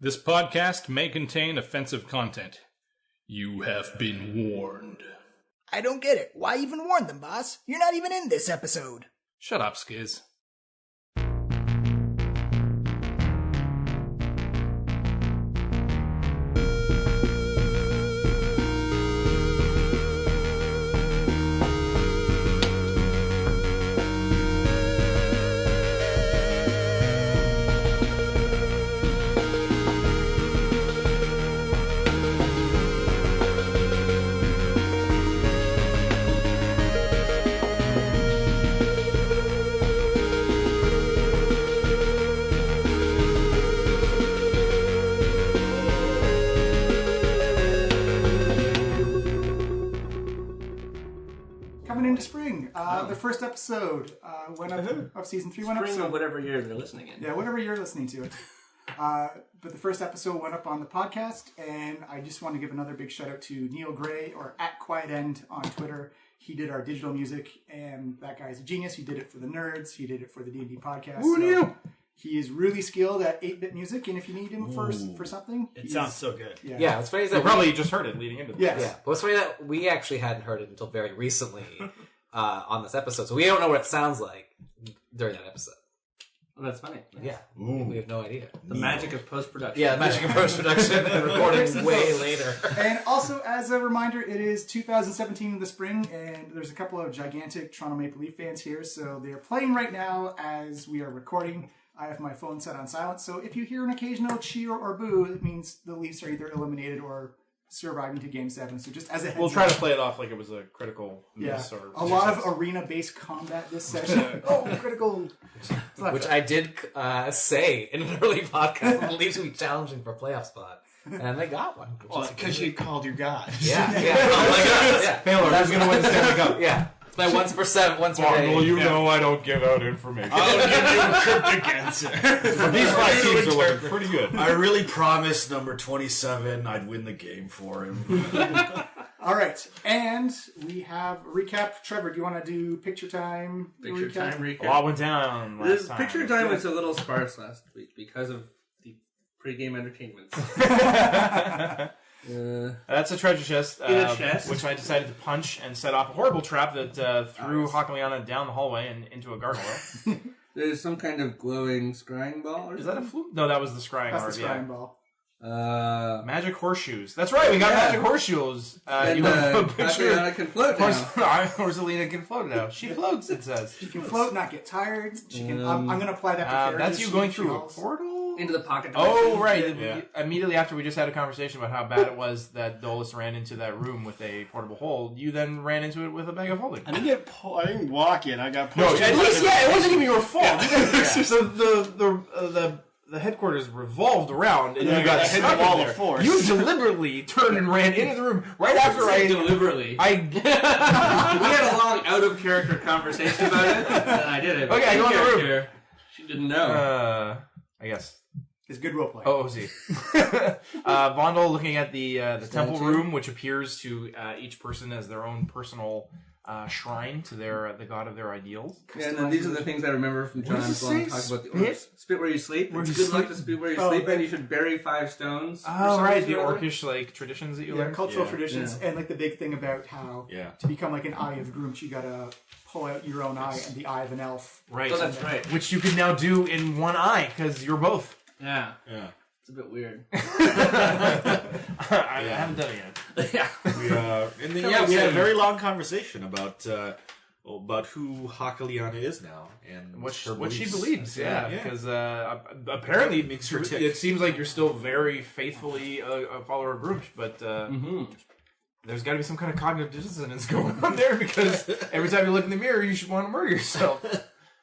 This podcast may contain offensive content. You have been warned. I don't get it. Why even warn them, boss? You're not even in this episode. Shut up, Skiz. The first episode went up of season 3 went up. So whatever year they're listening in. Yeah, whatever you're listening to it. But the first episode went up on the podcast, and I just want to give another big shout out to Neil Gray, or @QuietEnd on Twitter. He did our digital music, and that guy's a genius. He did it for the nerds. He did it for the D&D podcast. Who knew? He is really skilled at 8-bit music, and if you need him for something... It sounds so good. Yeah, what's funny is that... You probably just heard it leading into this. Yes. Yeah, but what's funny is that we actually hadn't heard it until very recently on this episode, so we don't know what it sounds like during that episode. Well, that's funny. Yeah, we have no idea. The magic of post-production. Yeah, the magic of post-production and recording way later. And also, as a reminder, it is 2017 in the spring, and there's a couple of gigantic Toronto Maple Leaf fans here, so they're playing right now as we are recording. I have my phone set on silent, so if you hear an occasional cheer or boo, it means the Leafs are either eliminated or surviving to Game 7. So just as a heads we'll try to play it off like it was a critical miss. Or a lot of arena-based combat this session. Critical. Which I did say in an early podcast. The Leafs would be challenging for a playoff spot. And they got one. Because you called your god. Yeah. Oh my god. Yeah. Baylor, who's going to win the Stanley Cup? Yeah. It's my once per day. Well, you know I don't give out information. I'll give you a cryptic answer. These 5 teams are looking pretty good. I really promised number 27 I'd win the game for him. All right, and we have a recap. Trevor, do you want to do picture time? Picture time recap. A lot went down last This time. picture time was a little sparse last week because of the pre-game entertainment. That's a treasure chest, chest, which I decided to punch and set off a horrible trap that threw Hakaliana down the hallway and into a gargoyle. There's some kind of glowing scrying ball. Or Is that a fluke? No, that was the scrying That's the orb, scrying ball. Magic horseshoes. That's right, we got magic horseshoes. And Hakaliana can float now. Rosalina can float now. She floats, it says. She can float, not get tired. She can. I'm going to apply that to characters. That's you going through a portal? Into the pocket. Oh, right. Yeah. Immediately after we just had a conversation about how bad it was that Dolus ran into that room with a portable hole, you then ran into it with a bag of holding. I didn't walk in. I got pushed. No, at least, it wasn't even your fault. So the headquarters revolved around, and you got hit stuck the wall in there. of force. You deliberately turned and ran into the room right after deliberately. We had a long out-of-character conversation about it, and I did it. Okay, I go in the room. She didn't know. I guess. It's good roleplay. Oh, see. Vondel looking at the temple room, which appears to each person as their own personal shrine to the god of their ideals. Yeah, and then these are the things I remember from John's long talk about the orcs. Spit where you sleep. It's good luck to spit where you sleep, and you should bury 5 stones. Oh, right, the orcish traditions that you learn. Cultural traditions, and the big thing about how to become like an eye of Groomch, you gotta pull out your own eye and the eye of an elf. Right. Oh, that's right. Which you can now do in one eye, because you're both. Yeah. It's a bit weird. I haven't done it yet. We had a very long conversation about who Hakaliana is now and what she believes. Because apparently it seems like you're still very faithfully a follower of Groomch, but there's got to be some kind of cognitive dissonance going on there, because every time you look in the mirror, you should want to murder yourself.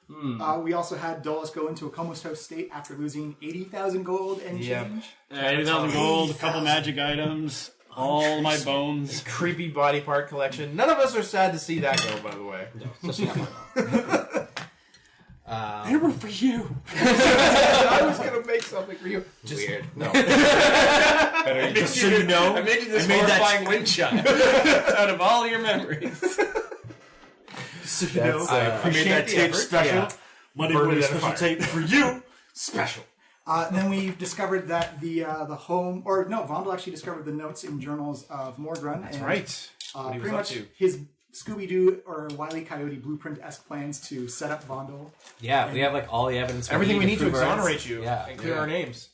We also had Dolus go into a comatose state after losing 80,000 gold and change. 80,000 gold, a couple magic items, all my bones. Creepy body part collection. None of us are sad to see that go, by the way. No, especially not. They were for you. I was going to make something for you. Just weird. No. Just so you know, I made you this horrifying wind chime out of all your memories. So you know, I made that tape special. Yeah. Monday morning special tape for you. Special. Then we've discovered that the home, or no, Vondel actually discovered the notes in journals of Mordrun. That's and, right. Pretty much his Scooby-Doo or Wile E. Coyote blueprint-esque plans to set up Vondel. Yeah, we have like all the evidence. Everything we need to prove our exonerate you Yeah. and clear our names.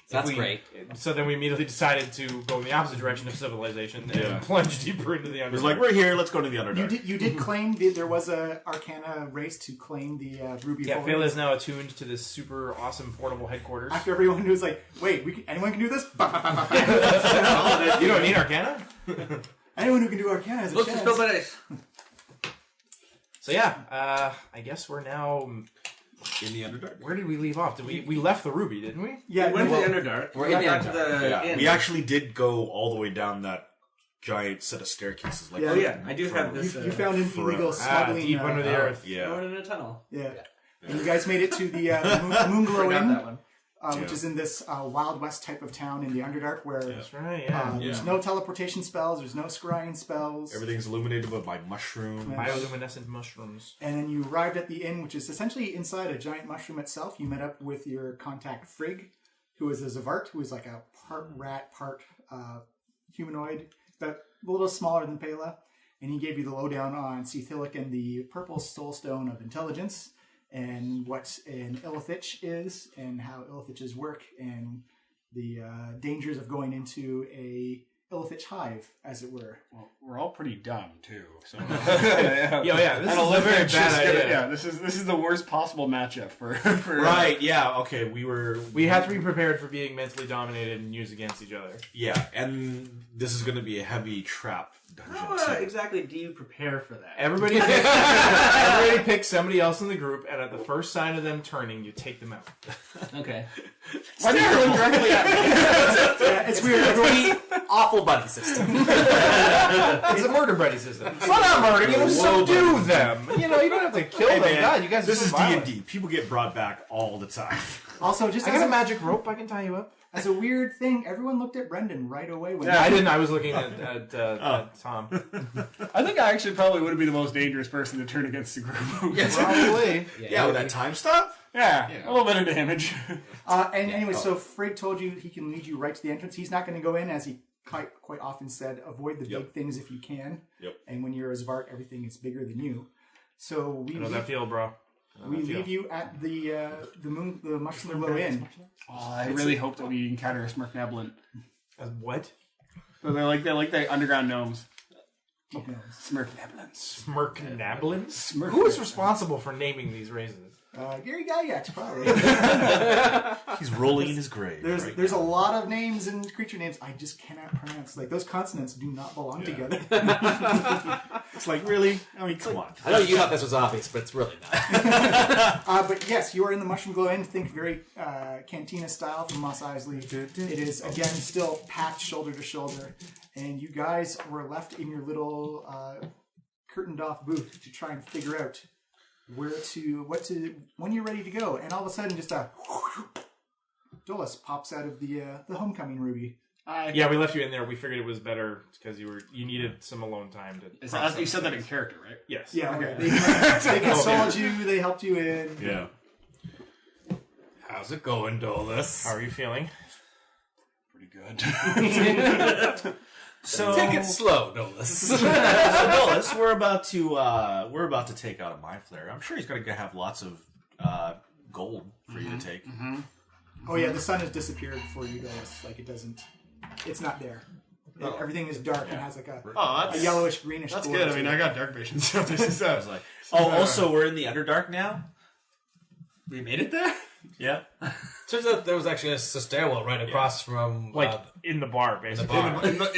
That's great. So then we immediately decided to go in the opposite direction of civilization and plunge deeper into the Underdark. It was like, we're here, let's go to the Underdark. You did claim that there was a Arcana race to claim the Ruby. Yeah, Folio. Phil is now attuned to this super awesome portable headquarters. After everyone was like, wait, anyone can do this? You don't need Arcana? Anyone who can do Arcana has a Look, chance. just by dice. So yeah, I guess we're now... In the Underdark. Where did we leave off? Did we left the Ruby, didn't we? Yeah, We went to the Underdark. We're We in the got to Underdark. the inn. We actually did go all the way down that giant set of staircases. Like, Yeah, Oh yeah, I do have this. You found an illegal smuggling. deep under the earth. Yeah. Going in a tunnel. Yeah. And you guys made it to the Moonglow Forgot Inn, that one. which is in this Wild West type of town in the Underdark where That's right, yeah. there's no teleportation spells, there's no scrying spells. Everything's illuminated by mushrooms. Bioluminescent mushrooms. And then you arrived at the inn, which is essentially inside a giant mushroom itself. You met up with your contact Frigg, who is a Xvart, who is like a part rat, part humanoid, but a little smaller than Pela. And he gave you the lowdown on Seathilic and the purple soulstone of intelligence, and what an Illithid is, and how Illithids work, and the dangers of going into a Illithid hive, as it were. Well, we're all pretty dumb too. So Yeah, this is a very bad idea. Yeah, this is the worst possible matchup for Right, yeah, okay, We have to be prepared for being mentally dominated and used against each other. Yeah, and this is going to be a heavy trap dungeon, How too. exactly do you prepare for that? Everybody pick somebody else in the group, and at the first sign of them turning, you take them out. Okay. Why do you look directly at me? Yeah, it's weird. Everyone, Awful buddy system. It's a murder buddy system. Well, not murder, subdue them. You don't have to kill them. Man, God, you guys this are is violent. D&D. People get brought back all the time. also, just I got a magic rope. I can tie you up. as a weird thing, everyone looked at Brendan right away. When I didn't. I was looking at Tom. I think I actually probably would be the most dangerous person to turn against the group. Probably. Yeah, with that time stop? Yeah, a little bit of damage. and anyway, so Frigg told you he can lead you right to the entrance. He's not going to go in, as he quite often said, avoid the big things if you can. Yep. And when you're a Xvart, everything is bigger than you. So we I know that feel, bro. leave you at the Mushroom Glow Inn. Oh, I really hope that we encounter a Smirkneblin. What? So they're like the underground gnomes. Smirkneblins. Smirknablins? Who is responsible for naming these races? Gary Gygax, probably. He's rolling in his grave. There's a lot of names and creature names I just cannot pronounce. Like, those consonants do not belong together. It's like, really? I mean, come on. I know you thought this was obvious, but it's really not. But yes, you are in the Mushroom Glow Inn. Think very Cantina style from Mos Eisley. It is, again, still packed shoulder to shoulder. And you guys were left in your little curtained off booth to try and figure out when you're ready to go. And all of a sudden, just a Dolus pops out of the homecoming ruby. Yeah, we left you in there. We figured it was better because you needed some alone time to. You said that in character, right? Yes. Yeah, okay. They consoled you. They helped you in. Yeah. How's it going, Dolus? How are you feeling? Pretty good. So Take it slow, Dolus. Dolus, we're about to take out a mind flare. I'm sure he's going to have lots of gold for you to take. Oh yeah, the sun has disappeared for you guys. Like it's not there. Everything is dark and has like a yellowish greenish. That's glow good. to I mean, it. I got dark vision, so this is Like, also we're in the Underdark now. we made it there. Yeah. Turns out there was actually a stairwell right across from In the bar, basically.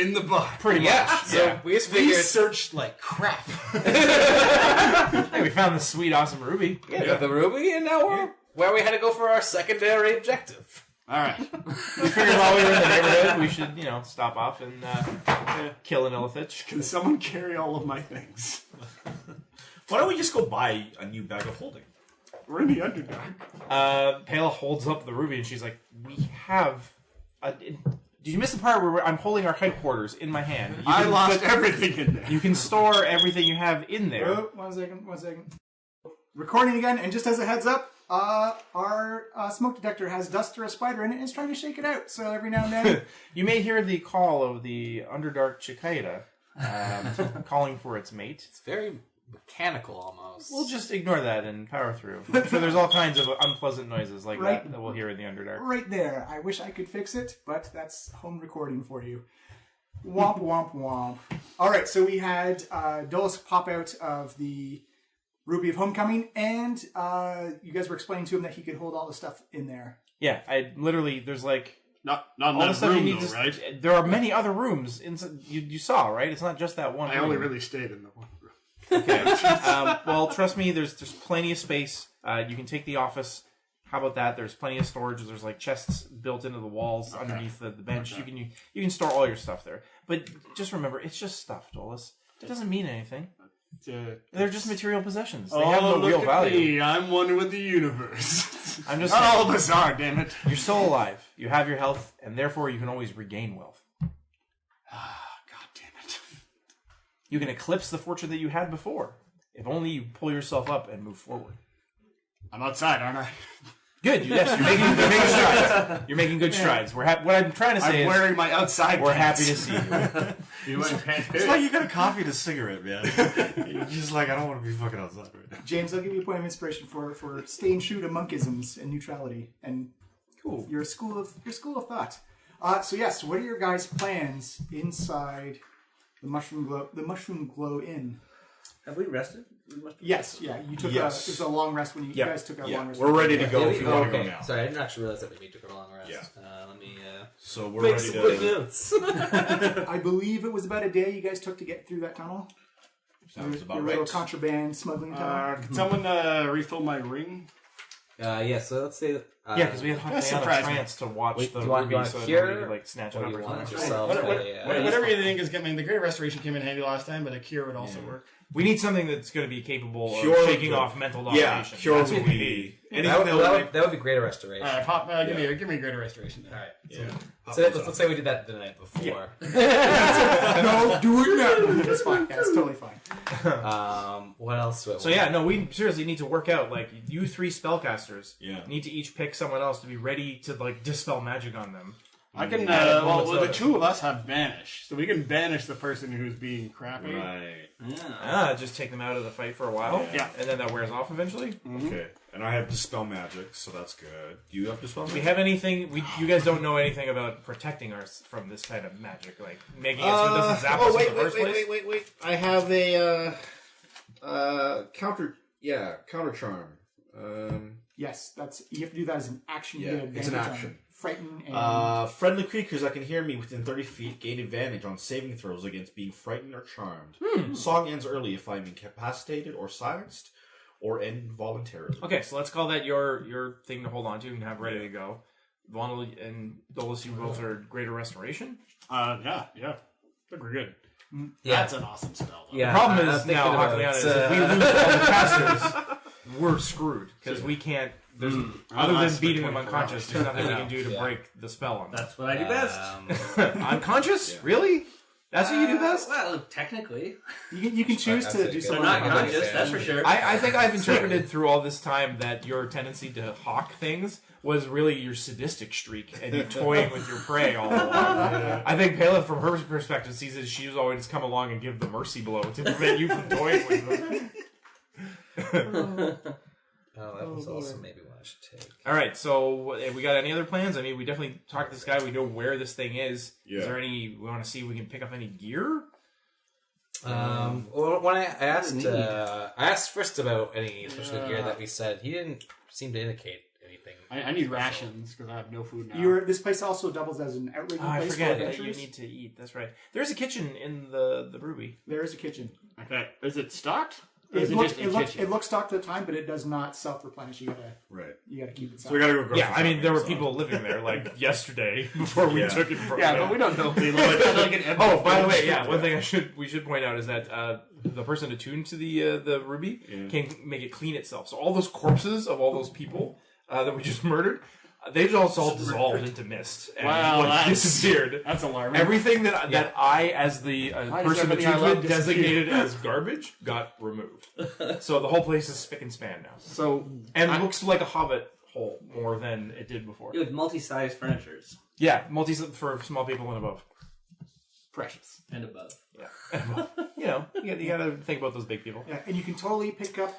In the bar. Pretty much. So we just We figured searched like crap. Hey, we found the sweet, awesome ruby. we got the ruby, and now we're where we had to go for our secondary objective. All right. We figured while we were in the neighborhood, we should, stop off and kill an Illithid. Can someone carry all of my things? Why don't we just go buy a new bag of holding? We're in the Underdark. Pale holds up the ruby and she's like, "We have." Did you miss the part where I'm holding our headquarters in my hand? I lost everything in there. You can store everything you have in there. Oh, one second. Recording again, and just as a heads up, our smoke detector has dust or a spider in it and is trying to shake it out. So every now and then... You may hear the call of the Underdark cicada calling for its mate. It's very mechanical almost. We'll just ignore that and power through. I'm sure there's all kinds of unpleasant noises like that we'll hear in the Underdark. Right there. I wish I could fix it, but that's home recording for you. Womp, womp, womp. All right, so we had Dolus pop out of the Ruby of Homecoming, and you guys were explaining to him that he could hold all the stuff in there. Yeah, there's like... Not all in the that stuff room, you need though, right? There are many other rooms. You saw, right? It's not just that one I room. only really stayed in the one room. Okay. Well, trust me, there's plenty of space. You can take the office. How about that? There's plenty of storage. There's like chests built into the walls underneath the bench. Okay. You can store all your stuff there. But just remember, it's just stuff, Dolus. It doesn't mean anything. They're just material possessions. They have no real value. Me. I'm one with the universe. I'm just not saying, all of us are. Damn it! You're still alive. You have your health, and therefore you can always regain wealth. God damn it! You can eclipse the fortune that you had before. If only you pull yourself up and move forward. I'm outside, aren't I? Good. Yes, you're making strides. You're making good strides. What I'm trying to say I'm wearing my outside. We're pants. happy to see you. You're wearing pants. It's like you got a coffee and a cigarette, man. You're just like, I don't want to be fucking outside right now. James, I'll give you a point of inspiration for staying true to monkisms and neutrality. And cool. Your school of thought. So yes, what are your guys' plans inside the Mushroom Glow Inn? Have we rested? Yes, yeah. You took it was a long rest when you guys took a long rest. We're ready to go if you want to go now. Sorry, I didn't actually realize that we took a long rest. Yeah. Let me so we're make ready some to quick notes. I believe it was about a day you guys took to get through that tunnel. Sounds about your right. little contraband smuggling tunnel. Can someone refill my ring? Yeah, so let's say that... because we had Hot Day on a trance to watch the Ruby so that nobody could snatch it up or something. Whatever you think is good. I mean, the Great Restoration came in handy last time, but a cure would also work. We need something that's going to be capable of shaking off mental domination. Yeah, cure That's would what we be... need. That would be Greater Restoration. All right, give me a Greater Restoration then. All right. Yeah. So let's say we did that the night before. No, do it now. That's fine. That's totally fine. What else? We seriously need to work out. Like, you three spellcasters need to each pick someone else to be ready to dispel magic on them. I can. The two of us have banish, so we can banish the person who's being crappy. Right. Yeah. Just take them out of the fight for a while. Yeah. And then that wears off eventually. Mm-hmm. Okay. And I have dispel magic, so that's good. Do you have dispel magic? We have anything? You guys don't know anything about protecting us from this kind of magic, like making it so it doesn't zap us in the first place. Wait. I have a counter charm. Yes, you have to do that as an action. Yeah, it's an action. Frighten and... friendly creatures that can hear me within 30 feet gain advantage on saving throws against being frightened or charmed. Song ends early if I'm incapacitated or silenced, or end voluntarily. Okay, so let's call that your thing to hold on to and have ready to go. Vonal and Dolus, you both are Greater Restoration? Yeah. I think we're good. Yeah. That's an awesome spell, though. The problem is now, Hakliana, is if we lose all the casters, we're screwed. Because we can't... Other than beating them unconscious, there's nothing we can do to break the spell on them. That's what I do best. Unconscious? Yeah. Really? That's what you do best? Well, technically. You can choose to do something. Not conscious, that's for sure. I think I've interpreted through all this time that your tendency to hawk things was really your sadistic streak and you toying with your prey all along. I think Pela, from her perspective, sees that she's always come along and give the mercy blow to prevent you from toying with them. That was also maybe one I should take. All right, so have we got any other plans? I mean, we definitely talked to this guy. We know where this thing is. Yeah. Is there any? We want to see if we can pick up any gear. Well, when I asked first about any special gear that we said, he didn't seem to indicate anything. I need rations because I have no food now. This place also doubles as an outrigging place. I forget for that you need to eat. That's right. There's a kitchen in the Ruby. There is a kitchen. Okay, is it stocked? It looks stocked at the time, but it does not self-replenish. You gotta keep it. So we gotta go. Yeah, I mean, there were people living there yesterday before we took it from. Yeah, but we don't know. Oh, by the way, one thing we should point out is that the person attuned to the Ruby can make it clean itself. So all those corpses of all those people that we just murdered They just all dissolved into mist and Wow, disappeared. That's alarming. Everything that I, as the person that everything I you love designated as garbage, got removed. So the whole place is spick and span now. And it looks like a hobbit hole more than it did before. With multi-sized furnitures. Yeah, for small people and above. Precious. And above. Yeah. You gotta think about those big people. Yeah, and you can totally pick up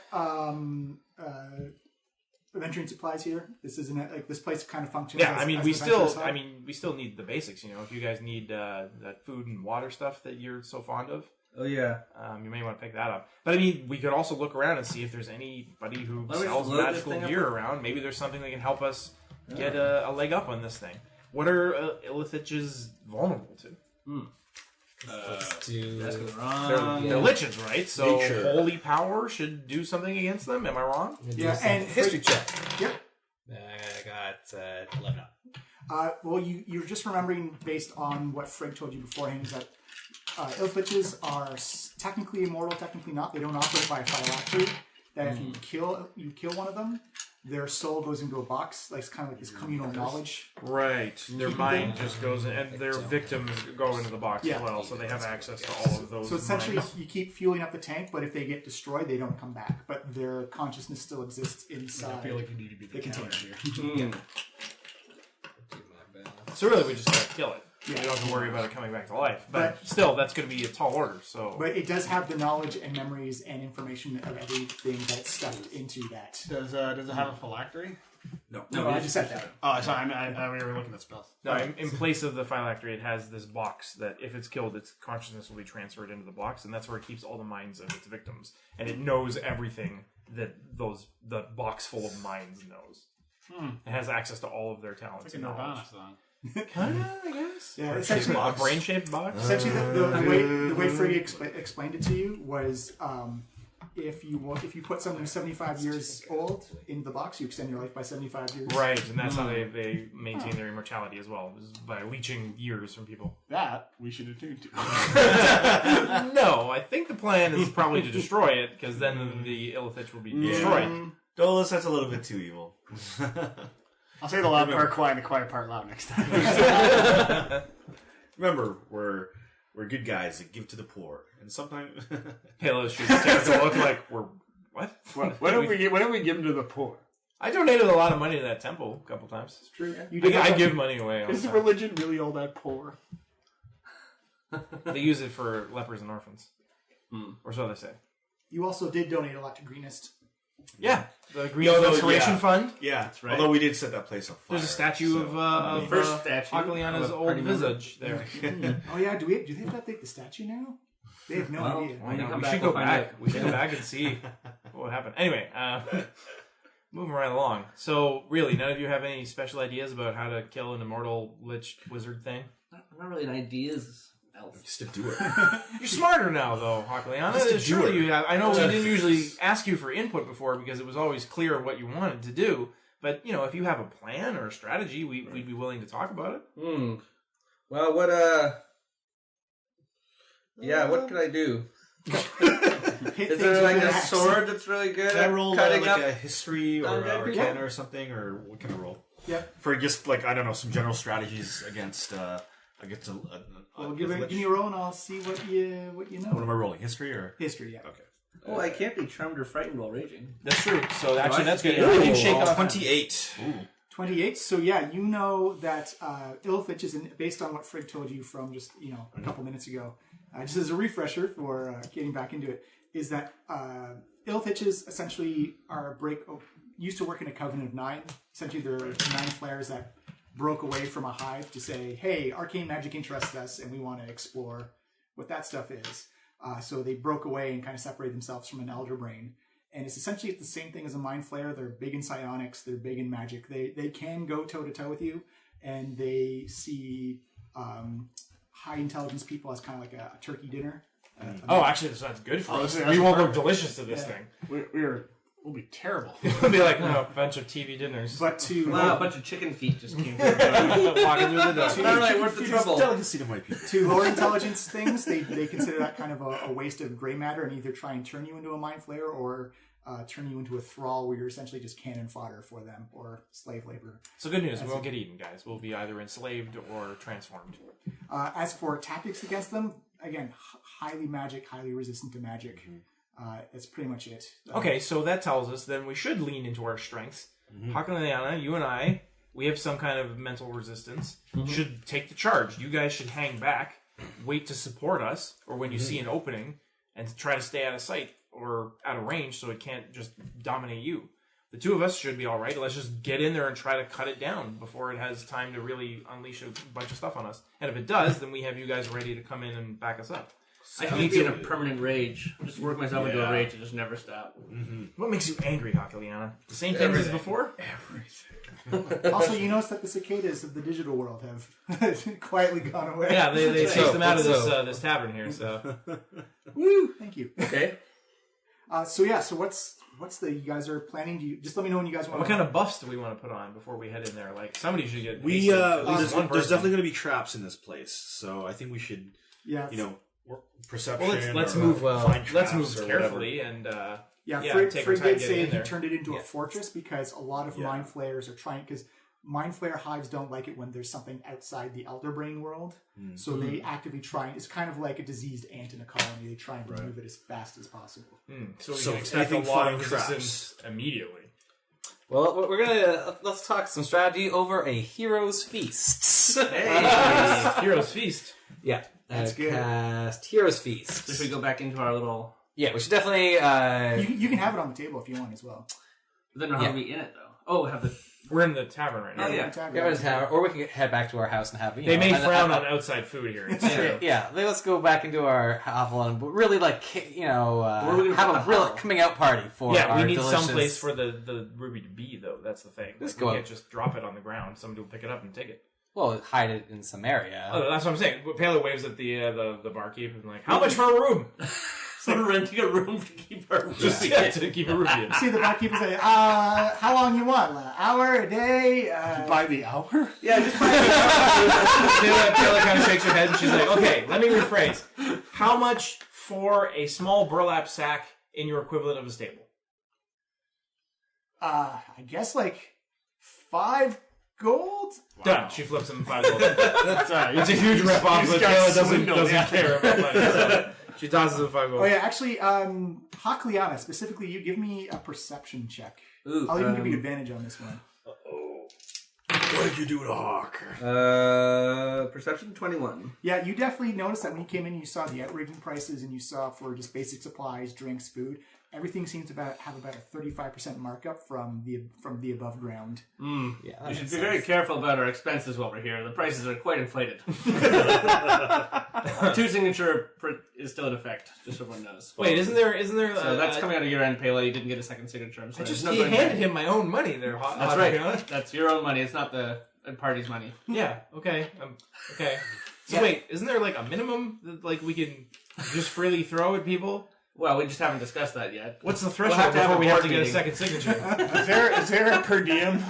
adventuring supplies here. This isn't like this place kind of functions. Yeah, as we an adventurous hub. still need the basics. If you guys need that food and water stuff that you're so fond of. Oh yeah. You may want to pick that up. But we could also look around and see if there's anybody who sells magical gear around. Maybe there's something that can help us get a leg up on this thing. What are Illithids vulnerable to? They're lichens, right? So holy power should do something against them. Am I wrong? Yeah, and history check. Yep. I got 11 up. Well, you're just remembering based on what Frigg told you beforehand is that Illithids are technically immortal, technically not. They don't operate by a phylactery. That if you kill one of them, their soul goes into a box, like it's kind of like this communal knowledge. Right. Their mind just goes in, and their victims go into the box as well, so they have access to all of those. So essentially, minds. you keep fueling up the tank, but if they get destroyed, they don't come back. But their consciousness still exists inside. I feel like you need to be the container here. So really, we just gotta kill it. Yeah. We don't have to worry about it coming back to life. But still, that's going to be a tall order. So, but it does have the knowledge and memories and information of everything that's stuffed into that. Does it have a phylactery? No, I just said that. Oh, sorry. We were looking at spells. No, in place of the phylactery, it has this box that if it's killed, its consciousness will be transferred into the box, and that's where it keeps all the minds of its victims. And it knows everything that the box full of minds knows. It has access to all of their talents. It's like a Nirvana song. Kind of, I guess. Yeah, essentially a brain-shaped box. Essentially, the way Frigg explained it to you was, if you put something 75 years old in the box, you extend your life by 75 years. Right, and that's how they maintain their immortality as well, is by leeching years from people. That we should attune to. No, I think the plan is probably to destroy it, because then the Illithid will be destroyed. Dolos, that's a little bit too evil. I'll say the loud part quiet and the quiet part loud next time. Remember, we're good guys that give to the poor, and sometimes Halo should take to look like we're what? What did we give to the poor? I donated a lot of money to that temple a couple times. It's true. I give money away. Is the religion really all that poor? They use it for lepers and orphans, or so they say. You also did donate a lot to Greenest. Yeah, the Green Restoration Fund. Yeah, that's right. Although we did set that place on fire. There's a statue of first statue Akaliana's old visage there. Oh yeah, do they have to update the statue now? They have no idea. We should go back. We should go back and see what happened. Anyway, moving right along. So, really, none of you have any special ideas about how to kill an immortal lich wizard thing? Not really an ideas. Just to do it. You're smarter now, though, Akaliana. Surely you have. I know we didn't usually ask you for input before because it was always clear what you wanted to do. But if you have a plan or a strategy, we'd be willing to talk about it. Well, what what could I do? Is there like a sword that's really good? Can I roll cutting like up a history or arcana or something, or what can I roll? Yeah. For just like I don't know some general strategies against Well, give me a roll and I'll see what you know. What am I rolling? History or history? Yeah. Okay. Oh, I can't be charmed or frightened while raging. That's true. So actually, that's good. I can shake off 28. Ooh. 28. So yeah, you know that Illithid is based on what Frigg told you from just a couple minutes ago. Just as a refresher for getting back into it, is that Illithids essentially used to work in a covenant of 9. Essentially, they're 9 flayers that broke away from a hive to say, hey, arcane magic interests us and we want to explore what that stuff is. So they broke away and kind of separated themselves from an elder brain. And it's essentially the same thing as a mind flayer. They're big in psionics. They're big in magic. They can go toe-to-toe with you, and they see high intelligence people as kind of like a turkey dinner. Actually, this sounds good for us. We won't look delicious to this thing. We'll be terrible. It'll be like a bunch of TV dinners. But a bunch of chicken feet just came through. Walking through the door. All right, what's the trouble? Delicacy to white people. To lower intelligence things, they consider that kind of a waste of gray matter and either try and turn you into a mind flayer or turn you into a thrall where you're essentially just cannon fodder for them or slave labor. So good news, we won't get eaten, guys. We'll be either enslaved or transformed. As for tactics against them, again, highly magic, highly resistant to magic. That's pretty much it. Okay, so that tells us then we should lean into our strengths. Hakaliana, you and I, we have some kind of mental resistance. Should take the charge. You guys should hang back, wait to support us, or when you see an opening, and try to stay out of sight or out of range so it can't just dominate you. The two of us should be all right. Let's just get in there and try to cut it down before it has time to really unleash a bunch of stuff on us. And if it does, then we have you guys ready to come in and back us up. I can be in a permanent rage. Just work myself into a rage and just never stop. What makes you angry, Hakaliana? The same thing as before? Also, you notice that the cicadas of the digital world have quietly gone away. Yeah, they chased them out of this tavern here, so... Woo! Thank you. Okay. So what's the you guys are planning? Do you just let me know when you guys want? What kind of buffs do we want to put on before we head in there? Like somebody should get. There's definitely going to be traps in this place, so I think we should. Yeah. Perception. Well, let's move. Let's move carefully and. Frigg did say he turned it into a fortress because a lot of mind flayers are trying because mind flayer hives don't like it when there's something outside the elder brain world. So they actively try. It's kind of like a diseased ant in a colony. They try and remove it as fast as possible. So we can expect a lot of resistance immediately. Well, let's talk some strategy over a hero's feast. Hey, hero's feast. Yeah, that's good. Cast hero's feast. So should we go back into our little? Yeah, we should definitely. You can have it on the table if you want as well. Then how are we in it though? Oh, we have the. We're in the tavern right now. Oh, yeah. We have a tavern, or we can head back to our house and have. They may frown on outside food here. It's true. Yeah, let's go back into our hovel and really have a real coming out party for. Yeah, we need delicious... some place for the ruby to be, though. That's the thing. We can't just drop it on the ground. Somebody will pick it up and take it. Well, hide it in some area. Oh, that's what I'm saying. Pele waves at the barkeep and like, how much for a room? So we're renting a room to keep our ruby. To keep a ruby in. See the barkeeper say, how long you want? An hour, a day? By the hour? Yeah, just by the hour. Taylor kind of shakes her head and she's like, okay, let me rephrase. How much for a small burlap sack in your equivalent of a stable? I guess like 5 gold? Done. She flips him 5 gold. Sorry. It's a huge rip-off, but Taylor doesn't care about money. So she tosses him 5 gold. Oh yeah, actually, Hakliana, specifically you, give me a perception check. Ooh, I'll even give you advantage on this one. What did you do to Hawk? Perception 21. Yeah, you definitely noticed that when you came in, you saw the outrigging prices, and you saw for just basic supplies, drinks, food. Everything seems to have about a 35% markup from the above ground. Yeah, We should be very careful about our expenses while we're here. The prices are quite inflated. Our 2 signature is still in effect, just so everyone knows. Wait, isn't there? So that's coming out of your end, Pele. You didn't get a second signature. I'm sorry. He handed him my own money there. That's right. That's your own money. It's not the party's money. Yeah. Okay. Okay. So wait, isn't there like a minimum that like we can just freely throw at people? Well, we just haven't discussed that yet. What's the threshold before we have to get a second signature? Is there a per diem?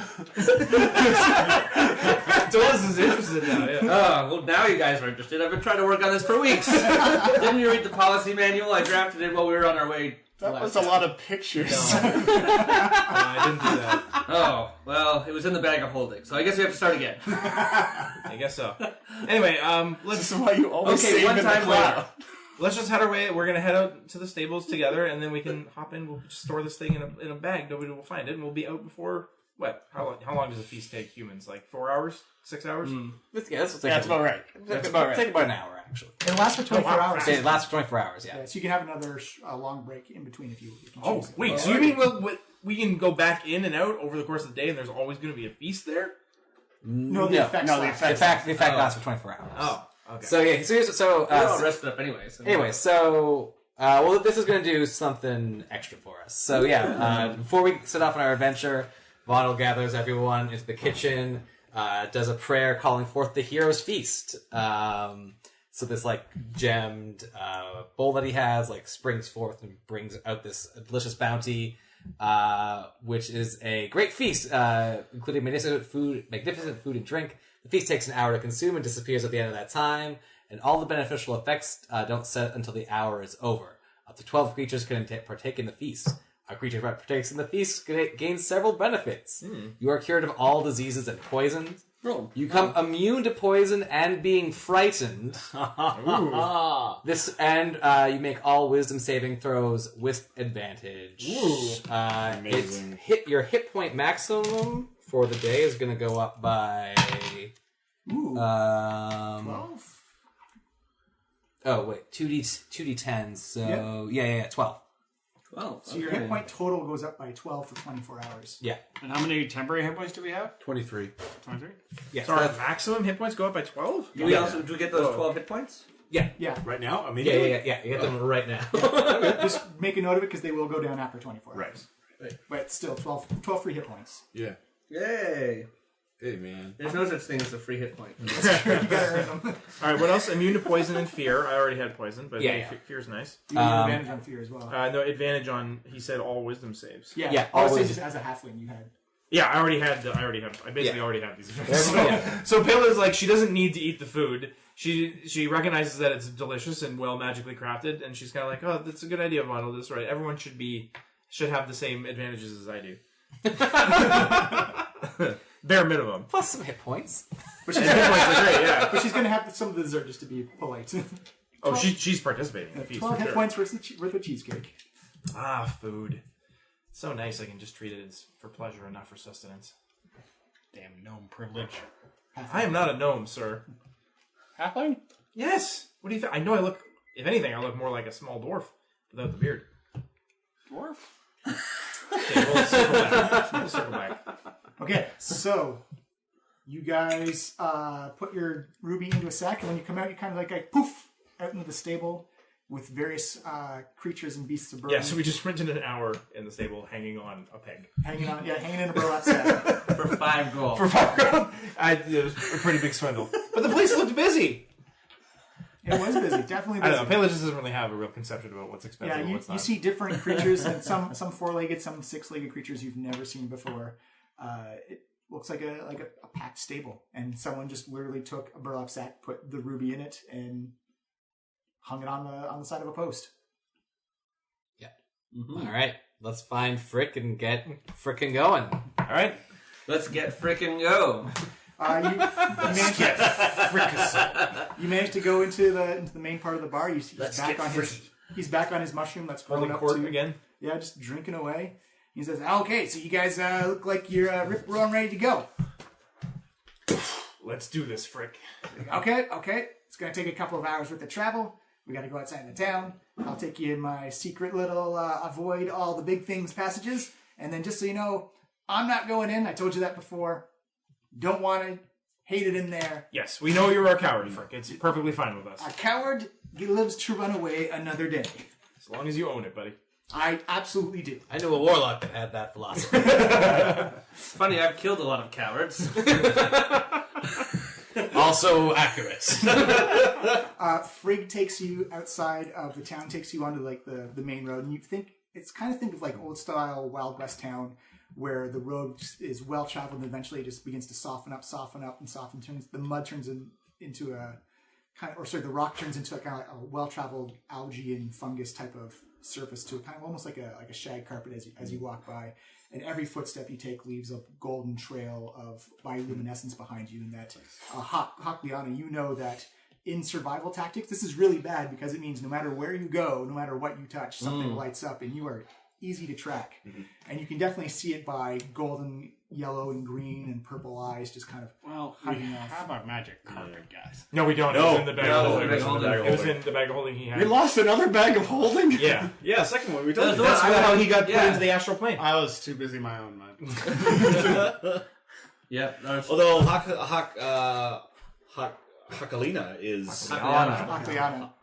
Doris is interested now, yeah. Oh, well, now you guys are interested. I've been trying to work on this for weeks. Didn't you read the policy manual? I drafted it while we were on our way. That was a lot of pictures. No, I didn't do that. Oh, well, it was in the bag of holding, so I guess we have to start again. I guess so. Anyway, let's... This is why you always Okay, save one in the time cloud. later. Let's just head our way. We're gonna head out to the stables together, and then we can hop in. We'll just store this thing in a bag. Nobody will find it, and we'll be out before what? How long does a feast take humans? Like 4 hours? 6 hours? That's about right. That's about right. Take about an hour, actually. It lasts for 24 hours. It lasts for 24 hours, yeah. So you can have another long break in between if you Oh, choose. wait. So you mean we can go back in and out over the course of the day, and there's always going to be a feast there? No, the effects last. The effect lasts for 24 hours. Oh. Okay. So yeah, We're all rested up anyways. Anyway, so this is going to do something extra for us. So yeah, before we set off on our adventure, Vonal gathers everyone into the kitchen, does a prayer calling forth the hero's feast. So this like gemmed bowl that he has like springs forth and brings out this delicious bounty, which is a great feast, including magnificent food and drink. The feast takes an hour to consume and disappears at the end of that time, and all the beneficial effects don't set until the hour is over. Up to 12 creatures can partake in the feast. A creature that partakes in the feast gains several benefits. You are cured of all diseases and poisons. You become immune to poison and being frightened. You make all wisdom saving throws with advantage. Amazing. Your hit point maximum for the day is going to go up by 12? Oh wait, 2d10. So yeah, 12. 12. So your hit point total goes up by 12 for 24 hours. Yeah. And how many temporary hit points do we have? 23. 23? Yeah. So our maximum hit points go up by 12? Do we get those 12 hit points? Yeah. Right now? Yeah, Immediately? yeah. You get them right now. Just make a note of it because they will go down after 24 Right. hours. But still, 12 free hit points. Yeah. Yay. Hey, man. There's no such thing as a free hit point. You gotta earn them. All right, what else? Immune to poison and fear. I already had poison, but Yeah. fear's nice. You have advantage on fear as well. No, advantage on, he said, all wisdom saves. Yeah, always. just as a halfling you had. Yeah, I basically already have these effects. Yeah. So Payla's like, she doesn't need to eat the food. She recognizes that it's delicious and well magically crafted, and she's kind of like, oh, that's a good idea, Vinyl. That's right. Everyone should have the same advantages as I do. Bare minimum. Plus some hit points. But she's, but she's going to have some of the dessert just to be polite. Oh, she's participating in the feast. 12 for hit sure. points worth of cheesecake. Ah, food. So nice. I can just treat it as for pleasure and not for sustenance. Damn gnome privilege. I am not a gnome, sir. Halfling? Yes. What do you think? I know I look. If anything, I look more like a small dwarf without the beard. Dwarf? Okay, we'll circle back. We'll circle back. Okay, so you guys put your ruby into a sack, and when you come out, you kind of like poof out into the stable with various creatures and beasts of burden. Yeah, so we just spent an hour in the stable hanging on a peg. hanging in a burlap sack. For 5 gold. For 5 gold? It was a pretty big swindle. But the place looked busy. It was busy, definitely I busy. don't know. Payla just doesn't really have a real conception about what's expensive Yeah, and you what's not. see different creatures, and some 4-legged, some 6-legged creatures you've never seen before. It looks like a packed stable, and someone just literally took a burlap sack, put the ruby in it, and hung it on the side of a post. All right, let's find Frick and get frickin' going. All right. Let's get frickin' go. You managed to go into the main part of the bar. He's back on his mushroom. That's Early going up court to again. Yeah, just drinking away. He says, "Okay, so you guys look like you're rip roaring ready to go." Let's do this, Frick. Okay. It's gonna take a couple of hours worth of travel. We got to go outside the town. I'll take you in my secret little avoid all the big things passages. And then just so you know, I'm not going in. I told you that before. Don't want to hate it in there. Yes, we know you're a coward, Frick. It's perfectly fine with us. A coward lives to run away another day. As long as you own it, buddy. I absolutely do. I knew a warlock that had that philosophy. It's funny, I've killed a lot of cowards. Also accurate. Frigg takes you outside of the town, takes you onto like the main road, and you think of like old style Wild West town where the road is well traveled and eventually it just begins to soften up, the mud turns into a kind of, the rock turns into a kind of like a well traveled algae and fungus type of surface to it, kind of almost like a shag carpet as you walk by. And every footstep you take leaves a golden trail of bioluminescence behind you. And that, Hawk Liana, you know that in survival tactics, this is really bad because it means no matter where you go, no matter what you touch, something lights up and you are easy to track. Mm-hmm. And you can definitely see it by golden, yellow, and green and purple eyes just kind of hiding off. Have our magic carpet, guys. No, we don't. No. It was in the bag of holding. It was in the bag of holding he had. We lost another bag of holding? Yeah. Yeah, second one. We told you. That's how he got put into the astral plane. I was too busy my own mind. Yeah. Although Hakalina is... Hawk Liana.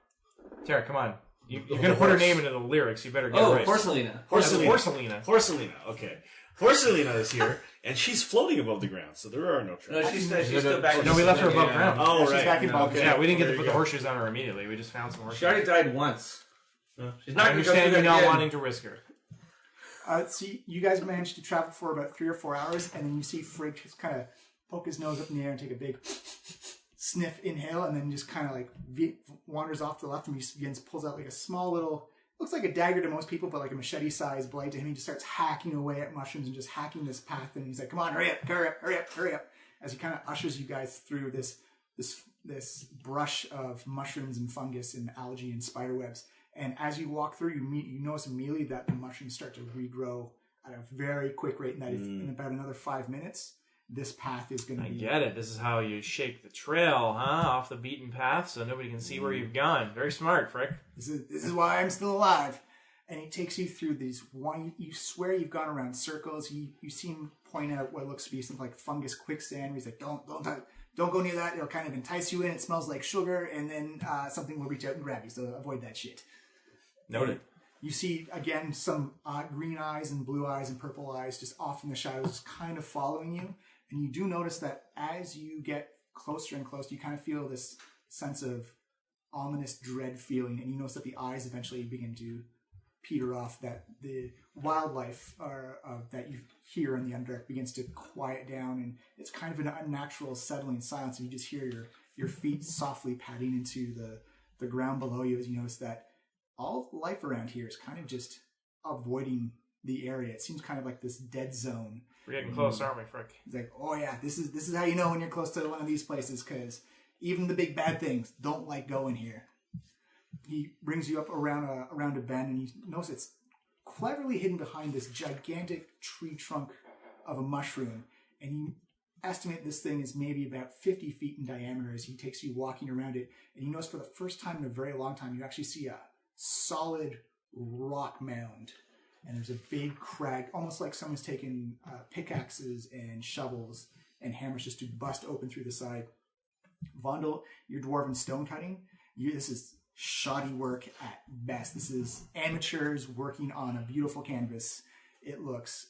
Tara, come on. You're going to put her name into the lyrics. You better get it right. Porcelina. Horselina. Okay. Horselina is here, and she's floating above the ground, so there are no traps. No, she's still back. No, we left her above ground. Oh, She's right. back in Bob. Yeah, we didn't get to put the horseshoes on her immediately. We just found some horseshoes. She already died once. She's not I going to go through understand that you not again. wanting to risk her. See, you guys managed to travel for about 3 or 4 hours, and then you see Frigg just kind of poke his nose up in the air and take a big sniff, inhale, and then just kind of like wanders off to the left and pulls out like a small little looks like a dagger to most people, but like a machete-sized blade to him. He just starts hacking away at mushrooms and just hacking this path. And he's like, "Come on, hurry up, hurry up, hurry up, hurry up!" As he kind of ushers you guys through this brush of mushrooms and fungus and algae and spider webs. And as you walk through, you notice immediately that the mushrooms start to regrow at a very quick rate, and that in about another 5 minutes, this path is going to be... I get it. This is how you shake the trail, huh? Off the beaten path so nobody can see where you've gone. Very smart, Frigg. This is why I'm still alive. And he takes you through these... You swear you've gone around circles. You see him point out what looks to be something like fungus quicksand. Where he's like, don't go near that. It'll kind of entice you in. It smells like sugar. And then something will reach out and grab you. So avoid that shit. Noted. And you see, again, some green eyes and blue eyes and purple eyes just off in the shadows kind of following you. And you do notice that as you get closer and closer, you kind of feel this sense of ominous dread feeling. And you notice that the eyes eventually begin to peter off, that the wildlife that you hear in the Underdark begins to quiet down. And it's kind of an unnatural settling silence. And you just hear your feet softly padding into the ground below you as you notice that all life around here is kind of just avoiding the area. It seems kind of like this dead zone. We're getting close, aren't we, Frigg? He's like, oh yeah, this is how you know when you're close to one of these places, because even the big bad things don't like going here. He brings you up around a bend, and you notice it's cleverly hidden behind this gigantic tree trunk of a mushroom. And you estimate this thing is maybe about 50 feet in diameter as he takes you walking around it. And you notice for the first time in a very long time, you actually see a solid rock mound. And there's a big crag, almost like someone's taken pickaxes and shovels and hammers just to bust open through the side. Vondel, your dwarven stone cutting, this is shoddy work at best. This is amateurs working on a beautiful canvas. It looks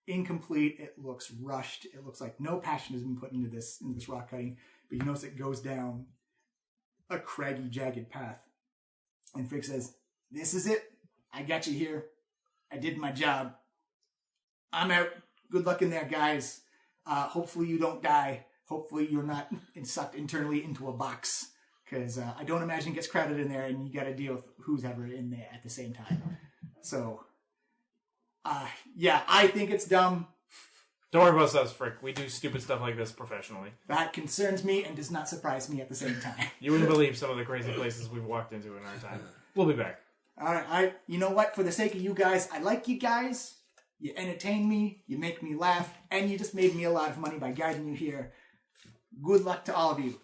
incomplete. It looks rushed. It looks like no passion has been put into this rock cutting. But you notice it goes down a craggy, jagged path. And Frigg says, "This is it. I got you here. I did my job. I'm out. Good luck in there, guys. Hopefully you don't die. Hopefully you're not sucked internally into a box. Because I don't imagine it gets crowded in there and you got to deal with who's ever in there at the same time. So, yeah, I think it's dumb. Don't worry about us, Frigg. We do stupid stuff like this professionally. That concerns me and does not surprise me at the same time. You wouldn't believe some of the crazy places we've walked into in our time. We'll be back. All right, you know what? For the sake of you guys, I like you guys. You entertain me, you make me laugh, and you just made me a lot of money by guiding you here. Good luck to all of you.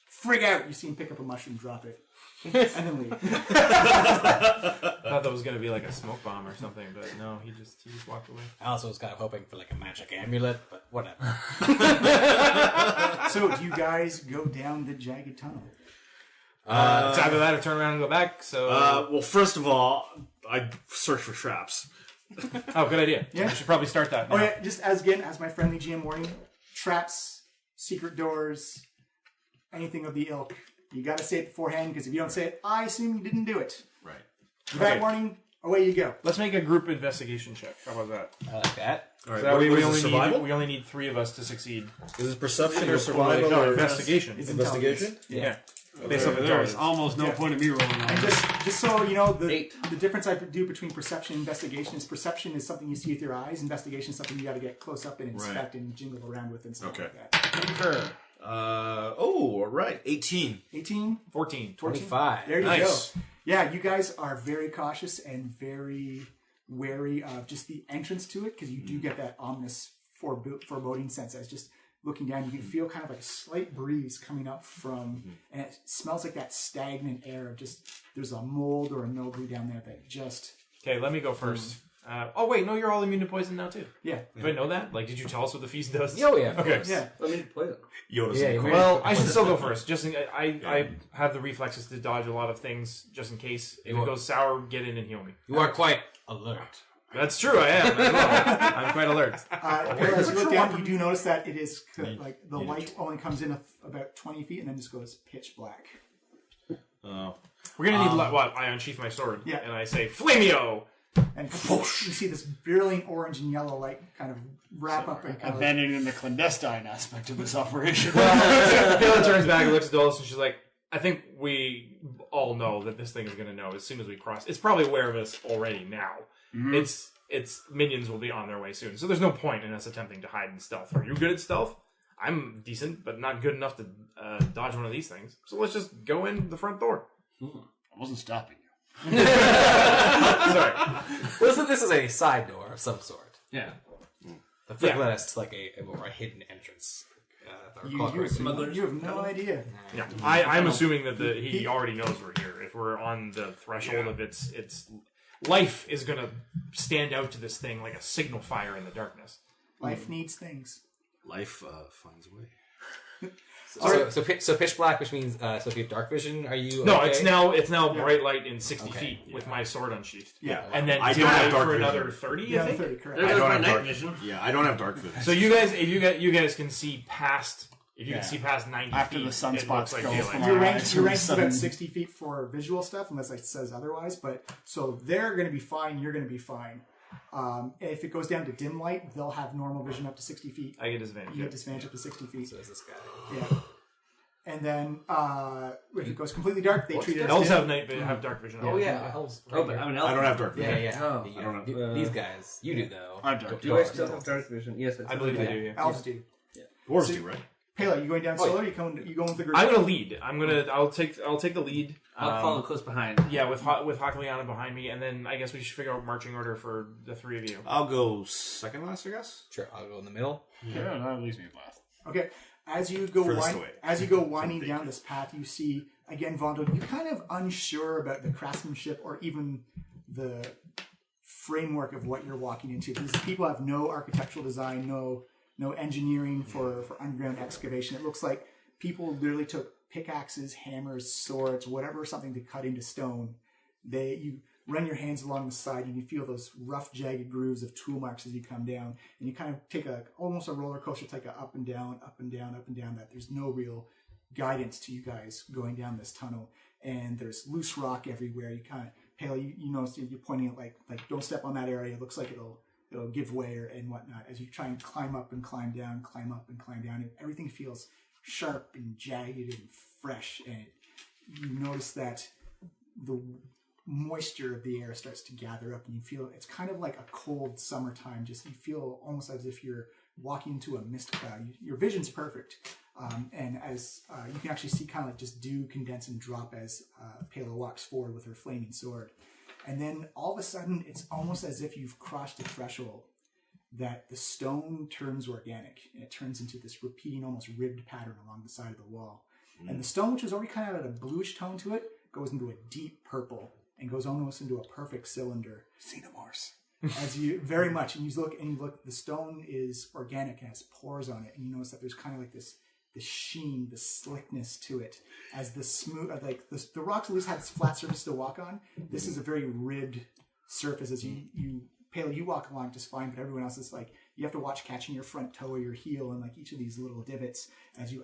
Frigg out. You see him pick up a mushroom, drop it, and then leave. I thought that was going to be like a smoke bomb or something, but no, he just walked away. I also was kind of hoping for like a magic amulet, but whatever. So, do you guys go down the jagged tunnel? It's either that or turn around and go back. So, well, first of all, I search for traps. Oh, good idea. Yeah. We should probably start that now. Oh yeah, just as my friendly GM warning: traps, secret doors, anything of the ilk. You got to say it beforehand, because if you don't say it, I assume you didn't do it. Right. With that warning, away you go. Let's make a group investigation check. How about that? I like that. All right. So that way what is survival? we only need 3 of us to succeed. Is it perception or survival? No, or investigation. It's investigation? Yeah. Based off the There's doors. almost no point in me rolling on And this. just so you know, the 8. difference I do between perception and investigation is perception is something you see with your eyes. Investigation is something you got to get close up and inspect and jingle around with and stuff like that. Sure. All right. 18. 18? 14. 25. There you Nice. go. Yeah, you guys are very cautious and very wary of just the entrance to it, because you do get that ominous foreboding sense. As just looking down, you can feel kind of like a slight breeze coming up from, and it smells like that stagnant air of just, there's a mold or a mildew down there that just... Okay, let me go first. Oh, wait, no, you're all immune to poison now, too. Yeah. Do I know that? Like, did you tell us what the feast does? Oh, yeah. Okay. Yeah. Let me play it. Yoda's Yeah, in the corner. Well, I should still go first. I have the reflexes to dodge a lot of things, just in case. If it goes sour, get in and heal me. You are quite alert. That's true, I am. as well. I'm quite alert. As you look down, you do notice that it is like the light only comes in about 20 feet and then just goes pitch black. Oh. We're going to need, I unsheath my sword, Yeah. and I say, Flamio! And you see this brilliant orange and yellow light kind of wrap up and kind of... Abandoning the clandestine aspect of this operation. Kayla turns back and looks at Dolus, and she's like, I think we all know that this thing is going to know as soon as we cross. It's probably aware of us already now. Mm-hmm. Its minions will be on their way soon. So there's no point in us attempting to hide in stealth. Are you good at stealth? I'm decent, but not good enough to dodge one of these things. So let's just go in the front door. I wasn't stopping you. Sorry. Well, so this is a side door of some sort. Yeah. The Frigg led us to like a more hidden entrance. You have no idea. Yeah, I'm assuming that he already knows we're here. If we're on the threshold of its life is going to stand out to this thing like a signal fire in the darkness. Life needs things. Life finds a way. So pitch black, which means so if you have dark vision, are you? No, okay? it's now bright light in 60 feet with my sword unsheathed. Yeah, and then I don't have dark for vision. another 30. Yeah, I think? 30. Correct. There's I don't my have night dark vision. Yeah, I don't have dark vision. So you guys can see past. If you can see past 90 After feet, the sunspots it looks like go daylight. from Your our range eyes, is sudden- about 60 feet for visual stuff, unless it says otherwise. But so they're going to be fine. You're going to be fine. If it goes down to dim light, they'll have normal vision up to 60 feet. I get disadvantage. You get disadvantage up to 60 feet. So is this guy? Yeah. And then if it goes completely dark, they treat it as Elves dim. have dark vision. Oh yeah, elves. Oh, but I'm an elf. I don't have dark Yeah, vision. yeah. Oh. You I don't do- these guys, you do though. I have dark Do I still have dark vision? Yes, I believe they do. Yeah. Elves do. Dwarves do, right? Pela, you going down solo? Or you going with the group? I'm gonna lead. I'll take the lead. I'll follow close behind. Yeah, with Hakaliana behind me, and then I guess we should figure out marching order for the three of you. I'll go second last, I guess. Sure, I'll go in the middle. Yeah, that leaves me last. Okay. As you go Furthest away. winding down this path, you see again, Vondo. You're kind of unsure about the craftsmanship or even the framework of what you're walking into. These people have no architectural design, no engineering for underground excavation. It looks like people literally took pickaxes, hammers, swords, whatever, something to cut into stone. You run your hands along the side and you feel those rough, jagged grooves of tool marks as you come down. And you kind of take almost a roller coaster, take a up and down, up and down, up and down, that there's no real guidance to you guys going down this tunnel. And there's loose rock everywhere. You kind of, Pale, you notice you're pointing at like don't step on that area. It looks like it'll give way and whatnot as you try and climb up and climb down, climb up and climb down. And everything feels sharp and jagged and fresh. And you notice that the moisture of the air starts to gather up and you feel it's kind of like a cold summertime. Just you feel almost as if you're walking into a mist cloud. Your vision's perfect. And as you can actually see kind of like just dew condense and drop as Pela walks forward with her flaming sword. And then all of a sudden, it's almost as if you've crossed a threshold that the stone turns organic. And it turns into this repeating, almost ribbed pattern along the side of the wall. And the stone, which was already kind of at a bluish tone to it, goes into a deep purple and goes almost into a perfect cylinder. Xenomorphs. As you very much, and you look, the stone is organic and has pores on it. And you notice that there's kind of like this sheen, the slickness to it, as the smooth, like the rocks at least had flat surface to walk on. This is a very ribbed surface. As Pale, you walk along just fine, but everyone else is like you have to watch catching your front toe or your heel and like each of these little divots as you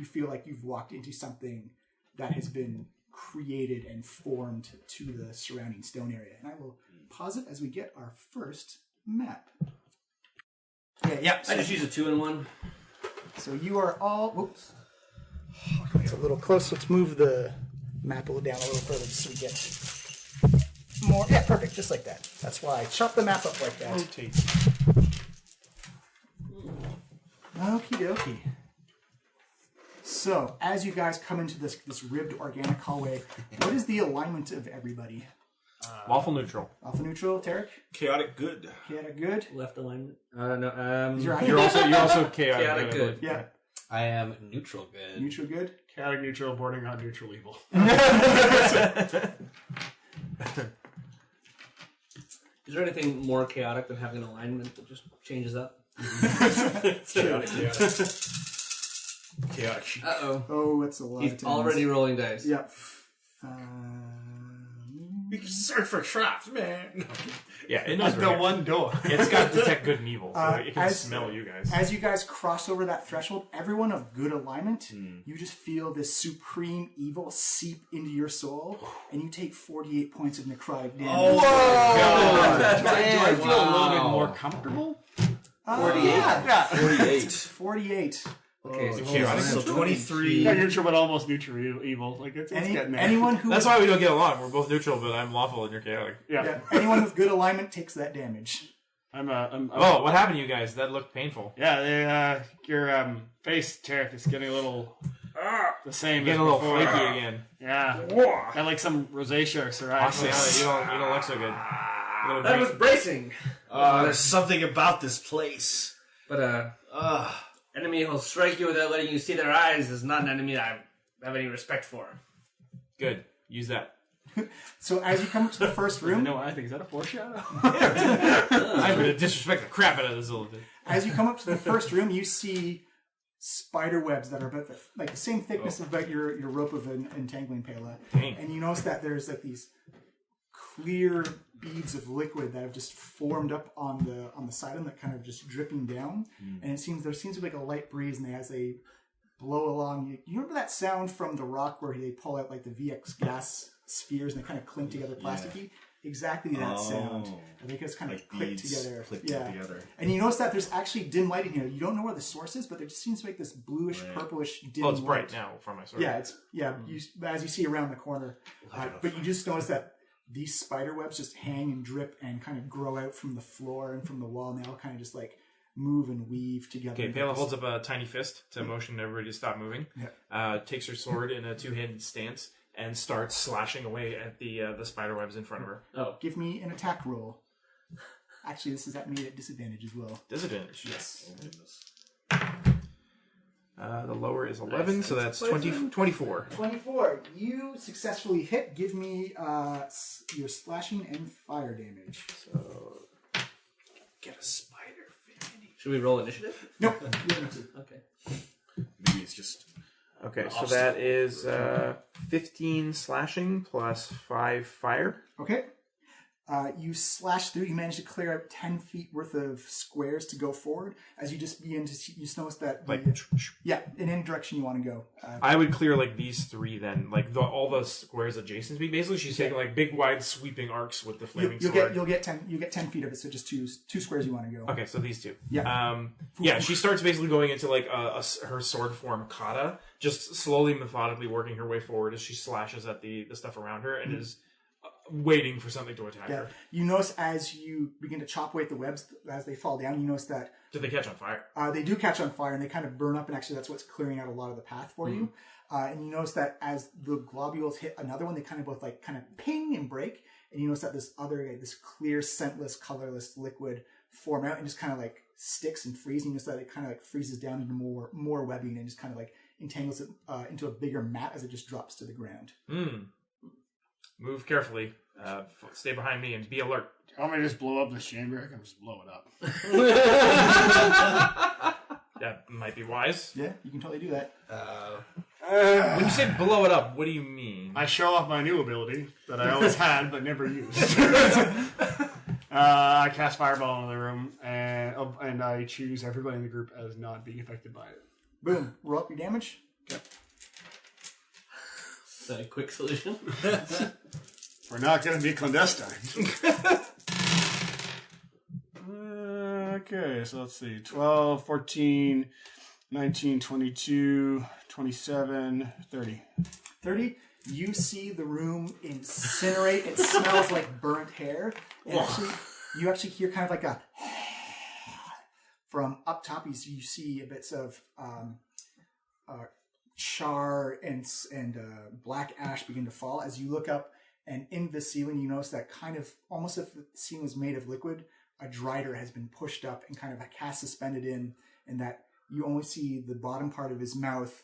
feel like you've walked into something that has been created and formed to the surrounding stone area. And I will pause it as we get our first map. Yeah. I just use a 2-in-1. So you are all. Whoops. It's a little close. Let's move the map down a little further so we get more. Yeah, perfect. Just like that. That's why I chopped the map up like that. Rotate. Okie dokie. So as you guys come into this ribbed organic hallway, what is the alignment of everybody? Lawful neutral. Alpha neutral, Tarek? Chaotic good. Chaotic good? Left alignment. No. You're also chaotic. Chaotic good. Yeah. I am neutral good. Neutral good? Chaotic neutral, bordering on neutral evil. Is there anything more chaotic than having an alignment that just changes up? Chaotic. Chaotic. Uh-oh. Oh, that's a lot of He's tens. already rolling dice. Yep. We can search for traps, man. Yeah, it knows The one door. It's got detect good and evil, so it can as- smell you guys. As you guys cross over that threshold, everyone of good alignment, you just feel this supreme evil seep into your soul, and you take 48 points of necrotic damage. Do I feel a little bit more comfortable? 48? Yeah. 48. 48. Okay, So 23. Yeah, neutral, but almost neutral evil. Like it's getting there. Anyone who That's why we don't get along. We're both neutral, but I'm lawful and you're chaotic. Yeah. anyone with good alignment takes that damage. Oh, what happened to you guys? That looked painful. Yeah, your face, Tarek, is getting a little the same. Getting a little flaky again. Yeah, got like some rosacea or Honestly, psoriasis. you don't look so good. That was bracing. There's something about this place. But enemy who'll strike you without letting you see their eyes is not an enemy I have any respect for. Good. Use that. So as you come to the first room, No, I think is that a foreshadow? I'm going to disrespect the crap out of this Illithid. as you come up to the first room, you see spider webs that are about the same thickness of about your rope of an entangling pala. Dang. And you notice that there's like these clear beads of liquid that have just formed up on the side of them that kind of just dripping down. And there seems to be like a light breeze, and as they blow along, you remember that sound from The Rock where they pull out like the VX gas spheres and they kind of clink together plasticky? Exactly that sound. And they just kind of Like click beads together. clicked together. And you notice that there's actually dim light in here. You don't know where the source is, but there just seems to be like this bluish, purplish dim Well, it's light. bright now from my sword. Yeah, as you see around the corner. But you just notice that these spider webs just hang and drip and kind of grow out from the floor and from the wall, and they all kind of just like move and weave together. Okay, Pela holds up a tiny fist to motion everybody to stop moving. Takes her sword in a two-handed stance and starts slashing away at the spider webs in front of her. Oh. Give me an attack roll. Actually, this is at me at disadvantage as well. Disadvantage. Yes. The lower is 11, so that's 24. 24. You successfully hit. Give me your slashing and fire damage. So, get a spider fanny. Should we roll initiative? Nope. You don't need to. Okay. Maybe it's just. Okay, so that is 15 slashing plus 5 fire. Okay. You slash through. You manage to clear out 10 feet worth of squares to go forward. As you just begin to see, you just notice that in any direction you want to go. I would clear like these three then, like all the squares adjacent to me. Basically, she's taking like big, wide, sweeping arcs with the flaming sword. You'll get 10 feet of it. So just two squares you want to go. Okay, so these two. Yeah. She starts basically going into like her sword form kata, just slowly, methodically working her way forward as she slashes at the stuff around her and is waiting for something to attack her. You notice as you begin to chop away at the webs as they fall down, you notice that Do they catch on fire? they do catch on fire and they kind of burn up, and actually that's what's clearing out a lot of the path for you. And you notice that as the globules hit another one, they kind of both like kind of ping and break, and you notice that this clear, scentless, colorless liquid form out and just kind of like sticks and freezes. And you notice that it kind of like freezes down into more webbing and just kind of like entangles it into a bigger mat as it just drops to the ground. Move carefully. Stay behind me and be alert. You want me to just blow up this chamber? I can just blow it up. That might be wise. Yeah, you can totally do that. When you say blow it up, what do you mean? I show off my new ability that I always had but never used. I cast Fireball into the room, and I choose everybody in the group as not being affected by it. Boom. Roll up your damage. Okay. Is that a quick solution? We're not going to be clandestine. Okay, so let's see. 12, 14, 19, 22, 27, 30. 30. You see the room incinerate. It smells like burnt hair. And you actually hear kind of like a from up top. You see bits of char and black ash begin to fall as you look up, and in the ceiling you notice that kind of almost if the ceiling was made of liquid, a drider has been pushed up and kind of a cast suspended in, and that you only see the bottom part of his mouth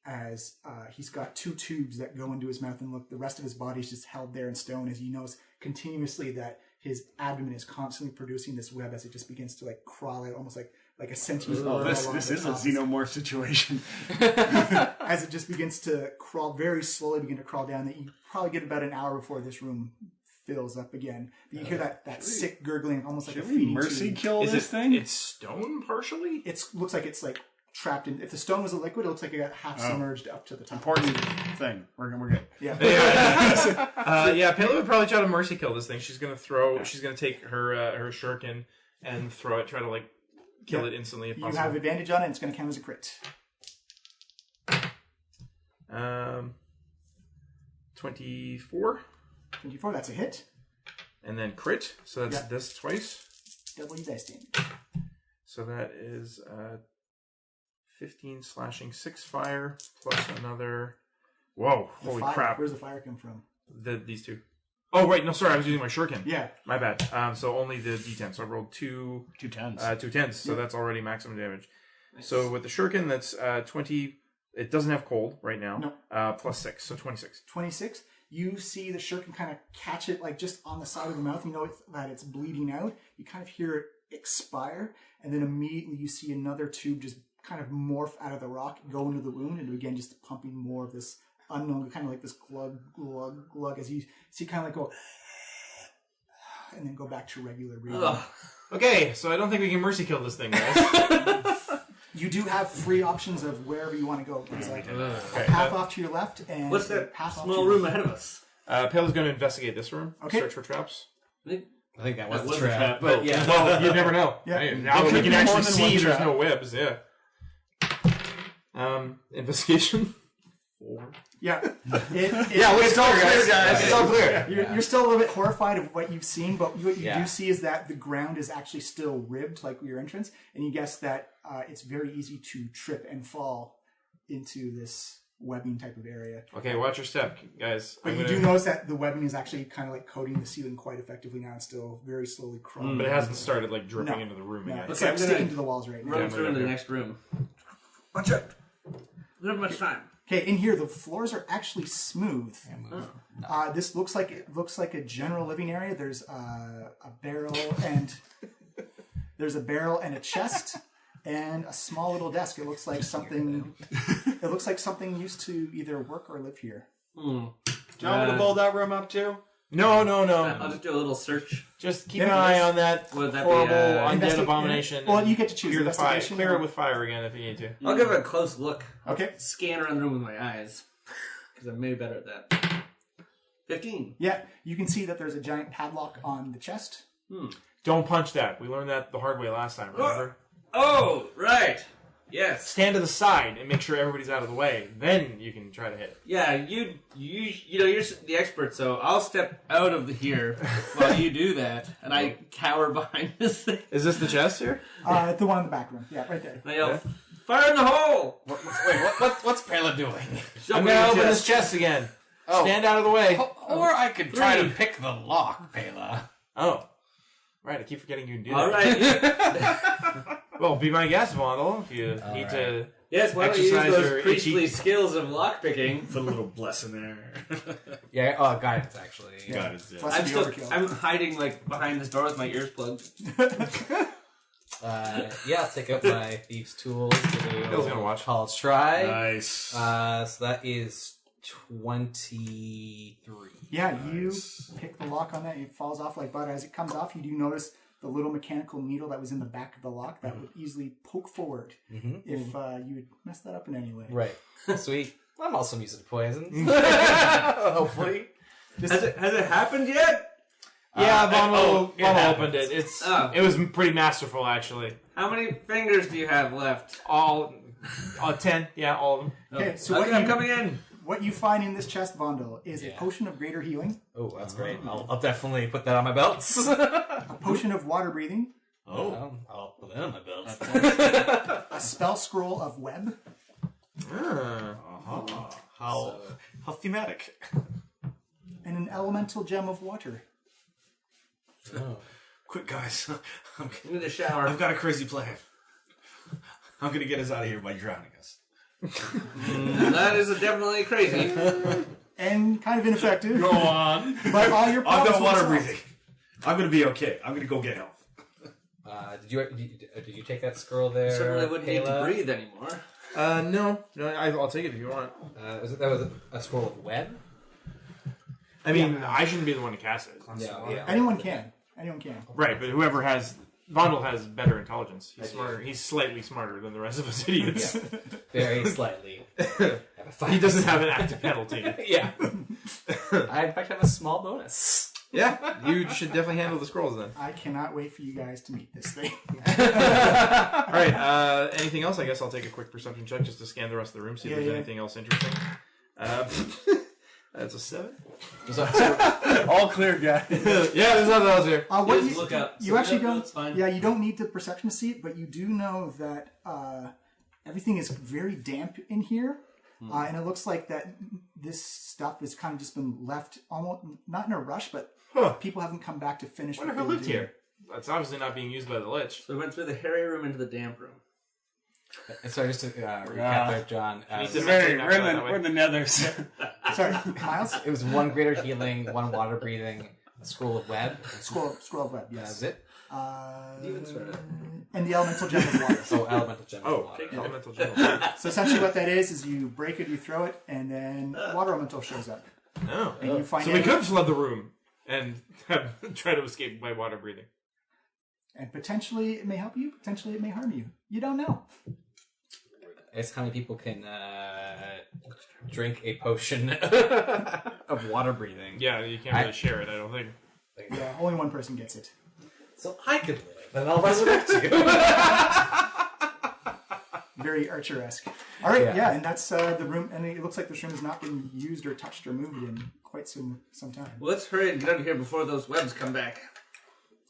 as he's got two tubes that go into his mouth, and look, the rest of his body is just held there in stone as you notice continuously that his abdomen is constantly producing this web as it just begins to like crawl out almost like a sentient. This is a xenomorph situation. As it just begins to crawl very slowly, begin to crawl down, that you probably get about an hour before this room fills up again. But you hear that sick gurgling, almost like a feeding mercy tube. kill this thing? It's stone partially? It looks like it's like trapped in. If the stone was a liquid, it looks like it got half submerged up to the top. Important thing. We're good. Yeah. Pele would probably try to mercy kill this thing. She's gonna take her shuriken and throw it, try to like kill it instantly if possible. You have advantage on it, and it's gonna count as a crit. 24. 24, that's a hit. And then crit, so that's this twice. Double your dice damage. So that is 15 slashing, 6 fire, plus another... Whoa, holy crap. Where's the fire come from? These two. Oh, right, no, sorry, I was using my shuriken. Yeah. My bad. So only the d10. So I rolled two 10s. 2 10s, so that's already maximum damage. Nice. So with the shuriken, that's 20... It doesn't have cold right now. No. Plus 6, so 26. 26. You see the shuriken kind of catch it like just on the side of the mouth. You know that it's bleeding out. You kind of hear it expire, and then immediately you see another tube just kind of morph out of the rock, go into the wound, and again just pumping more of this unknown, kind of like this glug, glug, glug, as you see kind of like go, and then go back to regular breathing. Okay, so I don't think we can mercy kill this thing, guys. You do have free options of wherever you want to go. There's a path off to your left, and what's that path small room ahead of us? Pale's going to investigate this room. Okay. Search for traps. I think that was That the was a trap. trap. But yeah. Well, you never know. Yeah. Right? Now that we can actually see there's no webs, yeah. Investigation. 4. Yeah. It's all clear, guys. It's all clear. You're still a little bit horrified of what you've seen, but what you Yeah. do see is that the ground is actually still ribbed, like your entrance, and you guess that it's very easy to trip and fall into this webbing type of area. Okay, watch your step, guys. But you do notice that the webbing is actually kind of like coating the ceiling quite effectively now. It's still very slowly crawling. But it hasn't started like dripping No. into the room No, yet. it's Okay, like I'm sticking gonna to the walls right now. Run through into the next room. Watch out. We don't have much time. Okay, in here the floors are actually smooth. This looks like a general living area. There's a barrel and a chest and a small little desk. It looks like something. It looks like something used to either work or live here. Do you want me to blow that room up too? No. I'll just do a little search. Just keep an eye on that Would that horrible be, undead abomination. Well, you get to choose Clear the fire. investigation Clear or- it with fire again if you need to. I'll give it a close look. Okay. Scan around the room with my eyes. Because I'm maybe better at that. 15. Yeah, you can see that there's a giant padlock on the chest. Don't punch that. We learned that the hard way last time, remember? Oh, right. Yes. Stand to the side and make sure everybody's out of the way. Then you can try to hit it. Yeah, you know, you're the expert, so I'll step out of here while you do that, and I cower behind this thing. Is this the chest here? The one in the back room. Yeah, right there. And I yell, fire in the hole! What's Pela doing? Show I'm me going to your open chest. this chest again. Oh. Stand out of the way. Or I could try to pick the lock, Pela. Oh. Right, I keep forgetting you can do that. All right. Well, be my guest, Vondel, if you need to Yes, why don't you use exercise your those priestly itchy... skills of lockpicking? Put a little bless in there. Yeah, guidance actually. Guidance, yeah. Plus the overkill. I'm hiding like behind this door with my ears plugged. I'll take out my thieves' tools. Bill's gonna watch. College try. Nice. So that is 23. Yeah, you pick the lock on that. It falls off like butter. As it comes off, you do notice the little mechanical needle that was in the back of the lock that would easily poke forward if you would mess that up in any way. Right. Sweet. I'm also using poisons. Hopefully. Has it happened yet? Yeah, oh, Vondel opened it. It was pretty masterful, actually. How many fingers do you have left? All 10. Yeah, all of them. Okay, so Okay, I'm coming in. what you find in this chest bundle is a potion of greater healing, Oh, that's great. I'll definitely put that on my belts. a potion of water breathing, I'll put that on my belts. a spell scroll of web, How thematic. and an elemental gem of water. Quick, guys. I'm in the shower. I've got a crazy plan. I'm going to get us out of here by drowning us. That is definitely crazy. And kind of ineffective. Go on. But all your I've problems got will water solve. breathing. I'm going to be okay. I'm going to go get help. Did you take that scroll there? Certainly wouldn't need to Kayla? breathe anymore. No, I'll take it if you want. That was a scroll of web? I mean, I shouldn't be the one to cast it. Yeah. Anyone can. Right, but whoever has... Vondel has better intelligence. He's smarter. He's slightly smarter than the rest of us idiots. Very slightly. He doesn't have an active penalty. Yeah. I, in fact, have a small bonus. Yeah, you should definitely handle the scrolls then. I cannot wait for you guys to meet this thing. All right, anything else? I guess I'll take a quick perception check just to scan the rest of the room, see if there's anything else interesting. That's a 7. All clear, guys. Yeah, there's nothing else here. What Just look up. You actually don't. It's fine. Yeah, you don't need the perception to see it, but you do know that everything is very damp in here, and it looks like that this stuff has kind of just been left almost not in a rush, but people haven't come back to finish. Wonder what who they lived did. here. That's obviously not being used by the Lich. So we went through the hairy room into the damp room. So just to recap there, John. We're in the nethers. Sorry, Miles. It was 1 greater healing, 1 water breathing, a scroll of web. Scroll of web. That Yes. was it. And the elemental gem of water. Oh, elemental gem of water. Elemental gem. So essentially, what that is you break it, you throw it, and then water elemental shows up, No. and you find So we could flood the room and try to escape by water breathing. and potentially it may help you, potentially it may harm you. You don't know. It's how many people can drink a potion of water breathing. Yeah, you can't really share it, I don't think. Yeah, only one person gets it. So I could live, and I'll resurrect you. Very Archer-esque. All right, Yeah. and that's the room, and it looks like this room has not been used or touched or moved in quite some time. Well, let's hurry and get out of here before those webs come back.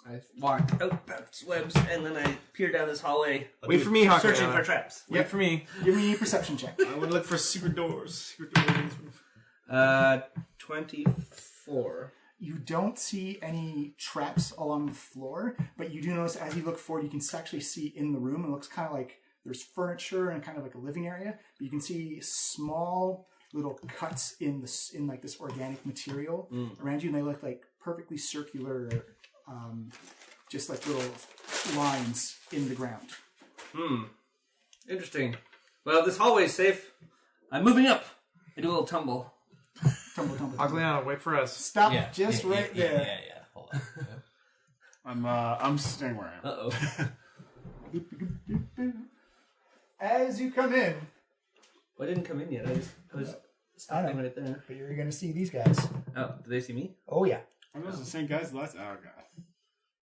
I walk out past webs, and then I peer down this hallway. Wait for me, Hawkeye. Searching for traps. Wait for me. Give me a perception check. I would look for secret doors. 24. You don't see any traps along the floor, but you do notice as you look forward, you can actually see in the room. It looks kind of like there's furniture and kind of like a living area, but you can see small little cuts in like this organic material around you, and they look like perfectly circular, just like little lines in the ground. Interesting. Well, this hallway's safe. I'm moving up. I do a little tumble. Tumble, tumble. Agliana, wait for us. Stop just right there. Yeah. Hold on. I'm staying where I am. Uh-oh. As you come in, Well, I didn't come in yet. I was stopping right there. but you're going to see these guys. Oh, did they see me? Oh yeah. Are those the same guys last? Oh god.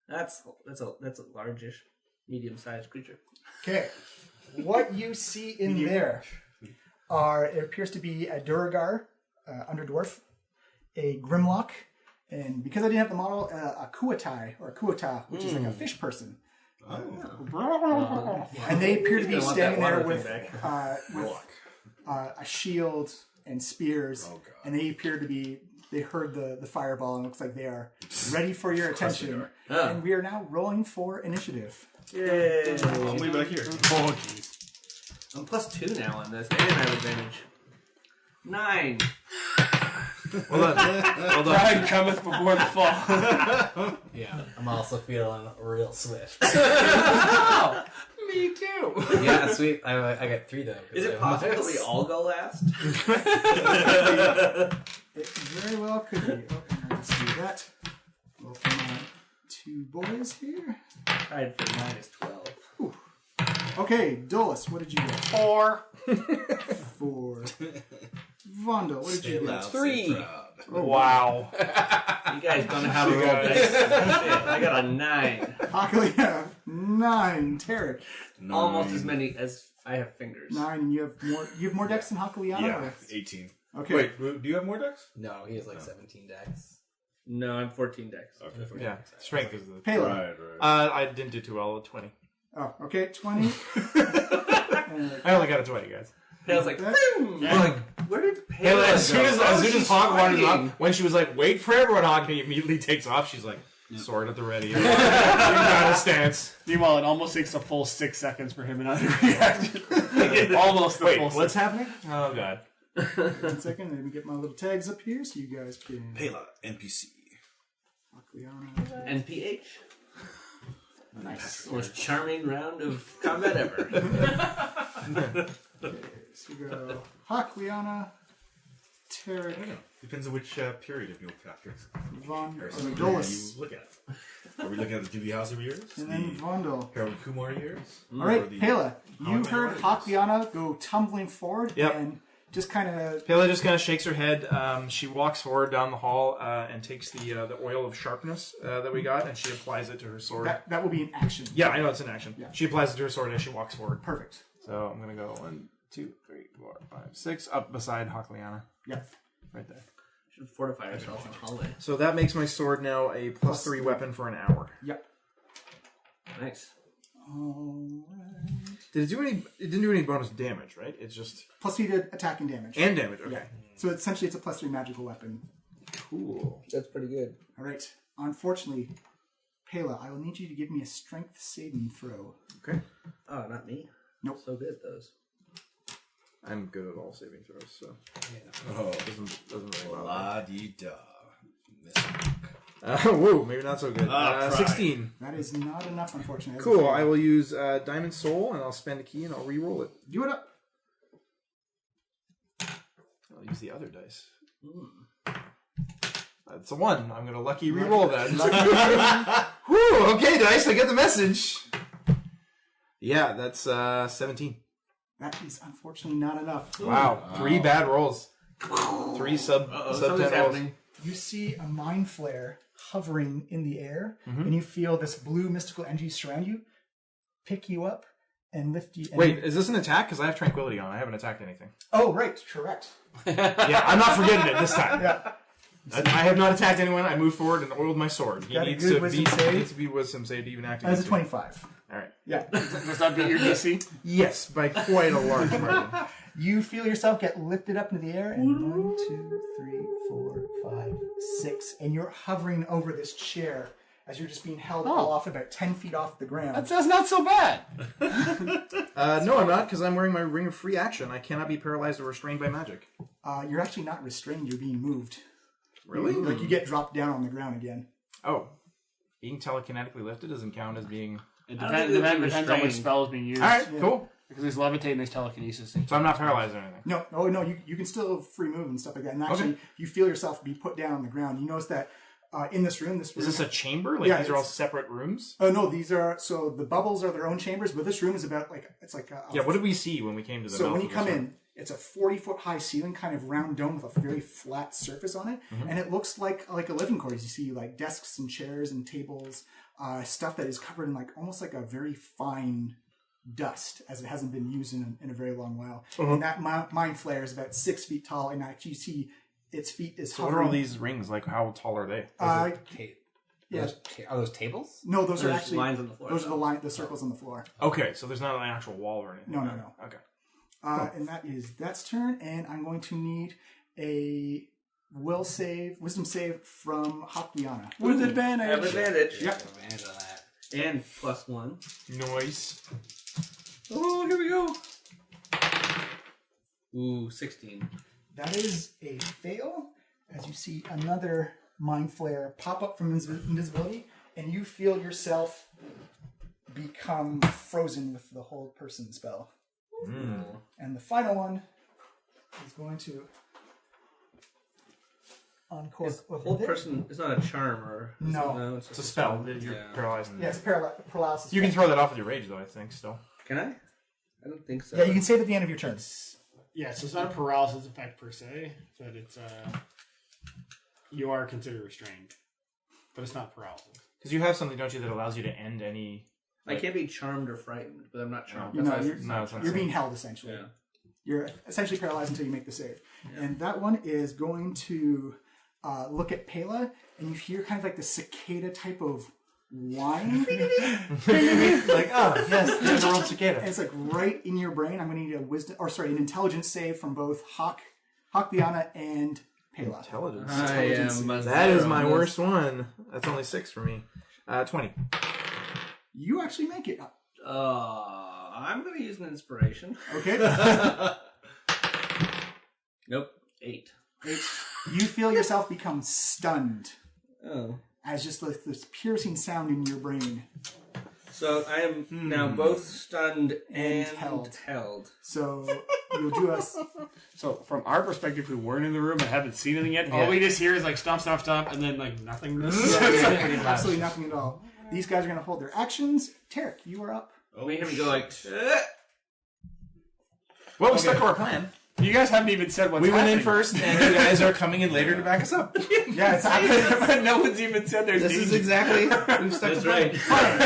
That's a largish, medium-sized creature. Okay. What you see in there it appears to be a Duragar, Underdwarf, a Grimlock, and because I didn't have the model, a Kuatai, or a Kuata, which is like a fish person. And they appear to be standing there with a shield and spears, and they appear to be, they heard the fireball, and it looks like they are ready for your attention. And we are now rolling for initiative. Yay! I'll leave it here. Oh jeez. I'm +2 now on this, and I have advantage. 9. Hold on. Pride cometh before the fall. Yeah, I'm also feeling real swift. Me too. Yeah, sweet. I got 3 though. Is it possible that we all go last? It very well could be. Oh, and I'll just do that. Roll for my 2 boys here. Tied for -12. Okay, Dolus, what did you get? 4. 4. Vondo, what did you get? 3. Wow. You guys don't know how to roll dice. Shit, I got a 9. Hakulia, 9. Tarek, Almost as many as I have fingers. 9. You have more decks than Hakuliana? Yeah, or- 18. Okay. Wait, do you have more decks? No, he has like 17 decks. No, I'm 14 decks. Okay. Yeah, strength is the... Pela. Right. I didn't do too well at 20. Oh, okay, 20. I only got a 20, guys. Pale's like, That- boom! We're like, where did Pale go? As soon as Hawk wanted fighting. up, when she was like, wait for everyone, Hawk, he immediately takes off. She's like, sword at the ready. You got a stance. Meanwhile, it almost takes a full 6 seconds for him and I to react. Almost the Wait, full what's 6. happening? Oh, God. 1 second, let me get my little tags up here so you guys can... Pela, NPC. Hakuliana. NPH. Nice. Most charming round of combat ever. Okay, so we go Hakuliana, Tarek, Depends on which period of your characters. Von, Or Dolus, you look at. Are we looking at the Doogie Howser years? and then Vondel. Harold Kumar years? All right, Or the- Pela, you How heard many Hakuliana go tumbling forward Yep. and just kind of... Pela just kind of shakes her head. She walks forward down the hall and takes the oil of sharpness that we got, and she applies it to her sword. That will be an action. Yeah, I know it's an action. Yeah. She applies it to her sword as she walks forward. Perfect. So I'm gonna go 1, 2, 3, 4, 5, 6 up beside Hakuliana. Yep. Right there. should fortify ourselves in the hallway. So that makes my sword now a +3 weapon for an hour. Yep. Nice. Alright. Did it do any? It didn't do any bonus damage, right? It's just +3 to attack and damage. and damage. Okay. Yeah. So essentially, it's a +3 magical weapon. Cool. That's pretty good. All right. Unfortunately, Pela, I will need you to give me a strength saving throw. Okay. Oh, not me. Nope. So good at those. I'm good at all saving throws, so Oh, doesn't really bother. la-di-da. Whoa, maybe not so good. Try. 16. That is not enough, unfortunately. As a Cool. fail. I will use Diamond Soul, and I'll spend a key, and I'll re-roll it. Do it up. I'll use the other dice. That's a 1. I'm going to lucky re-roll that. Whew, okay, dice, I get the message. Yeah, that's 17. That is unfortunately not enough. Wow. 3 bad rolls. 3 sub 10 rolls. You see a mind flare hovering in the air, and you feel this blue mystical energy surround you, pick you up, and lift you. And Wait, is this an attack? Because I have Tranquility on. I haven't attacked anything. Oh, right, correct. Yeah, I'm not forgetting it this time. Yeah. I have not attacked anyone. I moved forward and oiled my sword. He Got a needs good to wisdom be save? needs to be wisdom save to even activate. That is a 25. All right. Yeah. Does that beat your DC? Yes, by quite a large margin. You feel yourself get lifted up into the air, and 1, 2, 3, 4, 5, 6, and you're hovering over this chair as you're just being held off about 10 feet off the ground. That's not so bad. No, I'm not, because I'm wearing my Ring of Free Action. I cannot be paralyzed or restrained by magic. You're actually not restrained, you're being moved. Really? Like you get dropped down on the ground again. Oh. Being telekinetically lifted doesn't count as being... It I don't depends, think depends it's on which restrained. spell is being used. All right, cool. Because there's levitate and there's telekinesis. So I'm not paralyzed or anything. No, you can still free move and stuff like that. And actually, you feel yourself be put down on the ground. You notice that in this room... Is this a chamber? Like, Yeah, these are all it's- separate rooms? Oh, no, these are... So the bubbles are their own chambers, but this room is about, like... It's like a... Yeah, what did we see when we came to the So mouth when you of come this room? in, it's a 40-foot high ceiling, kind of round dome with a very flat surface on it, and it looks like a living quarters. You see like desks and chairs and tables, stuff that is covered in like almost like a very fine dust, as it hasn't been used in a very long while. And that mind flare is about 6 feet tall, and actually you see its feet is So what hovering. are all these rings? Like, how tall are they? Yeah. Are those tables? No, those are There's actually lines on the floor, Those are though. the circles on the floor. Okay, so there's not an actual wall or anything. No. Okay. And that is that's turn, and I'm going to need a wisdom save from Hakliana. With Have advantage. advantage. Yep. Advantage on that. And +1. Nice. Oh, here we go. Ooh, 16. That is a fail, as you see another mind flare pop up from invisibility, and you feel yourself become frozen with the hold person spell. And the final one is going to encore. The whole person is not a charm or... No. It's It's a spell that you're paralyzed. Yeah, it's a paralysis. You can spell. throw that off with your rage, though, I think, still. Can I? I don't think so. Yeah, you can save at the end of your turn. Yeah, so it's not a paralysis effect per se, but it's you are considered restrained, but it's not paralysis. Because you have something, don't you, that allows you to end any... I can't be charmed or frightened, but I'm not charmed. No, That's why you're, it's no, it's not you're the being same. held, essentially. Yeah. You're essentially paralyzed until you make the save. And that one is going to look at Pela, and you hear kind of like the cicada type of whine. Like, oh, yes, there's a rolled cicada. And it's like right in your brain. I'm going to need an intelligence save from both Hakliana and Pela. Intelligence. I am a That is zero my on this. worst one. That's only 6 for me. 20. You actually make it. I'm going to use an inspiration. Okay. Nope. 8. You feel yourself become stunned Oh. as just like this piercing sound in your brain. So I am now both stunned and held. held. So you'll do us. So from our perspective, we weren't in the room and haven't seen anything yet. All we just hear is like stomp, stomp, stomp, and then like nothingness. Absolutely nothing at all. These guys are going to hold their actions. Tarek, you are up. We have to go like... Well, we stuck to our plan. You guys haven't even said what's We went in happening. first, and you guys are coming in later to back us up. Yeah, it's happening. But no one's even said there's This is danger. exactly... We've stuck That's to plan.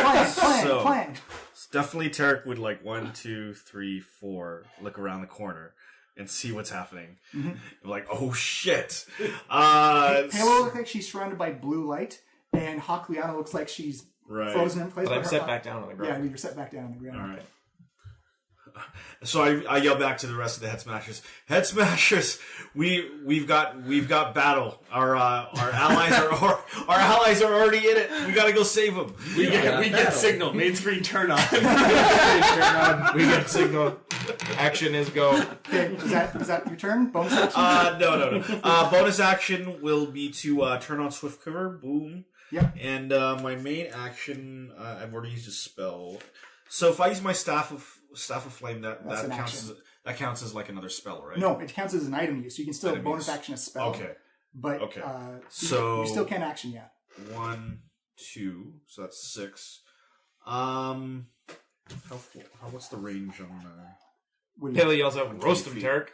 right. Plan. Definitely Tarek would like 1, 2, 3, 4 look around the corner. and see what's happening. I'm like, oh shit. Halo looks like she's surrounded by blue light, and Hawk Liana looks like she's frozen in place. But I'm set back down on the ground. Yeah, you're set back down on the ground. All right. So I yell back to the rest of the Head Smashers. Head Smashers, we've got battle. Our allies are already in it. We gotta go save them. We get signal. Main screen turn on. We get signal. Action is go. Okay, is that your turn? Bonus action? No. Bonus action will be to turn on Swift Quiver. Boom. Yep. And my main action, I've already used a spell. So if I use my Staff of Flame, that counts as like another spell, right? No, it counts as an item use. So you can still bonus action a spell. Okay. But so you still can't action yet. 1, 2, so that's 6. What's the range on? Haley yells out, "Roast him, Tarek!"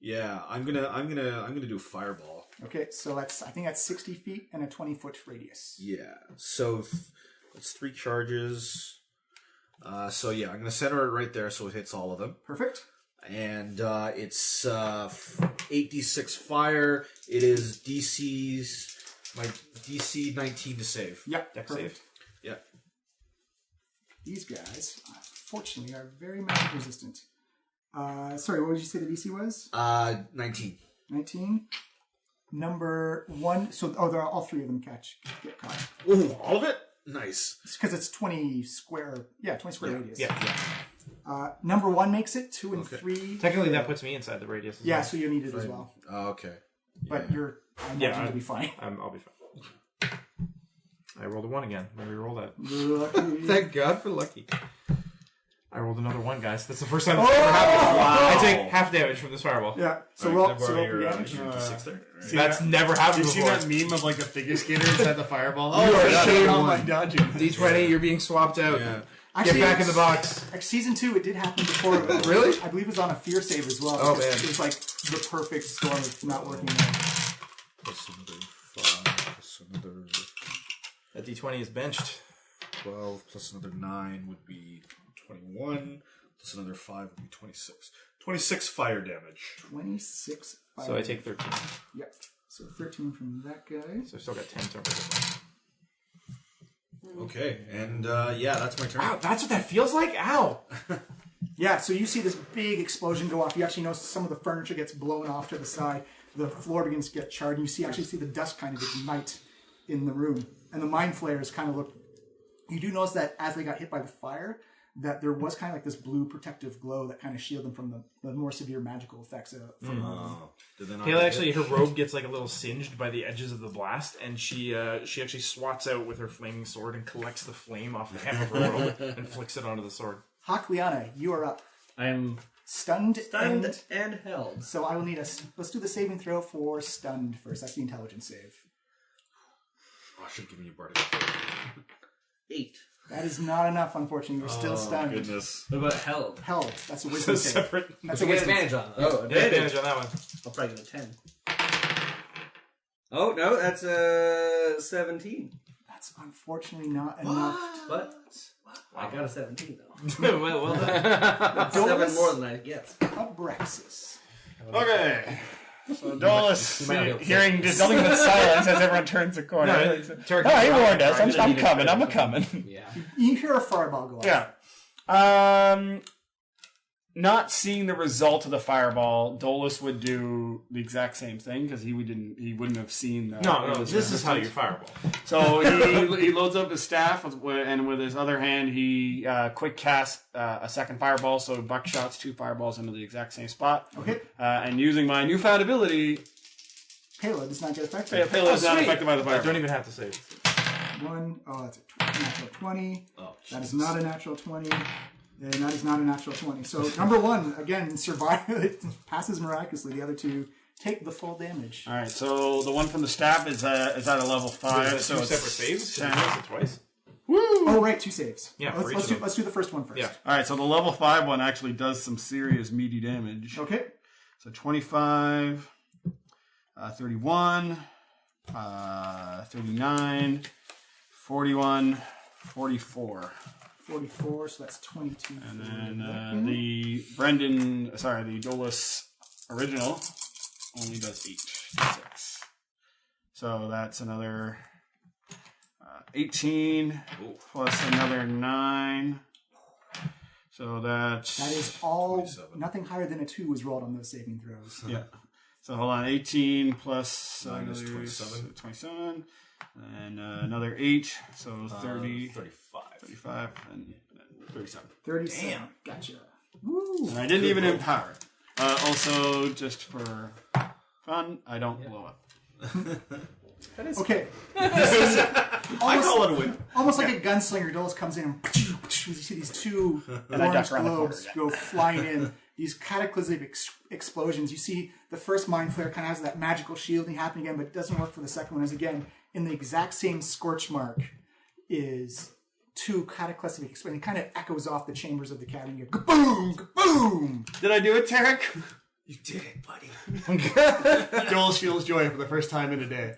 Yeah, I'm gonna do a fireball. Okay, so I think that's 60 feet and a 20-foot radius. Yeah, so it's 3 charges. So yeah, I'm gonna center it right there so it hits all of them. Perfect. And it's 8d6 fire. It is my DC 19 to save. Yep, perfect. Save. Yeah. These guys, fortunately, are very magic resistant. Sorry, what did you say the DC was? 19. 19. Number 1. So, they're all 3 of them get caught. Ooh, all of it? Nice. It's because it's 20 square. Yeah, 20 square radius. Yeah. Number 1 makes it. 2 and 3. Technically, that puts me inside the radius. As well. So you need it as well. Okay. But I imagine you'll be fine. I'll be fine. I rolled a 1 again. Let me roll that. Lucky. Thank God for lucky. I rolled another 1, guys. That's the first time it's ever happened. Wow. I take half damage from this fireball. Yeah. So Right, roll your damage. D6 there. Right. That's never happened You see before. that meme of like a figure skater inside the fireball? shame on on my dodging. D20, you're being swapped out. Yeah. Actually, Get back in the box. Like season 2, it did happen before. Really? I believe it was on a fear save as well. Oh, because man. It was like the perfect storm of not working there. Plus another 5, plus another That D20 is benched. 12, plus another 9 would be 21, plus another 5 would be 26. 26 fire damage. 26 fire. So I take 13. Yep. So 13 from that guy. So I've still got 10 turns. Okay, and yeah, that's my turn. Ow, that's what that feels like? Ow! Yeah, so you see this big explosion go off. You actually notice some of the furniture gets blown off to the side. The floor begins to get charred, and you actually see the dust kind of ignite in the room. And the mind flares kind of look... You do notice that as they got hit by the fire, that there was kind of like this blue protective glow that kind of shielded them from the more severe magical effects Haley actually, her robe gets like a little singed by the edges of the blast, and she actually swats out with her flaming sword and collects the flame off the hem of her robe and flicks it onto the sword. Hawk Liana, you are up. I am Stunned and held. So I will need let's do the saving throw for stunned first. That's the intelligence save. Oh, I should have given you Bardic. 8. That is not enough, unfortunately. You're still stunned. Goodness. What about held? Held. That's a wisdom save. Separate. That's You a get wisdom advantage on that. Oh, Get advantage on that one. I'll probably get a 10. Oh, no, that's 17. That's unfortunately not enough. But I got a 17, though. well done. 7 more than I get. Abraxas. Okay. So Dolus, might not be able to hearing say just nothing but silence as everyone turns the corner. No, He warned us. I'm coming. I'm coming. Yeah. You hear a fireball go off. Yeah. Not seeing the result of the fireball, Dolus would do the exact same thing because he wouldn't have seen. No, this is how you fireball. So he loads up his staff and with his other hand he quick casts a second fireball. So buckshots 2 fireballs into the exact same spot. Okay. And using my newfound ability, Payload does not get affected. Payload is not affected by the I fireball. don't even have to save. That's a natural 20. Oh, That is not a natural 20. And that is not a natural 20. So number 1, again, it passes miraculously. The other 2 take the full damage. All right, so the one from the staff is at a level 5. So 2 separate saves? Ten. It twice? Oh, right, 2 saves. Yeah, for each let's of do, them. let's do the first one first. Yeah. All right, so the level 5 one actually does some serious meaty damage. Okay. So 25, 31, 39, 41, 44. 44, so that's 22. And then the Dolus original only does 8d6. So that's another 18 plus another 9. So that is all. Nothing higher than a 2 was rolled on those saving throws. Yeah. So hold on, 18 plus 27. 27, and another 8, so 30, 35, and 37. 37. Damn. Gotcha. Woo. And I didn't even empower it. Also, just for fun, I don't blow up. Okay. I call it a win. Almost like a gunslinger, Dolus comes in and you see these two orange globes go flying in. These cataclysmic explosions. You see the first Mind Flare kind of has that magical shielding happening again, but it doesn't work for the second one. As again, in the exact same scorch mark is two cataclysmic explosions. It kind of echoes off the chambers of the cavern. You go, kaboom, kaboom. Did I do it, Tarek? You did it, buddy. Joel feels joy for the first time in a day.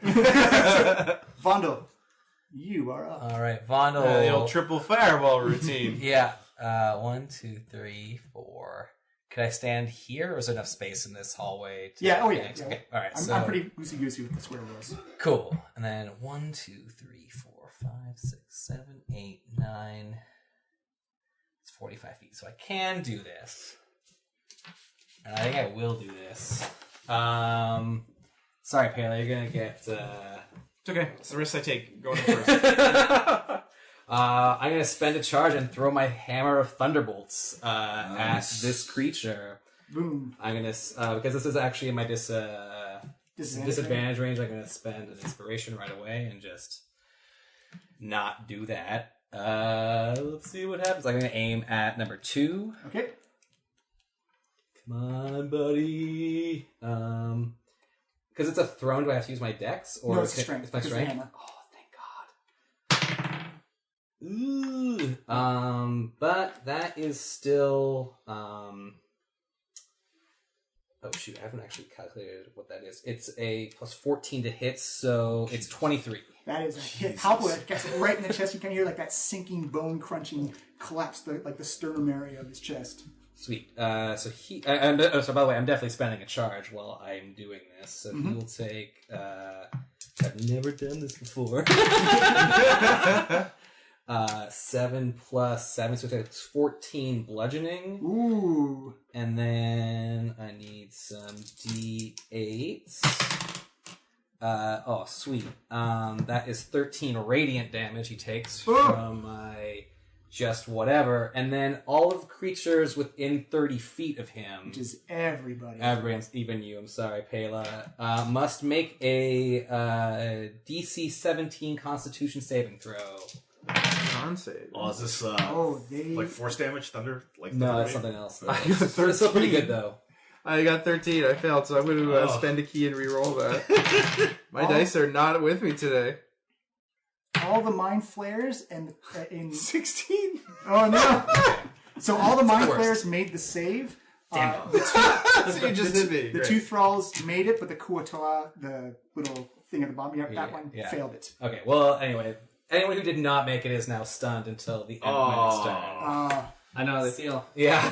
Vondel, you are up. All right, Vondel. The old triple fireball routine. Yeah. 1, 2, 3, 4. Could I stand here, or is there enough space in this hallway? Yeah. Oh, yeah. Okay. Yeah. All right. I'm pretty loosey-goosey with the square rules. Cool. And then 1, 2, 3, 4, 5, 6, 7, 8, 9. It's 45 feet, so I can do this. And I think I will do this. Sorry, Pele, you're gonna get. It's okay. It's the risk I take going in first. I'm gonna spend a charge and throw my hammer of thunderbolts at this creature. Boom. I'm gonna because this is actually in my disadvantage range. I'm gonna spend an inspiration right away and just not do that. Let's see what happens. I'm gonna aim at number 2. Okay. Come on, buddy. Because it's a throne, do I have to use my dex? Or No, it's strength. It's my strength? Hammer. Oh, thank God. Ooh. But that is still... Oh, shoot. I haven't actually calculated what that is. It's a plus 14 to hit, so it's 23. That is a hit. Palpable. It gets it right in the chest. You can hear like that sinking, bone-crunching collapse, like the sternum area of his chest. Sweet. So by the way, I'm definitely spending a charge while I'm doing this. So he will take. I've never done this before. 7 plus 7, so it's 14 bludgeoning. Ooh. And then I need some d8s. Oh, sweet. That is 13 radiant damage he takes from my. Just whatever, and then all of the creatures within 30 feet of him, which is everybody. Everyone's, even you. I'm sorry, Pela. Must make a DC 17 Constitution saving throw. Con save. Oh, is this they... like force damage, thunder? Like no, thunder that's something else. I got 13. It's still pretty good though. I got 13. I failed, so I'm going to spend a key and re-roll that. My dice are not with me today. All the Mind Flayers and in 16. Oh no! So all the Mind Flayers made the save. The two thralls made it, but the Kuatoa, the little thing at the bottom, failed it. Okay. Well, anyway, anyone who did not make it is now stunned until the end of my next turn. I know how they feel. Yeah.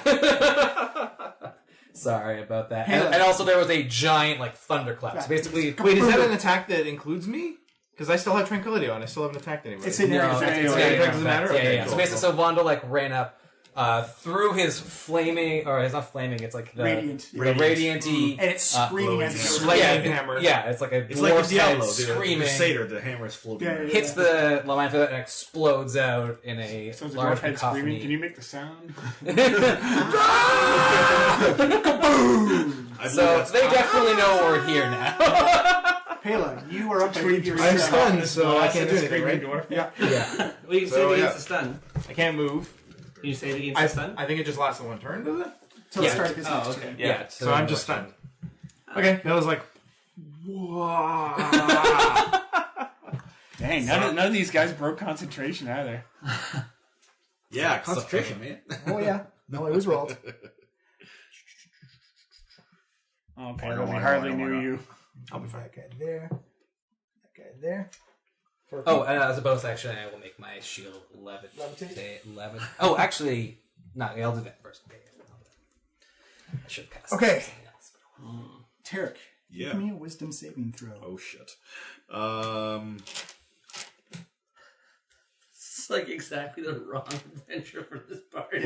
Sorry about that. And also, there was a giant thunderclap. So basically, wait, is that an attack that includes me? Because I still have Tranquility on. I still haven't attacked anybody. It's in there. Doesn't matter? Yeah. So basically, so Vondel ran up through his flaming, or it's not flaming, it's like the radiant-y. And it's screaming at the hammer. Yeah, it's like a Diablo, screaming. the Crusader, the hammer is floating. Hits the line for that and explodes out in a large head cacophony. screaming. Can you make the sound? So they definitely know we're here now. Pela, you are up to I'm stunned, so I can't do anything, right? Yeah. Well, you can save against the stun. I can't move. Can you save against the stun? I think it just lasts one turn, does it? Till the start of his next turn. Yeah. So I'm just stunned. Okay, that was like, whoa. Dang, none of these guys broke concentration either. Yeah, concentration, man. Oh yeah. No, it was rolled. Oh, Pela, we hardly knew you. I'll be fine. That guy there. That guy there. Oh, and as a bonus action, I will make my shield 11. Oh, actually, no, I'll do that first. I should have cast Okay. Tarek, Yeah. give me a wisdom saving throw. Oh shit. It's like exactly the wrong adventure for this party.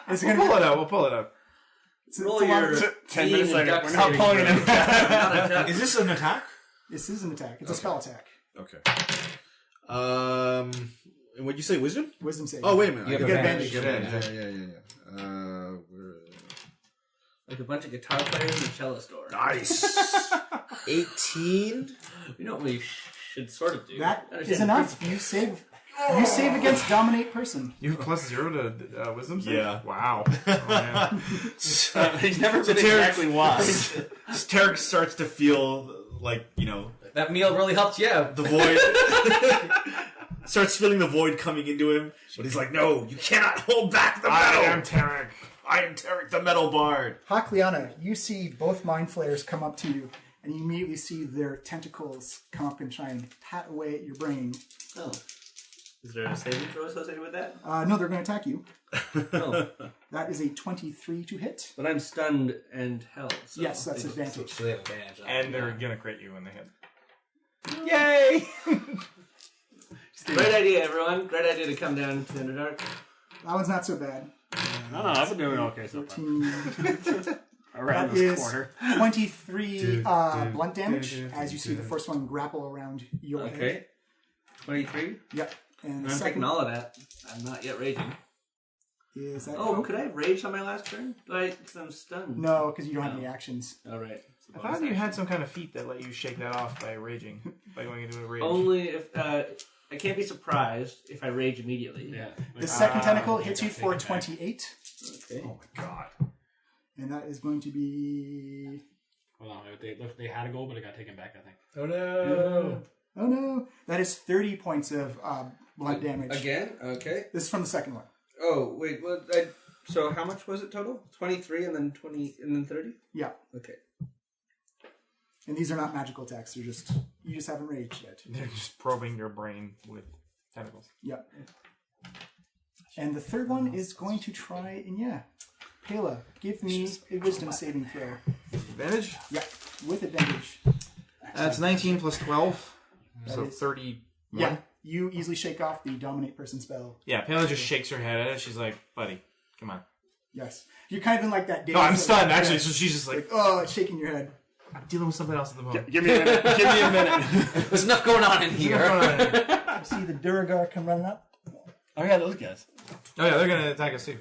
It's We'll gonna pull it up. We'll pull it up. Roll your 10 minutes being later, duck we're not saving pulling it throw. in. Not a duck. Is this an attack? This is an attack. It's a spell attack. Okay. And what'd you say? Wisdom? Wisdom saving. Oh, wait a minute. You I have got advantage. advantage. Yeah. Like a bunch of guitar players in a cello store. Nice. 18. You know what we should sort of do? That Understand is the enough. You save. You save against dominate person. You have +0 to wisdom save? Yeah. Wow. Oh, man. He's never been exactly wise. Tarek starts to feel like, That meal really helped you out. the void. Starts feeling the void coming into him. But he's like, no, you cannot hold back the metal. I am Tarek. I am Tarek the Metal Bard. Hakliana, you see both mind flayers come up to you, and you immediately see their tentacles come up and try and pat away at your brain. Oh. Is there a saving throw associated with that? No, they're going to attack you. No. That is a 23 to hit. But I'm stunned and held. So Yes, that's advantage. So they have advantage. And they're going to crit you when they hit. Yay! Great idea, everyone. Great idea to come down to Underdark. That one's not so bad. No, I've been doing okay so far. 13. Around That this is quarter. 23 blunt damage as you see the first one grapple around your head. Okay. 23. Yep. And the I'm taking second all of that. I'm not yet raging. is that. Oh, could I have raged on my last turn? Because I'm stunned. No, because you don't have any actions. All right. I thought you had some kind of feat that let you shake that off by raging, by going into a rage. Only if I can't be surprised if I rage immediately. Yeah. The second tentacle hits you for 28, Okay. Oh my god. and that is going to be. Hold on, they had a goal, but it got taken back, I think. Oh no! Oh no! That is 30 points of blunt damage. Again? Okay. This is from the second one. Oh wait, what? So how much was it total? 23 and then 20 and then 30. Yeah, Okay. and these are not magical attacks. They're just you just haven't raged yet. They're just probing your brain with tentacles. Yeah. And the third one is going to try and Pela, give me a wisdom saving throw. Advantage? Yeah, with advantage. That's 19 plus 12. So is- 31. Yeah, you easily shake off the dominate person spell. Yeah, Pela just shakes her head at it. She's like, buddy, come on. Yes, you're kind of in like that. No, I'm daze, stunned, like, actually. So she's just like, oh, it's shaking your head. I'm dealing with something else at the moment. Give me a minute. Give me a minute. There's enough going on in here. You see the Duragar come running up. Oh yeah, those guys. Oh yeah, they're gonna attack us too.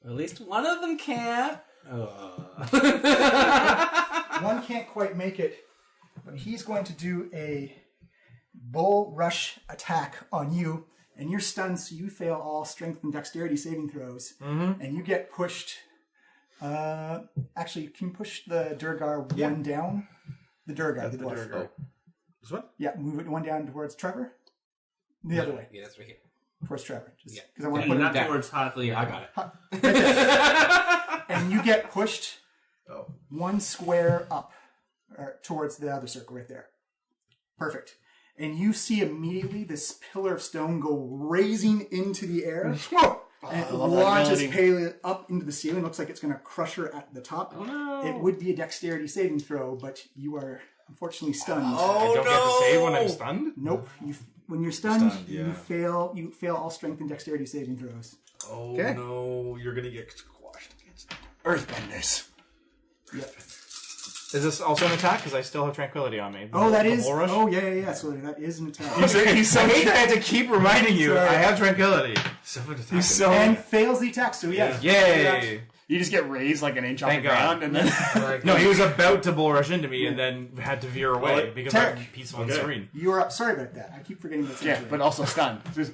At least one of them can't. One can't quite make it, but he's going to do a bull rush attack on you, and you're stunned, so you fail all strength and dexterity saving throws, and you get pushed. Actually, can you push the Durgar one down? The Durgar, the dwarf. Oh. This one? Yeah, move it one down towards Trevor. The other way, Yeah, that's right here. towards Trevor. Just Yeah. because I want to put Not him towards Hockley. I got it. right there. And you get pushed one square up or towards the other circle right there. Perfect. And you see immediately this pillar of stone go raising into the air. And it launches Paley up into the ceiling. Looks like it's going to crush her at the top. Oh no! It would be a dexterity saving throw, but you are unfortunately stunned. I don't get to save when I'm stunned? Nope. When you're stunned, Stunned, yeah. you fail all strength and dexterity saving throws. Oh Okay. no, you're gonna get squashed against Earthbenders. Yep. Is this also an attack? Because I still have tranquility on me. Oh, that The is. bull rush? Oh, yeah. So that is an attack. I hate that I have to keep reminding you. Sorry. I have tranquility. someone to He's so. And fails the attack. So yeah. Yay! You just get raised like an inch off Thank the God. ground, and then No, he was about to bull rush into me and then had to veer away Well, because Tarek. I'm peaceful and Okay. serene. You are up. Sorry about that. I keep forgetting that's yeah, but also stunned. Just,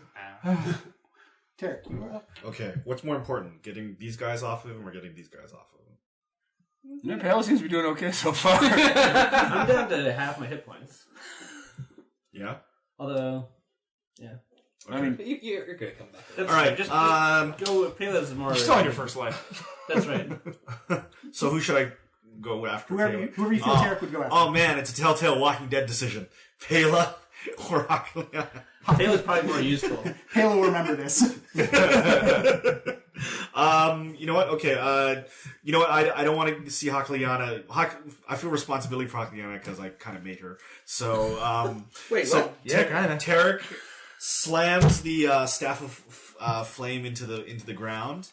Tarek, you are up. Okay, what's more important, getting these guys off of him or getting these guys off of him? yeah, Pale seems to be doing okay so far. I'm down to half my hit points. Yeah. Although, yeah. I mean, You're going to come back. That's All right. Just go with Pele's more. You're still on your first life. That's right. So who should I go after? Whoever Pela? you feel Tarek would go after. Oh man, it's a telltale Walking Dead decision. Pela or Hakaliana. Tail is probably more useful. Halo will remember this. You know what? Okay. You know what? I don't want to see Hakaliana. I feel responsibility for Hakaliana because I kind of made her. So Wait, so what? Yeah, kind of. Tarek slams the staff of flame into the ground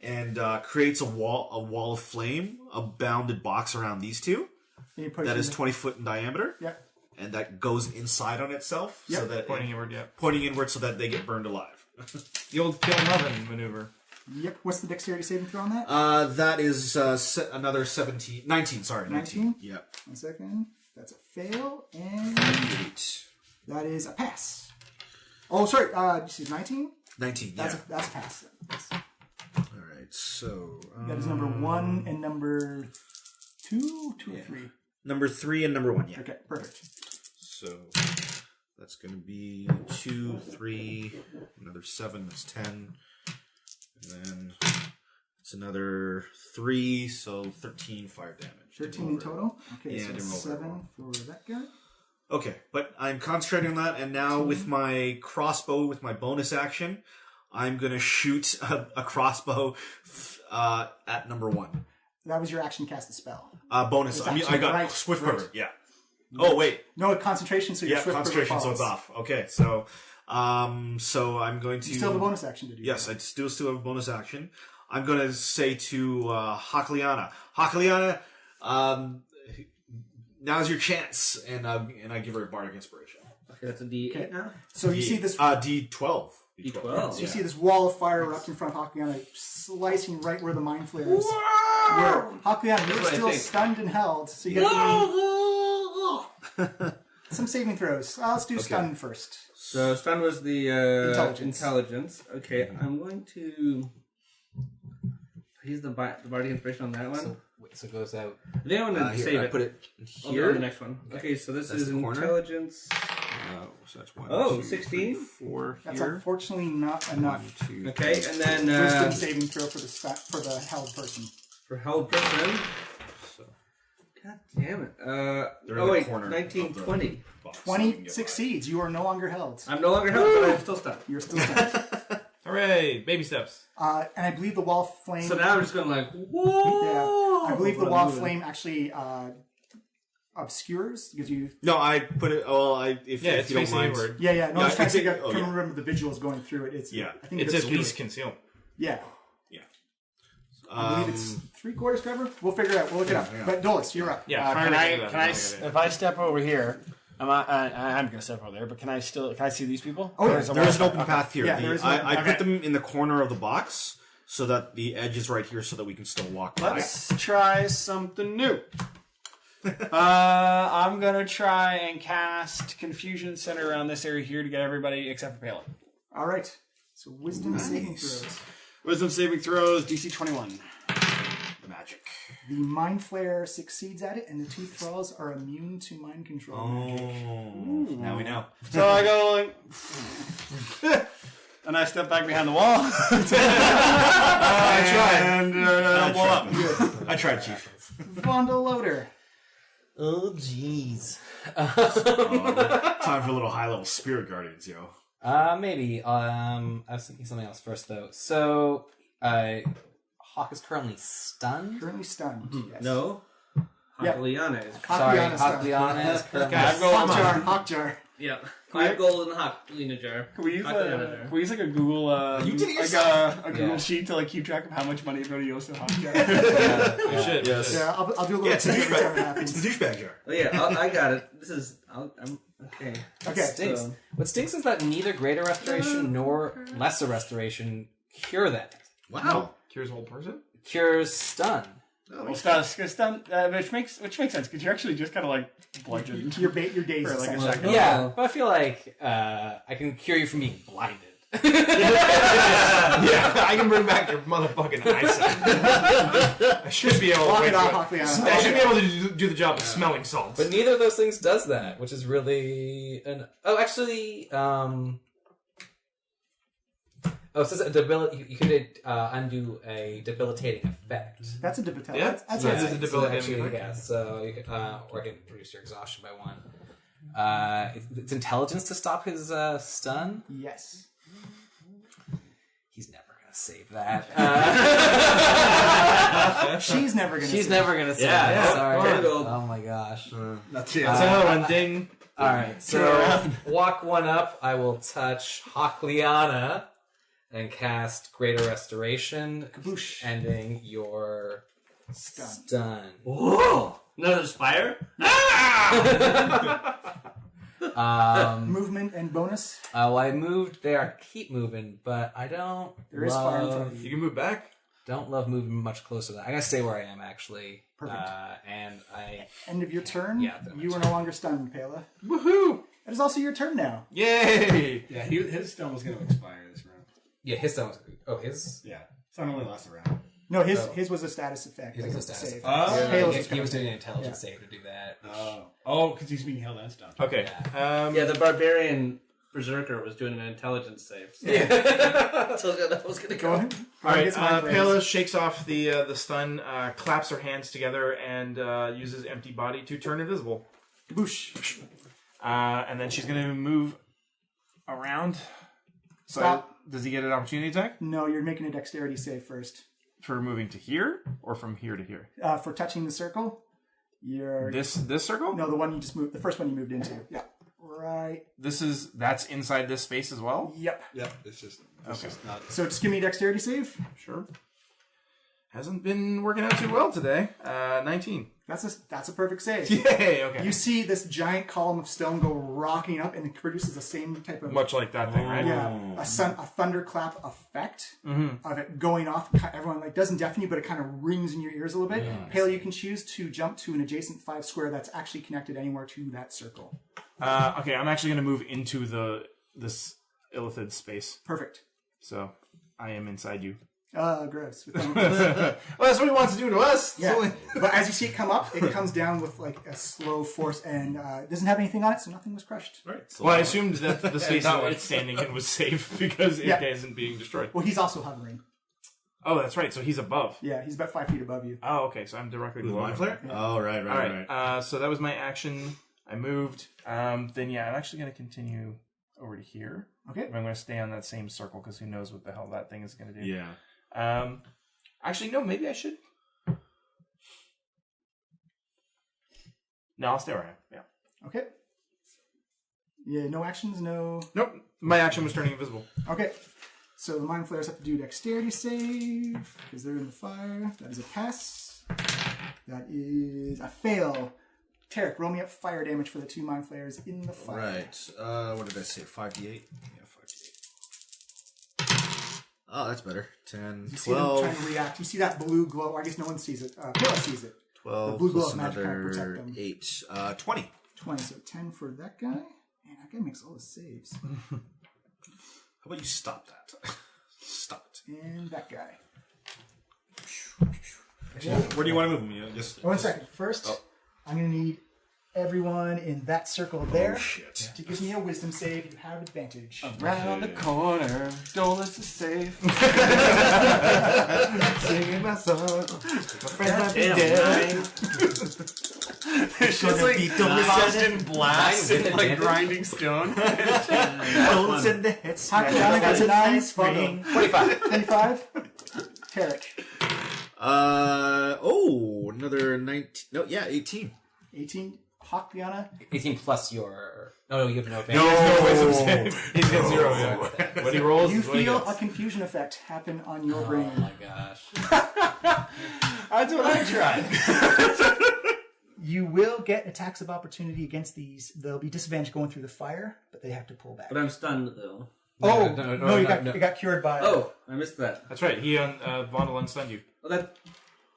and creates a wall of flame, a bounded box around these two that is 20 foot in diameter. Yeah. And that goes inside on itself, so that Pointing inward, pointing inward, so that they get burned alive. The old kill and oven maneuver. Yep. What's the dexterity saving throw on that? That is another 19. Sorry, 19? Yeah. 1 second. That's a fail, and 8. that is a pass. Oh, sorry. You see 19? 19. That's a pass. That's, All right. So that is number 1 and number 2, 2 or 3. number 3 and number 1. Yeah. Okay, perfect. So that's going to be 2, 3, another 7. That's 10, and then it's another 3. So 13 fire damage. 13 in total. Okay, Yeah, so didn't roll 7 for that guy. Okay, but I'm concentrating on that, and now with my crossbow, with my bonus action, I'm going to shoot a crossbow at number 1. That was your action to cast the spell. Bonus. It's I mean, actually I got right, swift right. quiver. Yeah. Oh wait. No, concentration, so your Yeah, swift concentration, so quiver it's falls. off. Okay, so I'm going to. You still have a bonus action to do. Yes, I still have a bonus action. I'm going to say to Hakaliana, now's your chance, and I give her a bardic inspiration. Okay, that's a D8 now. So you see this. D12. D12. So you see this wall of fire erupt in front of Hakaliana, slicing right where the mind flare is. Where Hakaliana, you're what I still think. stunned and held, so you get some saving throws. Let's do stun first. So stun was the intelligence. Okay, I'm going to use the bardic inspiration on that one. So it goes out. They want to Here, save I it. put it I'll do it here. on the next one. Okay, so this That's is the corner. intelligence. So that's 1, Oh, 2, 16? 4 That's here. unfortunately not enough. 1, 2, Okay, and then Wisdom saving throw for the held person. for held person. So God damn it. they're in Oh the wait, corner 19, of the 20. box, so we 20 can get succeeds. You are no longer held. I'm no longer held, but I'm still stunned. You're still stunned. Hooray! Baby steps. And I believe the wall of flame. So now I'm just going like, whoa! I believe the wall of flame actually obscures because you. No, I put it. Well, if It's you don't facing mind. inward. Yeah. No, Yeah, I'm just trying I to think- figure out. oh, Trying yeah. to remember the visuals going through it. It's. Yeah. I think It's it's at least concealed. Yeah. Yeah. I believe it's 3/4 cover. We'll figure it out. We'll look it up. yeah. But Dolus, you're up. Yeah. Can I? Can If I step over here, I'm going to step over there. But can I see these people? Oh, yeah. Or is There is an open path here. Yeah, there is an open I path. put them in the corner of the box so that the edge is right here, so that we can still walk by. Let's try something new. I'm gonna try and cast Confusion Center around this area here to get everybody except for Palin. All right. So wisdom saving throws. Wisdom saving throws, DC 21. Magic. The mind flare succeeds at it, and the two thralls are immune to mind control. Oh, now we know. So I go like, and I step back behind the wall. I tried. And I blow up. I tried, Chief. Vondo Loader. Oh, jeez. Time for a little high-level spirit guardians, yo. Maybe. I was thinking something else first, though. So, Hawk is currently stunned. Currently stunned. Yes. No. Yeah. Hakaliana is. Sorry, Hakaliana's stunned. Hakaliana is currently Hawkjar. Yeah. 5 gold in the Hakaliana jar. Can we use Hakaliana jar. like a Google You did it like yourself. a Google sheet to like keep track of how much money everybody owes to Hawkjar? We should. Yes. Yeah, I'll do a little Yeah, it's the thing every time it douchebag. happens. It's the douchebag jar. Oh, yeah, I got it. This is. I'm okay. Okay. Stinks. So- What stinks is that neither greater restoration nor lesser restoration cure that. Wow. Cures whole person? Cures stun. Well, stun, which makes sense because you're actually just kind of like bludgeoned. Your days For like a essentially. second. Yeah, but I feel like I can cure you from being blinded. Yeah, I can bring back your motherfucking eyesight. I should be able to Walk wait it off, for it. Hakaliana. I should be able to do the job of smelling salts. But neither of those things does that, which is really an. Oh, actually, it says a you can undo a debilitating effect. That's a debilitating. Yeah, That's yeah, a it's a debilitating actually, effect. yeah. So you can, or I can reduce your exhaustion by 1. It's intelligence to stop his stun. Yes. He's never gonna save that. She's never gonna. She's never gonna save that. Sorry. Oh my gosh. That's another one. Ding. All right. So walk one up. I will touch Hakliana and cast Greater Restoration, Kaboosh. ending your stun. Whoa! Another fire? Movement and bonus. Well, I moved there. I keep moving, but I don't. There is fire in front of you. You can move back. Don't love moving much closer to that. I'm gonna stay where I am actually. Perfect. And I. End of your turn. Yeah, You are no longer stunned, Pela. Woohoo! It is also your turn now. Yay! Yeah, his stun was going to expire this round. Yeah, his stun was. Oh, his. Yeah, stun only lasts a round. No, his was a status effect. His like was a a status save. effect. Oh. Pela's He was gonna- doing an intelligence save to do that. Because he's being held and stunned. Okay. Yeah, the barbarian berserker was doing an intelligence save. So. So that was going to Go ahead. All right. Gets my phrase. Pela shakes off the stun, claps her hands together, and uses empty body to turn invisible. Kaboosh. And then she's going to move around. So Stop. does he get an opportunity attack No, you're making a dexterity save first. for moving to here, or from here to here? For touching the circle, you're This circle? no the one you just moved. The first one you moved into. Yeah. Right. That's inside this space as well. Yep. Yeah, it's just not. So just give me a dexterity save. Sure. Hasn't been working out too well today. 19. That's a perfect save. Yay! Okay. You see this giant column of stone go rocking up, and it produces the same type of Much like that thing, right? a thunderclap effect of it going off. Everyone doesn't deafen you, but it kind of rings in your ears a little bit. Pale, you can choose to jump to an adjacent 5 square that's actually connected anywhere to that circle. Okay, I'm actually going to move into this Illithid space. Perfect. So I am inside you. Gross. Well, that's what he wants to do to us. Yeah. But as you see it come up, it comes down with a slow force, and it doesn't have anything on it, so nothing was crushed. Right. So Well, I assumed that the space that it's standing in was safe because it isn't being destroyed. Well, he's also hovering. Oh, that's right. So he's above. Yeah, he's about 5 feet above you. Oh, okay. So I'm directly the below mind him. flare? Oh, right. All right. So that was my action. I moved. Then yeah, I'm actually going to continue over to here. Okay. I'm going to stay on that same circle because who knows what the hell that thing is going to do. Yeah. Actually, no. Maybe I should. No, I'll stay where I am. Yeah. Okay. Yeah, no actions, no... Nope. My action was turning invisible. Okay. So the mind flayers have to do a dexterity save because they're in the fire. That is a pass. That is a fail. Tarek, roll me up fire damage for the 2 mind flayers in the fire. Right. What did I say? 5d8? Yeah, 5d8. Oh, that's better. 10, You see them 12. trying to react. You see that blue glow. I guess no one sees it. Pilla sees it. 12 The blue glow plus of magic kind of protect another them. 8. 20. 20, so 10 for that guy. Man, that guy makes all the saves. How about you stop that? Stop it. And that guy. Where do you want to move him? Just 1 second. First, I'm going to need everyone in that circle there. Oh, shit. To give me a wisdom save, you have advantage. Around the corner, Dolus is safe. Singing my song. My friends might be dead. It's just like constant blasting, like grinding stone. Dolus in the head smashers. Hakliana got a nice ring. 25. 25. Tarek. Another 19. No, yeah, 18. 18. Hakliana. 18 plus your. No, you have no advantage. No wisdom save. He's got 0. Yeah. What he rolls You is what he feel gets. a confusion effect happen on your brain. Oh my gosh. That's what I tried. You will get attacks of opportunity against these. They'll be disadvantaged going through the fire, but they have to pull back. But I'm stunned though. You got cured by... Oh, I missed that. That's right. He Vondel unstunned you.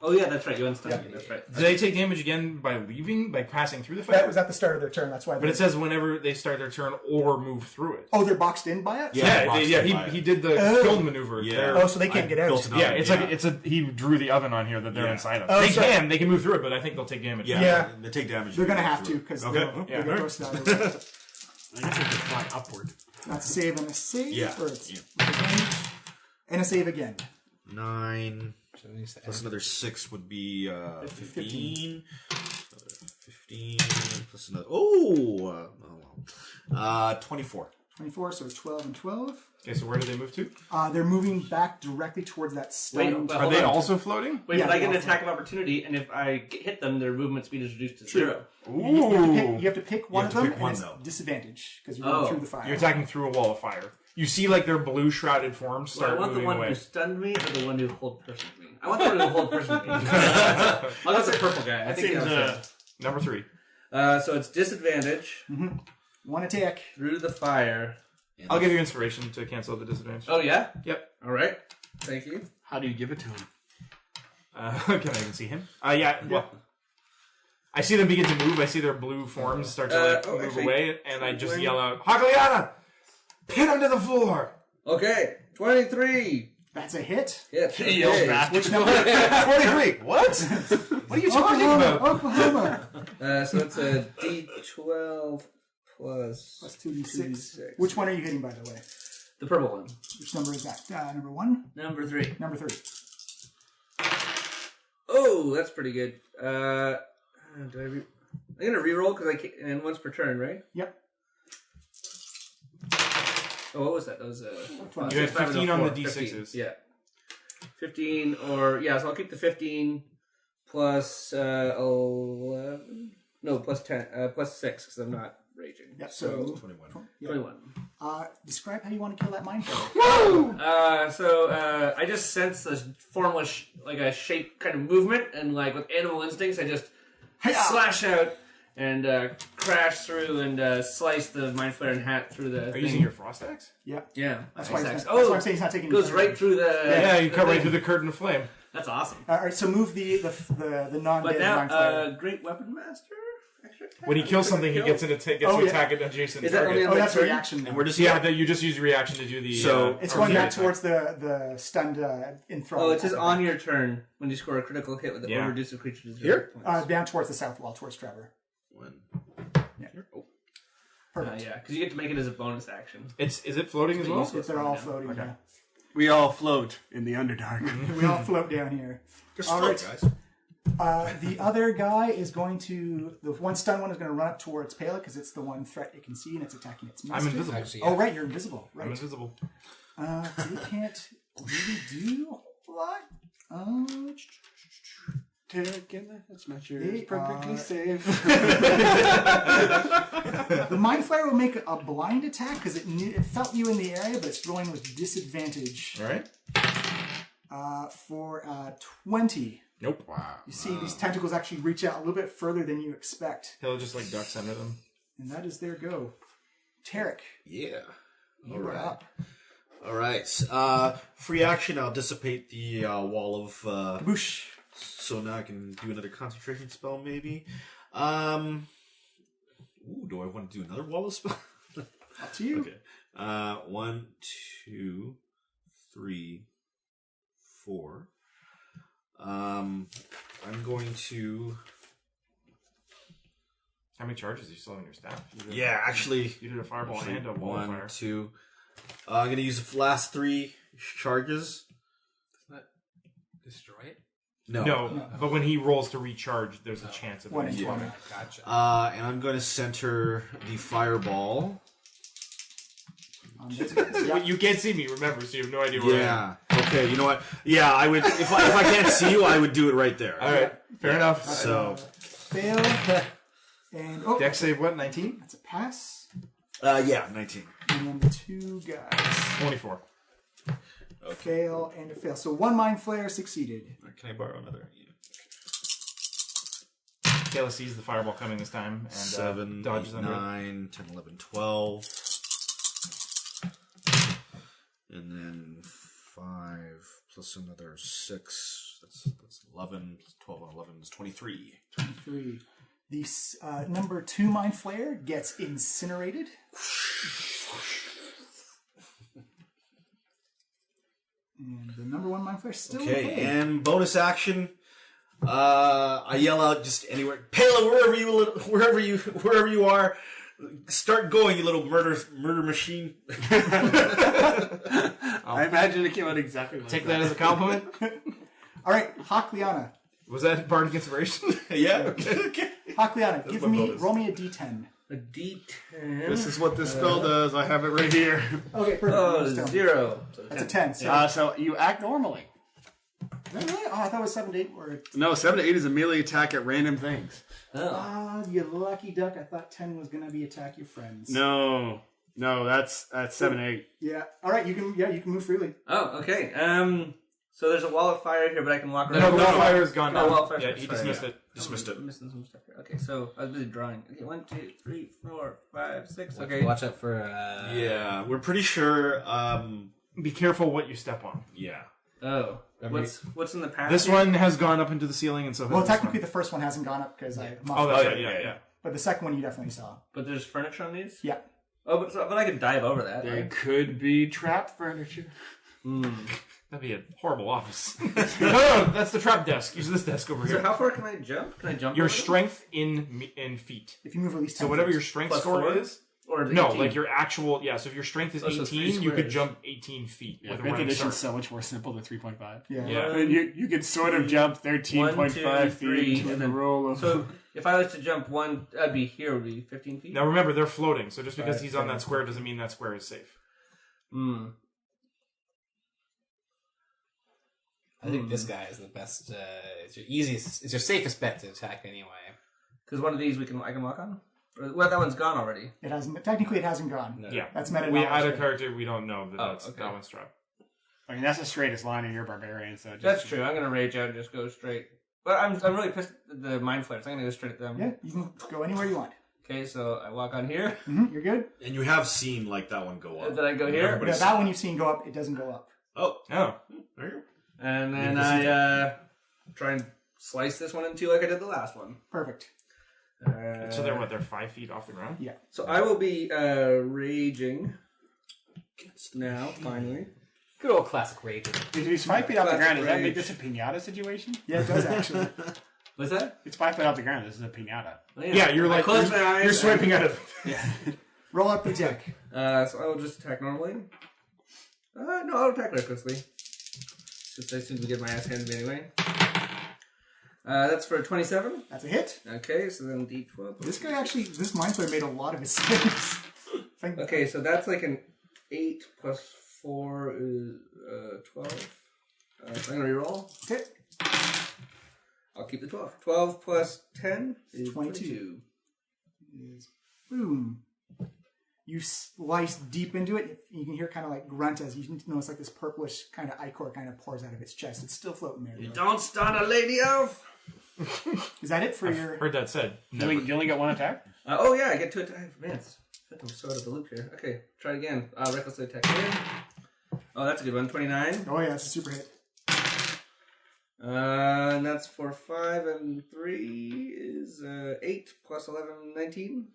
Oh yeah, that's right. You unstunned me. That's right. Did they take damage again by leaving, by passing through the fire? That was at the start of their turn. That's why. But it says whenever they start their turn or move through it. Oh, they're boxed in by it. He did the kill maneuver. Yeah. Oh, so they can't get out. Yeah, it's he drew the oven on here that they're inside of. Oh, They sorry. can move through it, but I think they'll take damage. Yeah. They take damage. They're gonna have to because Okay. they're gonna roast out. I guess I could fly upward. That's a save and a save. Yeah. Or it's and a save again. 9 plus another 6 would be 15. 15 plus another. 24. 24, so it's 12 and 12. Okay, so where do they move to? They're moving back directly towards that stun. Wait, Are they also floating? Wait, Yeah, but I they're get an all attack of opportunity, and if I hit them, their movement speed is reduced to True. 0. You have to pick one of to them, pick one, and it's though. disadvantage because you're going through the fire. You're attacking through a wall of fire. You see, like, their blue shrouded forms So I start want the moving one away. who stunned me or the one who hold personed me? I want the one who hold personed me. I'll go with the purple guy. I think Seems, that's Number 3. So it's disadvantage One attack. through the fire. I'll give you inspiration to cancel the disadvantage. Oh, yeah? Yep. All right. Thank you. How do you give it to him? Can I even see him? Yeah. Well, I see them begin to move. I see their blue forms start to move actually, away, and I just yell out, "Hagliana! Pin him to the floor!" Okay. 23. That's a hit. Hit. He yells back. Which number? 43. What? What are you talking about? Oklahoma. So it's a D12 plus Plus 2d6. 2d6. Which one are you hitting, by the way? The purple one. Which number is that? Number 1? Number 3. Number 3. Oh, that's pretty good. I'm gonna reroll because and once per turn, right? Yep. Oh, what was that? That was You had 15 on the 15, D6s. yeah. 15 so I'll keep the 15 plus 11. No, plus 10, plus 6 because I'm not raging. Yep. So 21. 21. Describe how you want to kill that mind flayer. I just sense this formless, like a shape kind of movement, and like with animal instincts, I just slash out and crash through and slice the mind flayer and hat through the. Are thing. you using your frost axe? Yeah, That's why Frost axe. that's why I'm saying he's not taking any goes damage. right through the. Yeah, you the cut right thing. through the curtain of flame. That's awesome. All right, so move the non-dead But mind now, flayer. Great Weapon Master. Extra attack? When he kills something, he gets to attack an adjacent Is that target. only on That's a turn? reaction. And where does Yeah, you just use your reaction to do the. So, It's going back attack. towards the stunned enthralled. Oh, it says on your turn when you score a critical hit with the Yeah. reduce a creature to 0 Here? points. down towards the south wall, towards Trevor. One. Perfect. Yeah, because you get to make it as a bonus action. Is it floating as well? If they're all floating. Okay. Yeah. We all float in the Underdark. We all float down here. Just All float, right. guys. The other guy is going to. The one stun one is going to run up towards Pela because it's the one threat it can see and it's attacking its master. I'm invisible. Actually, Oh, right, you're invisible. Right. I'm invisible. You can't really do a lot. Tarek the Head Smashers They perfectly are- safe. The mind flayer will make a blind attack because it felt you in the area, but it's rolling with disadvantage. All right. For 20. Nope. Wow. You see these tentacles actually reach out a little bit further than you expect. He'll just like ducks under them. And that is their go. Tarek, Yeah. you are up. All right. Free action. I'll dissipate the wall of. Boosh. So now I can do another concentration spell, maybe. Do I want to do another wall of spell? Up to you. Okay. 1, 2, 3, 4. I'm going to. How many charges do you still have in your staff? Yeah, actually. You did a fireball and a wall of fire. 1, 2. I'm going to use the last 3 charges. Doesn't that destroy it? No, but when he rolls to recharge, there's a chance of 1 it. in 20. Gotcha. And I'm going to center the fireball. You can't see me, remember, so you have no idea where I am. Yeah. Okay. You know what? Yeah, I would. If I can't see you, I would do it right there. All right, fair enough. So. Fail. And Dex save what? 19? That's a pass. Yeah, 19. And then the two guys 24. fail and a fail. So one mind flare succeeded. Can I borrow another? Kayla sees the fireball coming this time and 7, dodges 8, under it. 9, 10, 11, 12. And then 5 plus another 6. That's 11. 12 and 11 is 23. 23. The number 2 mind flare gets incinerated. And the number 1 mind flare still Okay, and bonus action. I yell out just anywhere, Pela, wherever you are, start going, you little murder machine. I imagine it came out exactly like Take that as a compliment. All right, Hakliana. Was that bardic inspiration? Yeah. Okay. Hakliana, my bonus. roll me a d10. A D10. This is what this spell does. I have it right here. Okay, perfect. Oh, Just tell me. 0. So That's a 10. So, So you act normally. really? Oh, I thought it was 7 to 8. Or... No, 7 to 8 is a melee attack at random things. Ah, you lucky duck. I thought 10 was going to be attack your friends. No, that's 7 to 8. Yeah. All right, you can move freely. Oh, okay. So there's a wall of fire here, but I can walk around. No, wall of fire is gone Oh, now. wall of fire. Yeah, he dismissed it. Dismissed it. I'm missing some stuff here. Okay, so I was busy drawing. Okay, 1, 2, 3, 4, 5, 6. Okay. Watch out for. Yeah, we're pretty sure. Be careful what you step on. Yeah. Oh, what's in the path? This here? one has gone up into the ceiling, and so has Well, this technically, one. the first one hasn't gone up because I. Oh, that's right. yeah. Yeah. But the second one you definitely saw. But there's furniture on these. Yeah. Oh, but I could dive over that. There Right? could be trap furniture. That'd be a horrible office. no, that's the trap desk. Use this desk over So here. how far can I jump? Can I jump? Your over them? strength in feet. If you move at least 10 So whatever feet. your strength Plus score 4? is. Or No, 18? like your actual. Yeah, so if your strength is Oh, so 3 18, you could squares. jump 18 feet Yeah, with a 5th running edition's start. so much more simple than 3.5. Yeah. Yeah. I mean, you can sort of jump 13.5 1, 2, 3, feet with and a then- roll of. So if I was to jump one, I'd be here. Would be 15 feet. Now remember, they're floating, so just because Right, he's on fair. that square doesn't mean that square is safe. I think this guy is the best. It's your easiest. It's your safest bet to attack anyway. Because one of these I can walk on. Well, that one's gone already. It hasn't. Technically, it hasn't gone. No. Yeah. That's meta We knowledge, add a right? character, we don't know that Oh, that's, okay. that one's trapped. I mean, that's the straightest line in your barbarian. So just, That's true. I'm gonna rage out and just go straight. But I'm really pissed at the mind flayers. I'm gonna go straight at them. Yeah, you can go anywhere you want. Okay, so I walk on here. You're good. And you have seen like that one go up. Did I go here? Everybody's Yeah, that one you've seen go up. It doesn't go up. Oh, Oh. there you go. And then Yeah, I try and slice this one in two like I did the last one. Perfect. So they're 5 feet off the ground? Yeah. So I will be raging now, finally. Good old classic rage. If he's 5 feet off the Classic ground, does that make rage. this a pinata situation? Yeah, it does actually. What's that? It's 5 feet off the ground. This is a pinata. Oh, Yeah, you're I like, close you're, my eyes. you're swiping out of. Roll up the deck. So I will just attack normally. No, I'll attack recklessly. Since I seem to get my ass handed to me anyway. That's for 27. That's a hit. Okay, so then D12. This guy actually, this mind flayer made a lot of mistakes. Okay, so that's like an 8 plus 4 is 12. So I'm going to reroll. Okay. I'll keep the 12. 12 plus 10 is 22. Boom. You slice deep into it. You can hear kind of like grunt as you notice like this purplish kind of ichor kind of pours out of its chest. It's still floating there. though. Don't stun a lady elf! Is that it for I've your... heard that said. You only got one attack? Oh yeah, I get to attack. Man, I'm so out of the loop here. Okay, try it again. Recklessly attack again. Oh, that's a good one. 29. Oh yeah, that's a super hit. And that's for 5 and 3 is 8 plus 11, 19.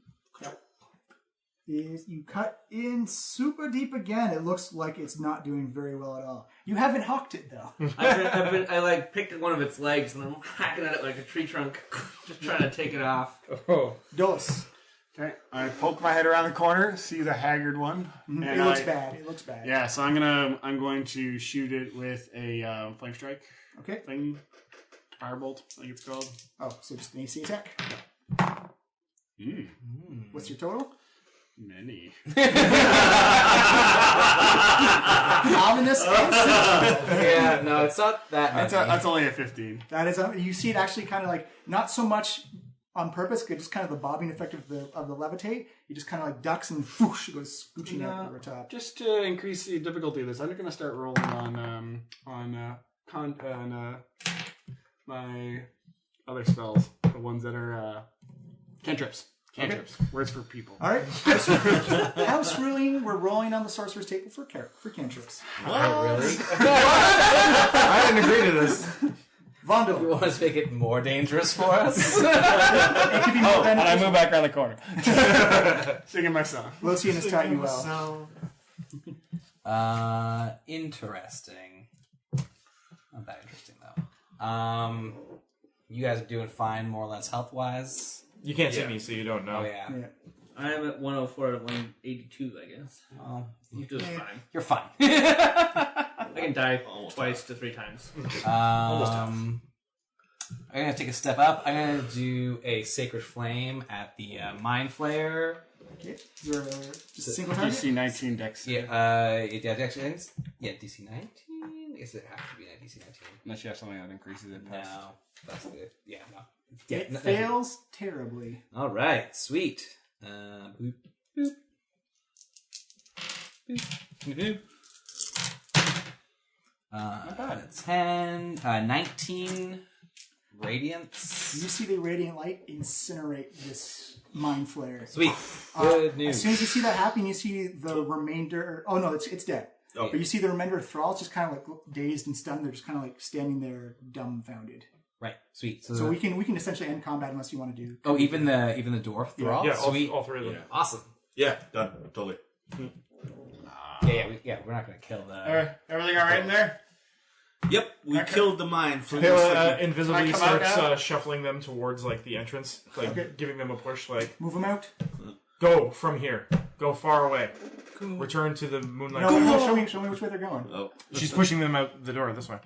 Is you cut in super deep again. It looks like it's not doing very well at all. You haven't hawked it though. I like picked one of its legs and I'm hacking at it like a tree trunk, just trying to take it off. Dos. Okay. I poke my head around the corner, see the haggard one. And It looks bad. It looks bad. Yeah, so I'm going to shoot it with a flame strike Okay. thing. Firebolt, I think it's called. Oh, so just an AC attack. Mm. What's your total? Many. Ominous and sinister. Yeah, no, it's not that many. That's only a 15. That is, you see it actually kind of like not so much on purpose, but just kind of the bobbing effect of the levitate. He just kind of like ducks and whoosh, it goes scooching out over top. Just to increase the difficulty of this, I'm going to start rolling on my other spells, the ones that are cantrips. Cantrips. Words for people. All right, house ruling. We're rolling on the sorcerer's table for cantrips. Oh, really? I didn't agree to this. Vondo. You want us to make it more dangerous for us? It could be more And I beneficial. move back around the corner. Singing my song. Lucian has taught you well. Interesting. Not that interesting, though. You guys are doing fine, more or less, health-wise? You can't see me, so you don't know. Oh, yeah. Yeah. I am at 104 out of 182, I guess. Well, You do fine. you're fine. I can die twice to 3 times. I'm going to take a step up. I'm going to do a Sacred Flame at the Mind Flayer. Okay. Is there just a single target? DC 19 Dex. Yeah, DC 19? I guess it has to be a DC 19. Unless you have something that increases it. No. That's the... Yeah, no. It fails terribly. All right, sweet. Boop, boop. Boop. Not bad. 10, 19 radiance. You see the radiant light incinerate this mind flare. Sweet. Good news. As soon as you see that happen, you see the remainder. Oh no, it's dead. Oh. But you see the remainder of thralls just kind of like dazed and stunned. They're just kind of like standing there, dumbfounded. Right, sweet. So we can essentially end combat unless you want to do. Oh, even the dwarf thrall. Yeah, sweet. all three of them. Yeah. Awesome. Yeah, done. Totally. We're not gonna kill the. Everything all right in there? Yep, we killed the mine. Pela invisibly Can I come starts shuffling them towards like the entrance, like giving them a push. Like, Move them out. go from here, go far away, return to the moonlight. No, show me which way they're going. Oh. She's pushing them out the door this way.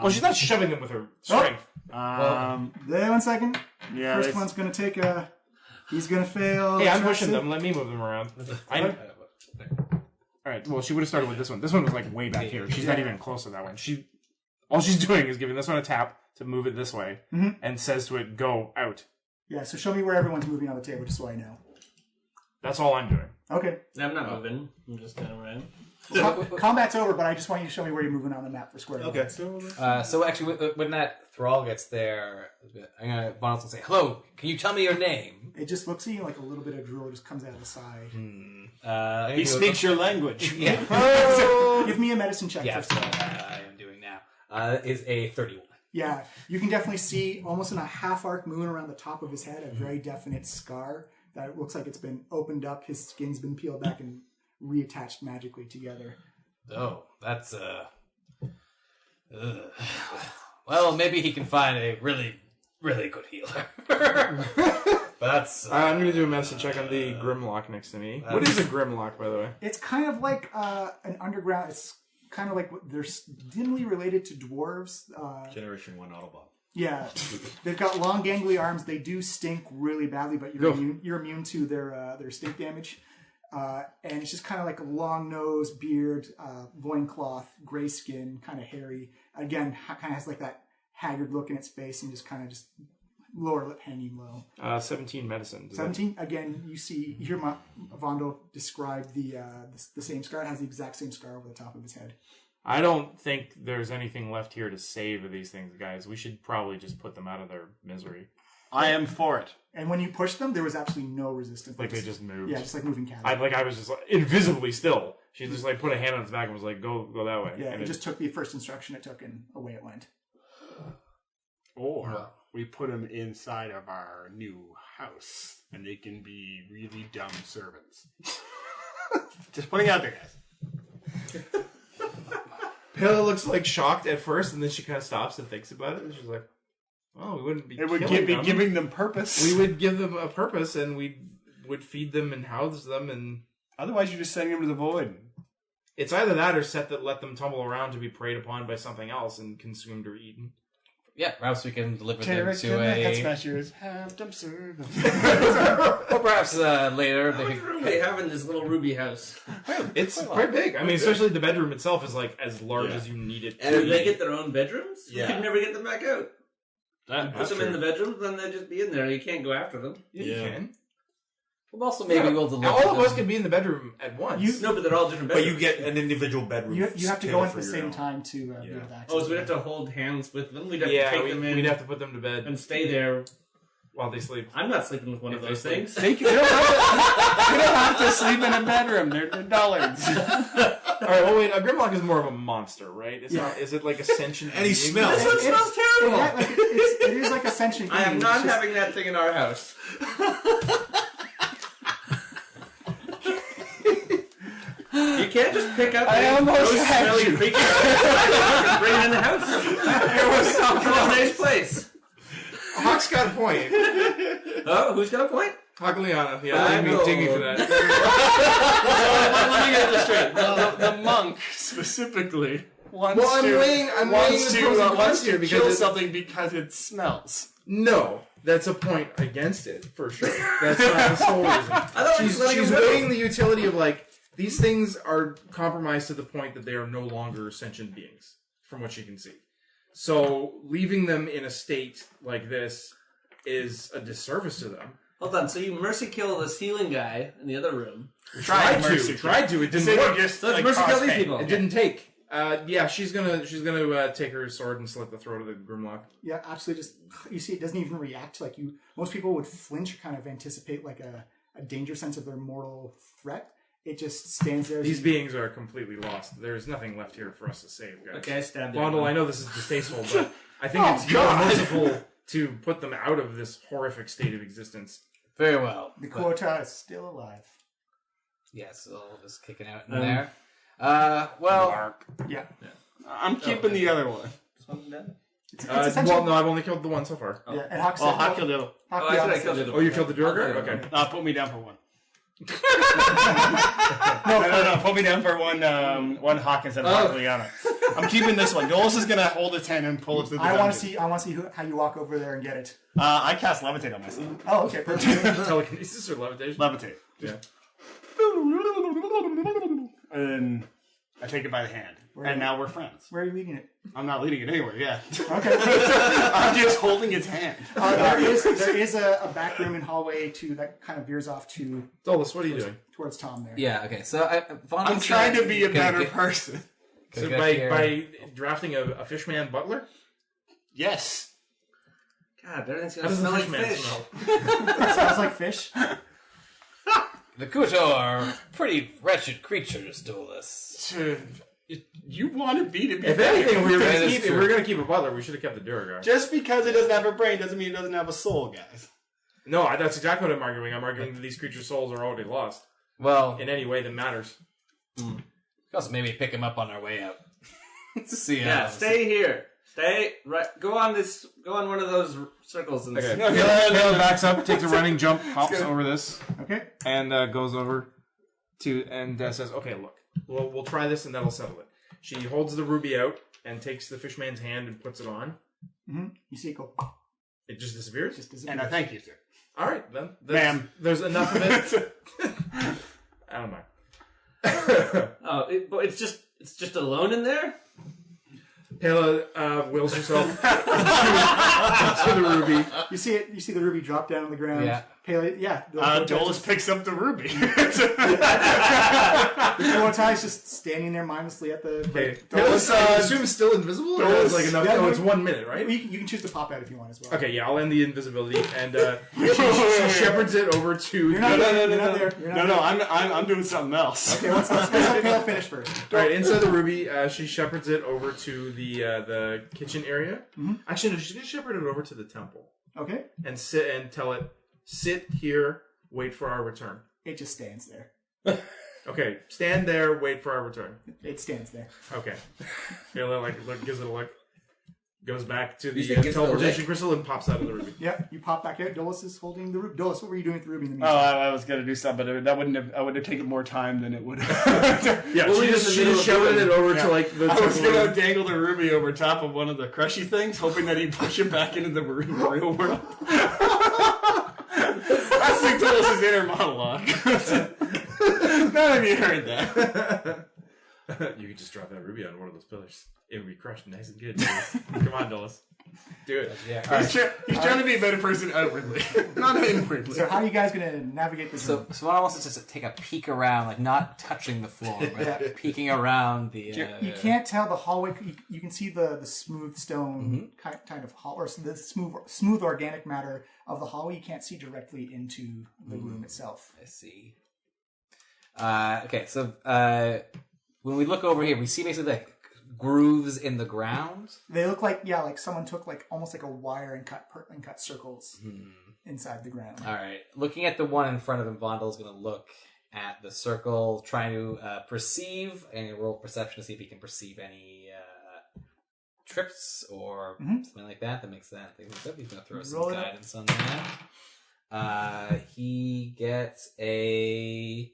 She's not shoving them with her strength. There, 1 second. Yeah. First one's gonna take a. He's gonna fail. Hey, I'm Trust pushing it. them. Let me move them around. All right. Well, she would have started with this one. This one was like way back here. She's not even close to that one. All she's doing is giving this one a tap to move it this way, and says to it, "Go out." Yeah. So show me where everyone's moving on the table, just so I know. That's all I'm doing. Okay. I'm not moving. I'm just kind of around. Combat's over, but I just want you to show me where you're moving on the map for square. Okay. So actually, when that thrall gets there, I'm gonna Bonus will say, "Hello, can you tell me your name?" It just looks at you like a little bit of drool just comes out of the side. He speaks your language. Yeah. Give me a medicine check Yeah, first. I am doing now. Is a 31. Yeah, you can definitely see almost in a half arc moon around the top of his head a very definite scar that looks like it's been opened up. His skin's been peeled back and reattached magically together. Oh, that's well, maybe he can find a really, really good healer. But that's. I'm going to do a medicine check on the Grimlock next to me. What is a Grimlock, by the way? It's kind of like an underground. It's kind of like they're dimly related to dwarves. Generation 1 Autobot. Yeah, they've got long, gangly arms. They do stink really badly, but you're immune to their stink damage. And it's just kind of like a long nose, beard, loincloth, gray skin, kind of hairy. Again, kind of has like that haggard look in its face and just kind of just lower lip hanging low. 17 medicine. 17. Again, you hear Vondo describe the same scar. It has the exact same scar over the top of his head. I don't think there's anything left here to save these things, guys. We should probably just put them out of their misery. I am for it. And when you pushed them, there was absolutely no resistance. Like they just moved. Yeah, just like moving cattle. I was just like, invisibly still. She just like put a hand on its back and was like, "Go that way." Yeah, and it just took the first instruction it took, and away it went. Or we put them inside of our new house, and they can be really dumb servants. Just putting it out there, guys. Pela looks like shocked at first, and then she kind of stops and thinks about it, and she's like, "Oh, we wouldn't be. It would killing be them. giving them purpose. We would give them a purpose, and we would feed them and house them, and Otherwise, you're just sending them to the void. it's either that or let them tumble around to be preyed upon by something else and consumed or eaten." Yeah, perhaps we can deliver them Tarek to The Head a. Smashers have dumb servants. Or perhaps later How they much could. room they have in this little ruby house? It's quite big. I mean, especially the bedroom itself is like as large as you need it. And to if they be. get their own bedrooms, Yeah. you can never get them back out. Put That's them in true. the bedrooms, then they'll just be in there. You can't go after them. You Yeah. can. Well, also maybe we'll deliver. All of them. us can be in the bedroom at once. No, but they're all different But bedrooms. you get an individual bedroom. You have to go in at for the your same own. time to be able to access. Oh, so we'd have to hold hands with them. We'd have to yeah, take them in we'd have to put them to bed and stay there. while they sleep. I'm not sleeping with one If of they those sleep. things. They don't have to sleep in a bedroom. They're dullards. All right. Well, wait. A Grimlock is more of a monster, right? It's Yeah. not. Is it like a sentient? And he being? smells. This one smells terrible. It is like a sentient. I am being. not It's just- having that thing in our house. You can't just pick up I almost those had smelly you. creatures and bring it in the house. It was a nice place. Hawk's got a point. Oh, who's got a point? Hawk Liana. I Yeah, know. take me for that. Let me get this straight. The monk, specifically, wants I'm to weighing the pros and cons wants here to because kill it- something because it smells. No, that's a point against it for sure. That's not the sole reason. She's weighing the utility of like these things are compromised to the point that they are no longer sentient beings, from what she can see. So leaving them in a state like this is a disservice to them. Hold on, so you mercy kill this healing guy in the other room. Tried to. It didn't work. So let's mercy kill these people. It didn't take. Yeah, she's gonna take her sword and slit the throat of the Grimlock. Yeah, absolutely. Just you see, it doesn't even react like you. Most people would flinch, or kind of anticipate like a danger sense of their mortal threat. It just stands there. These beings are completely lost. There's nothing left here for us to save, guys. Okay, I stabbed Bondle, I know this is distasteful, but I think it's more merciful to put them out of this horrific state of existence. Very well. The quota is still alive. Yes, so just kicking out in there. Well, Mark. Yeah. I'm keeping the other one. This one's dead? It's Well, essentially- no, I've only killed the one so far. Yeah, and Hawk said, Well, Hawk killed the other. Hawk Oh, I said I honest- killed the other Oh, you killed the Durgar? Okay. Put me down for one. no. Put me down for one Hawk instead of Liana. I'm keeping this one. Dolus is gonna hold its hand and pull it to the I want dungeon. to see how you walk over there and get it. I cast levitate on myself. Oh, okay, perfect. Telekinesis or levitation? Levitate. Yeah. And then I take it by the hand. And now we're friends. Where are you leading it? I'm not leading it anywhere, yeah. Okay. I'm just holding its hand. There is a back room and hallway that kind of veers off to Dolus, what are you doing? towards Tom there. yeah, okay. So I'm trying to be a better person. So by drafting a fishman butler? Yes. God, everything's How gonna does the smell like fishman fish. smell? It smells like fish. The Kuto are pretty wretched creatures, Dolus. You wanted me to be If better. anything, That is if true. we're going to keep a butler, we should have kept the Durgar. Just because it doesn't have a brain doesn't mean it doesn't have a soul, guys. No, that's exactly what I'm arguing. I'm arguing that these creatures' souls are already lost Well, in any way that matters. let's maybe pick him up on our way out. To see Yeah, how. stay here. Stay right. Go on one of those circles and Okay. No, backs up, takes a running jump, hops over this, Okay. and goes over to and says, "Okay, look, we'll try this, and that'll settle it." She holds the ruby out and takes the fishman's hand and puts it on. Mm-hmm. You see it go. It just disappears. And I thank you, sir. All right, then. Ma'am. There's enough of it. I don't mind. but it's just alone in there. Pela wills herself to the ruby. You see it. You see the ruby drop down on the ground. Yeah. Pele, yeah. Dolus picks up the ruby. The Kuotai is just standing there mindlessly at the. Okay. Dolus, I assume still invisible. Or is like enough. Yeah, Oh, it's 1 minute, right? you can choose to pop out if you want as well. Okay, yeah, I'll end the invisibility, and she shepherds it over to. You're not there. You're not there. You're not No, there. I'm doing something else. Okay, let's let Pele finish first. All right, inside the ruby, she shepherds it over to the kitchen area. Mm-hmm. Actually, no, she's gonna shepherd it over to the temple Okay. and tell it, sit here, wait for our return. It just stands there. Okay, stand there, wait for our return. It stands there. Okay, Pela gives it a look, goes back to the You say gives it a teleportation lick? crystal and pops out of the ruby. Yeah, you pop back out. Dolus is holding the ruby. Dolus, what were you doing with the ruby in the Oh, meantime? I was gonna do something, but I would have taken more time than it would have. Yeah, Well, she we just just in the middle of shepherded it over Yeah. to like the. I was temple gonna room. dangle the ruby over top of one of the crushy things, hoping that he'd push it back into the real world. That's like Dolus's inner monologue. None of you heard that. You could just drop that ruby on one of those pillars. It would be crushed nice and good. Come on, Dulles. Do it. Yeah. He's trying to be a better person outwardly, not inwardly. So how are you guys going to navigate this? So one wants us to take a peek around, like not touching the floor, but peeking around the. You can't tell the hallway. You can see the smooth stone kind of hall, or the smooth organic matter of the hallway. You can't see directly into the room itself. I see. Okay, so when we look over here, we see basically like grooves in the ground. They look like someone took almost like a wire and cut circles inside the ground. All right, looking at the one in front of him, Vondel's going to look at the circle, trying to perceive and roll perception to see if he can perceive any trips or something like that. That makes that thing look up. He's going to throw Roll some it up. guidance on that. He gets a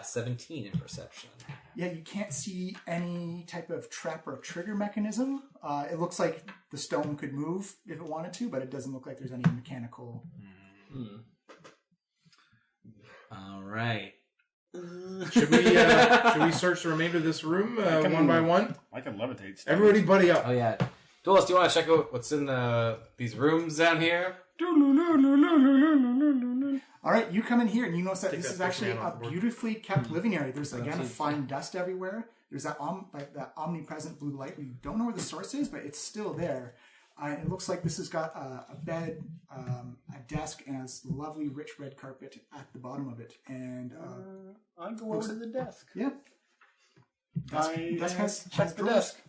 17 in perception. Yeah, you can't see any type of trap or trigger mechanism. It looks like the stone could move if it wanted to, but it doesn't look like there's any mechanical. All right. Should we search the remainder of this room one by one? I can levitate stuff. Everybody buddy up. Oh, yeah. Dolus, do you want to check out what's in these rooms down here? All right, you come in here and you notice that this is actually a beautifully kept living area. There's again fine dust everywhere. There's that that omnipresent blue light. We don't know where the source is, but it's still there. It looks like this has got a bed, a desk, and a lovely rich red carpet at the bottom of it. And I go over to the desk. yeah, desk has check the drawers. desk.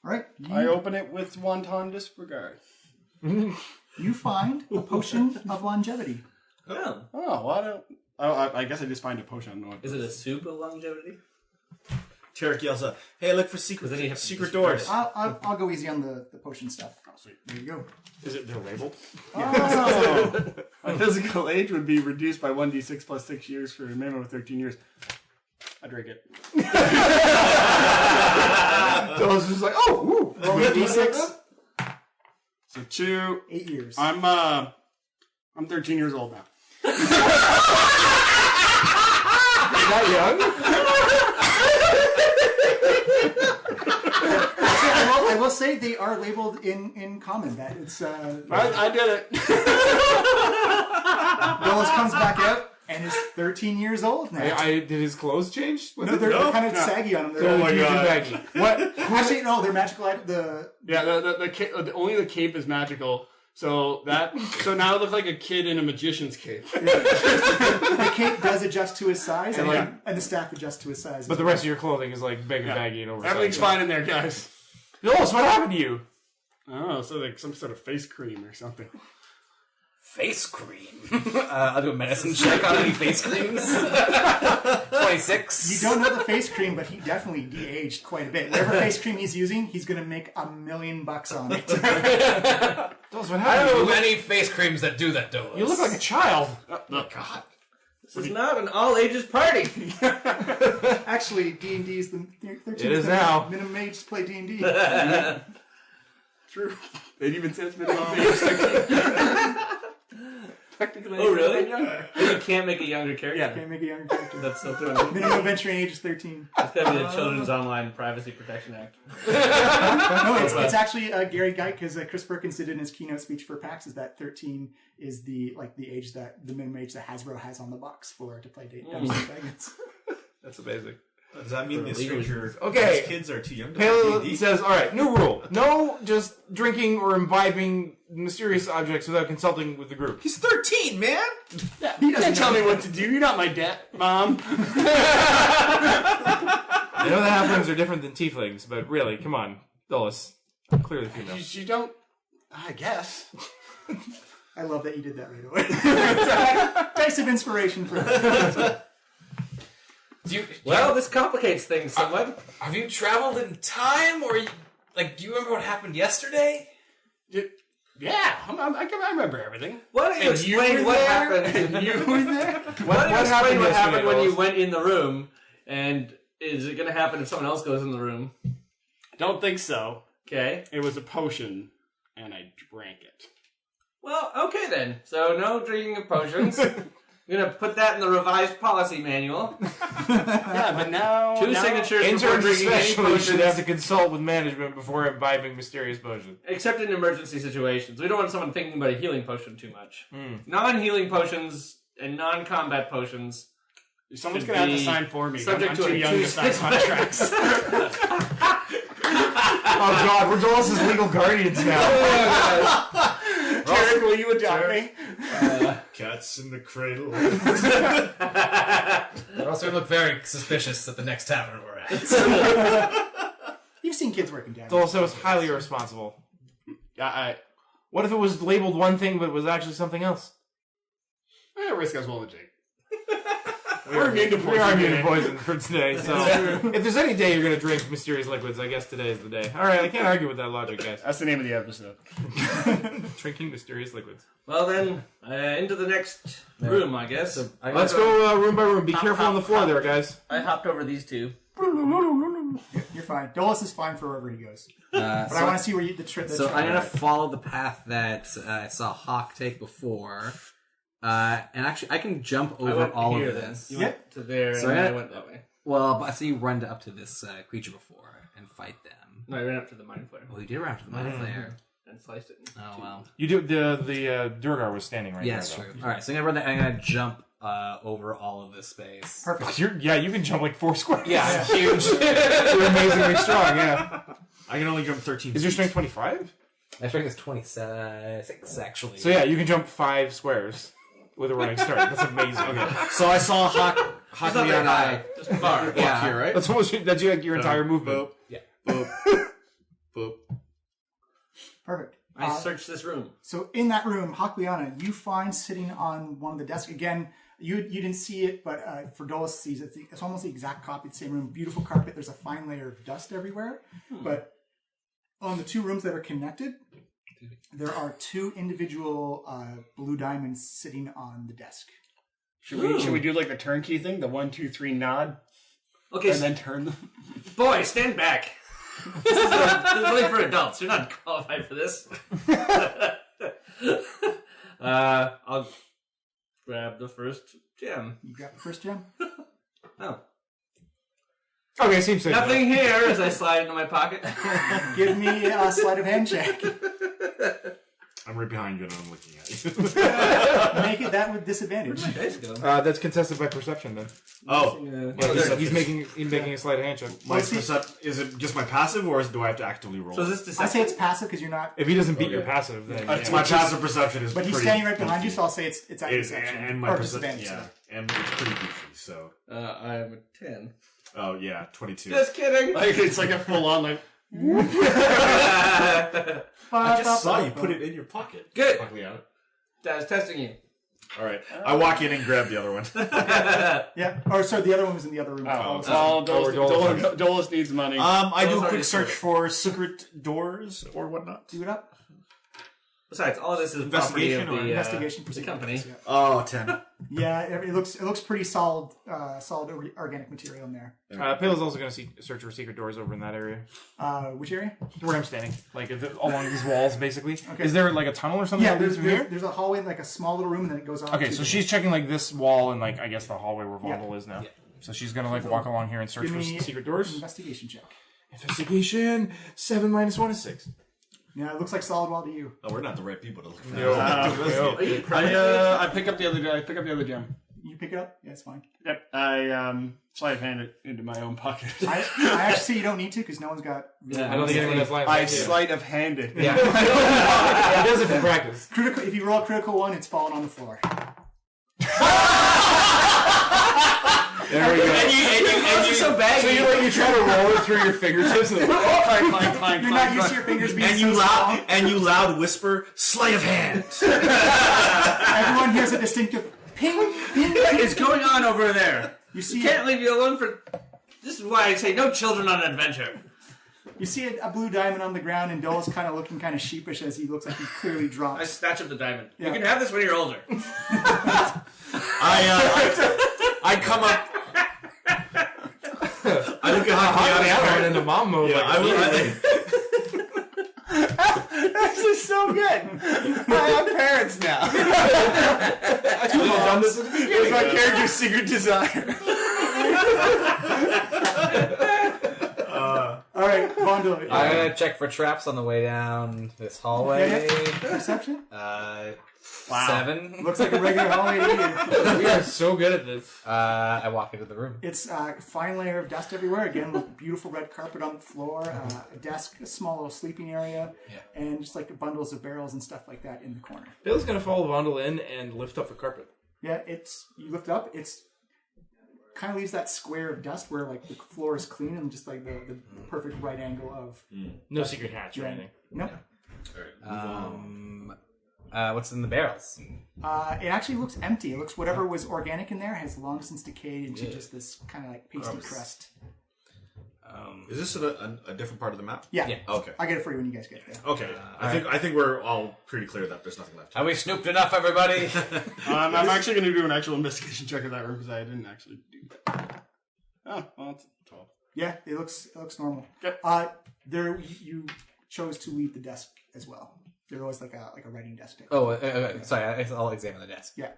All right, I open it with wanton disregard. you find a potion of longevity. Oh. Oh, I guess I just find a potion. I don't know what Is it a soup of longevity? Tarek yells out, "Hey, look for Then you have to secret discard doors." I'll go easy on the potion stuff. Oh, sweet. There you go. Is it they're labeled? Oh. My physical age would be reduced by 1d6 plus 6 years for a minimum of 13 years. I drink it. So I was just like, oh, woo. Roll a d6. So 2. 8 years. I'm 13 years old now. Is that young? I will say they are labeled in common. That it's. I did it. Willis comes back out and is 13 years old now. Did his clothes change? No, they're kind of saggy on him. They're Oh my god! baggy. What? Actually, no, they're magical. Only the cape is magical. So now I look like a kid in a magician's cape. The cape does adjust to his size, and the staff adjusts to his size. But the rest of your clothing is like big and baggy and oversized. Everything's fine in there, guys. Dolus, what happened to you? Oh, so like some sort of face cream or something. Face cream. I'll do a medicine check on any face creams. 26. You don't know the face cream, but he definitely de-aged quite a bit. Whatever face cream he's using, he's going to make $1 million on it. Dolus, what I happened? don't know of any face creams that do that, Dolus. You look like a child. Oh, God. This is not an all-ages party. Actually, D&D is the 13th. It is now. Minimum age to play D&D. True. It even says minimum age. Technically. Oh, really? You can't make a younger character. Yeah. Can't make a younger character. That's so funny. Minimum adventuring age is 13. It's gotta be the Children's Online Privacy Protection Act. No, it's actually Gary Geik, because Chris Perkins did in his keynote speech for PAX, is that 13 is the age that the minimum age that Hasbro has on the box to play Dungeons and Dragons. That's amazing. Does that mean the stranger Okay. kids are too young to Paleo play D&D? says, all right, new rule. No just drinking or imbibing mysterious objects without consulting with the group. He's 13, man. Yeah, you can't tell me what to do. You're not my dad, Mom. I know the halflings are different than tieflings, but really, come on. Dolus, clearly female. You don't... I guess. I love that you did that right away. Dice of inspiration for that. Well, this complicates things somewhat. Have you traveled in time, or do you remember what happened yesterday? Yeah, I remember everything. Why don't you explain what happened? You were there? What happened yesterday, when you Dolus? went in the room, and is it going to happen if someone else goes in the room? Don't think so. Okay. It was a potion, and I drank it. Well, okay then. So no drinking of potions. I'm going to put that in the revised policy manual. Yeah, but now... Two signatures before Interns drinking any especially should have to potions, consult with management before imbibing mysterious potions. except in emergency situations. We don't want someone thinking about a healing potion too much. Non-healing potions and non-combat potions. Someone's should going to have to be sign for me. subject I'm to too a young to sign contracts. Oh god, we're Dolus's legal guardians now. Tarek, will you adopt me? Cats in the cradle. But also, we look very suspicious at the next tavern we're at. You've seen kids working down. Dolus, that was highly irresponsible. What if it was labeled one thing but it was actually something else? Risk I was willing to take. We're immune to poison for today. So if there's any day you're going to drink mysterious liquids, I guess today is the day. All right, I can't argue with that logic, guys. That's the name of the episode. Drinking mysterious liquids. Well then, into the next room, I guess. So Let's go room by room. Be careful on the floor there, guys. I hopped over these two. You're fine. Dolus is fine for wherever he goes. But I want to see where the trip. So I'm gonna follow the path that I saw Hawk take before, and actually I can jump over all of this. You went to there, So and I then I went that way. Well, but I see you run up to this creature before and fight them. No, I ran up to the mind flare Oh, you did run up to the mind flare. and sliced it. Oh well. You do the Durgar was standing right Yeah, there. that's though. true. All right, so I'm gonna run that. I'm gonna jump over all of this space. Perfect. You can jump like 4 squares. Yeah, huge. You're amazingly strong. Yeah. I can only jump 13. Is your strength 25? My strength is 26 actually. So yeah, you can jump 5 squares with a running start. That's amazing. Okay. So I saw Hawk It's not that high, just far. Yeah. here, right? That's almost your entire movement. Boop. Yeah. Boop. Boop. Perfect. I searched this room. So in that room, Hakliana, you find sitting on one of the desks. Again, you didn't see it, but for Dolus sees it. It's almost the exact copy of the same room. Beautiful carpet. There's a fine layer of dust everywhere. But on the 2 rooms that are connected, there are 2 individual blue diamonds sitting on the desk. Should we do like the turnkey thing? The 1, 2, 3 nod? Okay, And then turn them? boy, stand back. This is only for adults. You're not qualified for this. I'll grab the first gem. You grab the first gem. Oh. Okay, seems safe. Nothing here as I slide into my pocket. Give me a sleight of hand check. I'm right behind you and I'm looking at you. Make it that with disadvantage. Where'd my dice go? That's contested by perception then. Oh. Yeah, he's making a slight hand check. Is it just my passive or do I have to actively roll? So is this I deception? say it's passive because you're not. If he doesn't beat your passive, then My passive perception is But he's pretty standing right behind you, goofy. so I'll say it's at It's- deception. and my or perception, disadvantage. yeah, and it's pretty goofy. So, I have a 10. oh yeah, 22. Just kidding. Like it's like a full on like. I just saw you put it in your pocket. Good. Luckily, I was testing you. All right, I walk in and grab the other one. Yeah. Or sorry, the other one was in the other room. Well, Dolus needs money. I do Those a are quick just search sort for secret doors or whatnot. Do it up. Besides, all of this is property of Investigation or the, Investigation for the secret company. doors, yeah. Oh, 10. Yeah, it looks pretty solid, organic material in there. Pale's also going to search for secret doors over in that area. Which area? Where I'm standing. Like along these walls, basically. Okay. Is there like a tunnel or something? Yeah, that leads there's from here? there's a hallway, like a small little room, and then it goes on. Okay, to so the- she's checking like this wall and like I guess the hallway where Vondel is now. Yeah. So she's going to like walk along here and search Give for me secret doors. Investigation check. Investigation. 7 minus 1 is 6. Yeah, it looks like solid wall to you. Oh, we're not the right people to look for No. that. I pick up the other gem. You pick it up. Yeah, it's fine. Yep. I sleight of hand it into my own pocket. I actually say you don't need to because no one's got. I don't think anyone has lines. I sleight of hand it. Yeah. He does it for practice. Critical. If you roll a critical one, it's falling on the floor. There we go. And you so baggy. So you try to roll it through your fingertips and You're not used to your fingers being And so you loud whisper, sleight of hand. Everyone hears a distinctive ping, ping. What is going on over there? You see, Can't leave you alone for. This is why I say no children on an adventure. you see a blue diamond on the ground, and Dole's kind of looking kind of sheepish as he looks like he clearly I dropped. snatch up the diamond. Yeah. You can have this when you're older. I come up. I look at I went Hakliana. into mom mode. Yeah, like, This is so good. I have parents now. I should have done this at the beginning. It's my character's secret desire. All right, Vondel. I'm gonna check for traps on the way down this hallway. Perception. 7. Looks like a regular hallway to you. We are so good at this. I walk into the room. It's a fine layer of dust everywhere. Again, with beautiful red carpet on the floor, a desk, a small little sleeping area, and just like bundles of barrels and stuff like that in the corner. Bill's going to follow Vondel in and lift up the carpet. Yeah, you lift it up. It's kind of leaves that square of dust where like the floor is clean and just like the perfect right angle of No secret hatch or anything. Nope. What's in the barrels? It actually looks empty. It looks whatever was organic in there has long since decayed into just this kind of like pasty crust. Is this a different part of the map? Yeah. Okay. I'll get it for you when you guys get there. Okay. I think we're all pretty clear that there's nothing left. Have we snooped enough, everybody? I'm actually going to do an actual investigation check of that room because I didn't actually do that. Oh, well, it's 12. Yeah, it looks normal. Okay. There you chose to leave the desk as well. There was like a writing desk. Sorry, I'll examine the desk. Yeah.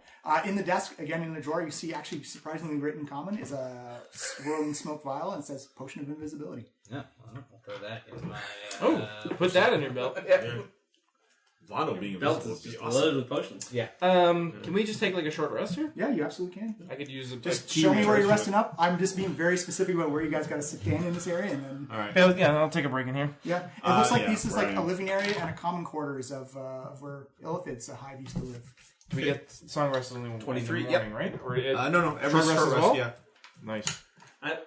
In the desk, again in the drawer, you see actually surprisingly written in common is a swirling smoke vial and it says Potion of Invisibility. Yeah, I'll throw that in my... put that in your belt. Vano being Belt invisible is would be just awesome. loaded with potions. Yeah. Can we just take like a short rest here? Yeah, you absolutely can. I could use a Just show me where you're resting up. I'm just being very specific about where you guys got to stand in this area, and then All right. Yeah, I'll take a break in here. yeah, it looks like yeah, this is like a right. living area and a common quarters of where Illithid's hive used to live. Do we get song rest only 23, in the morning, right? Or No. Every short rest short as rest, well? yeah. Nice.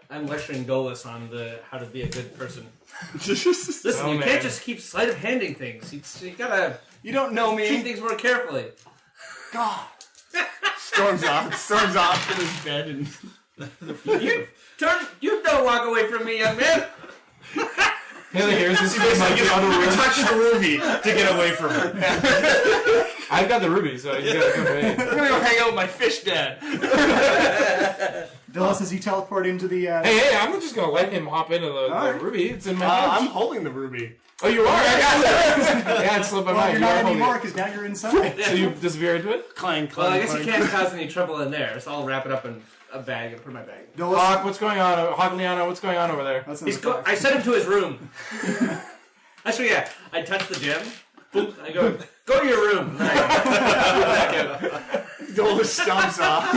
I'm lecturing Dolus on how to be a good person. Listen, Oh, you man. can't just keep sleight of handing things. You gotta You don't know treat me. things more carefully. God, Storms off in his bed and... You don't walk away from me, young man. Haley, here's this. You touch the ruby to get away from her. I've got the ruby, so you gotta come away. I'm gonna go hang out with my fish dad. Dylan says you teleport into the. Hey, I'm not just gonna let him hop into the ruby. It's in my I'm pouch. holding the ruby. Oh, you are? I got that. Yeah, it slipped my Well, mind. you're You are not holding anymore it. because now you're inside. So you disappear into it? Clang, Well, I clang, guess you clang. can't cause any trouble in there, so I'll wrap it up in a bag and put it in my bag. Dylan, Hawk, what's going on? Hawk Liana, what's going on over there? that's He's another I five. sent him to his room. Actually, yeah, I touch the gem. Boop, I go to your room. Back out. Dolus stomps off.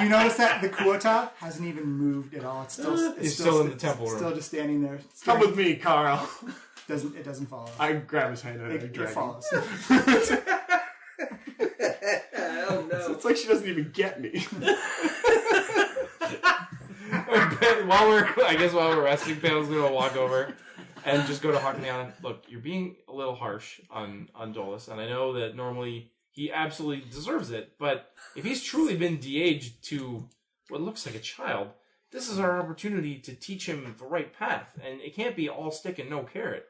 You notice that the Kuota hasn't even moved at all. It's still He's still in the temple room. Still just standing there. Come with me, Carl. It doesn't follow. I grab his hand and I It drag him. follows. Oh no. It's like she doesn't even get me. while we're resting, Pale's gonna walk over and just go to Hawk Liana. Look, you're being a little harsh on Dolus, and I know that normally he absolutely deserves it, but if he's truly been de-aged to what looks like a child, this is our opportunity to teach him the right path, and it can't be all stick and no carrot.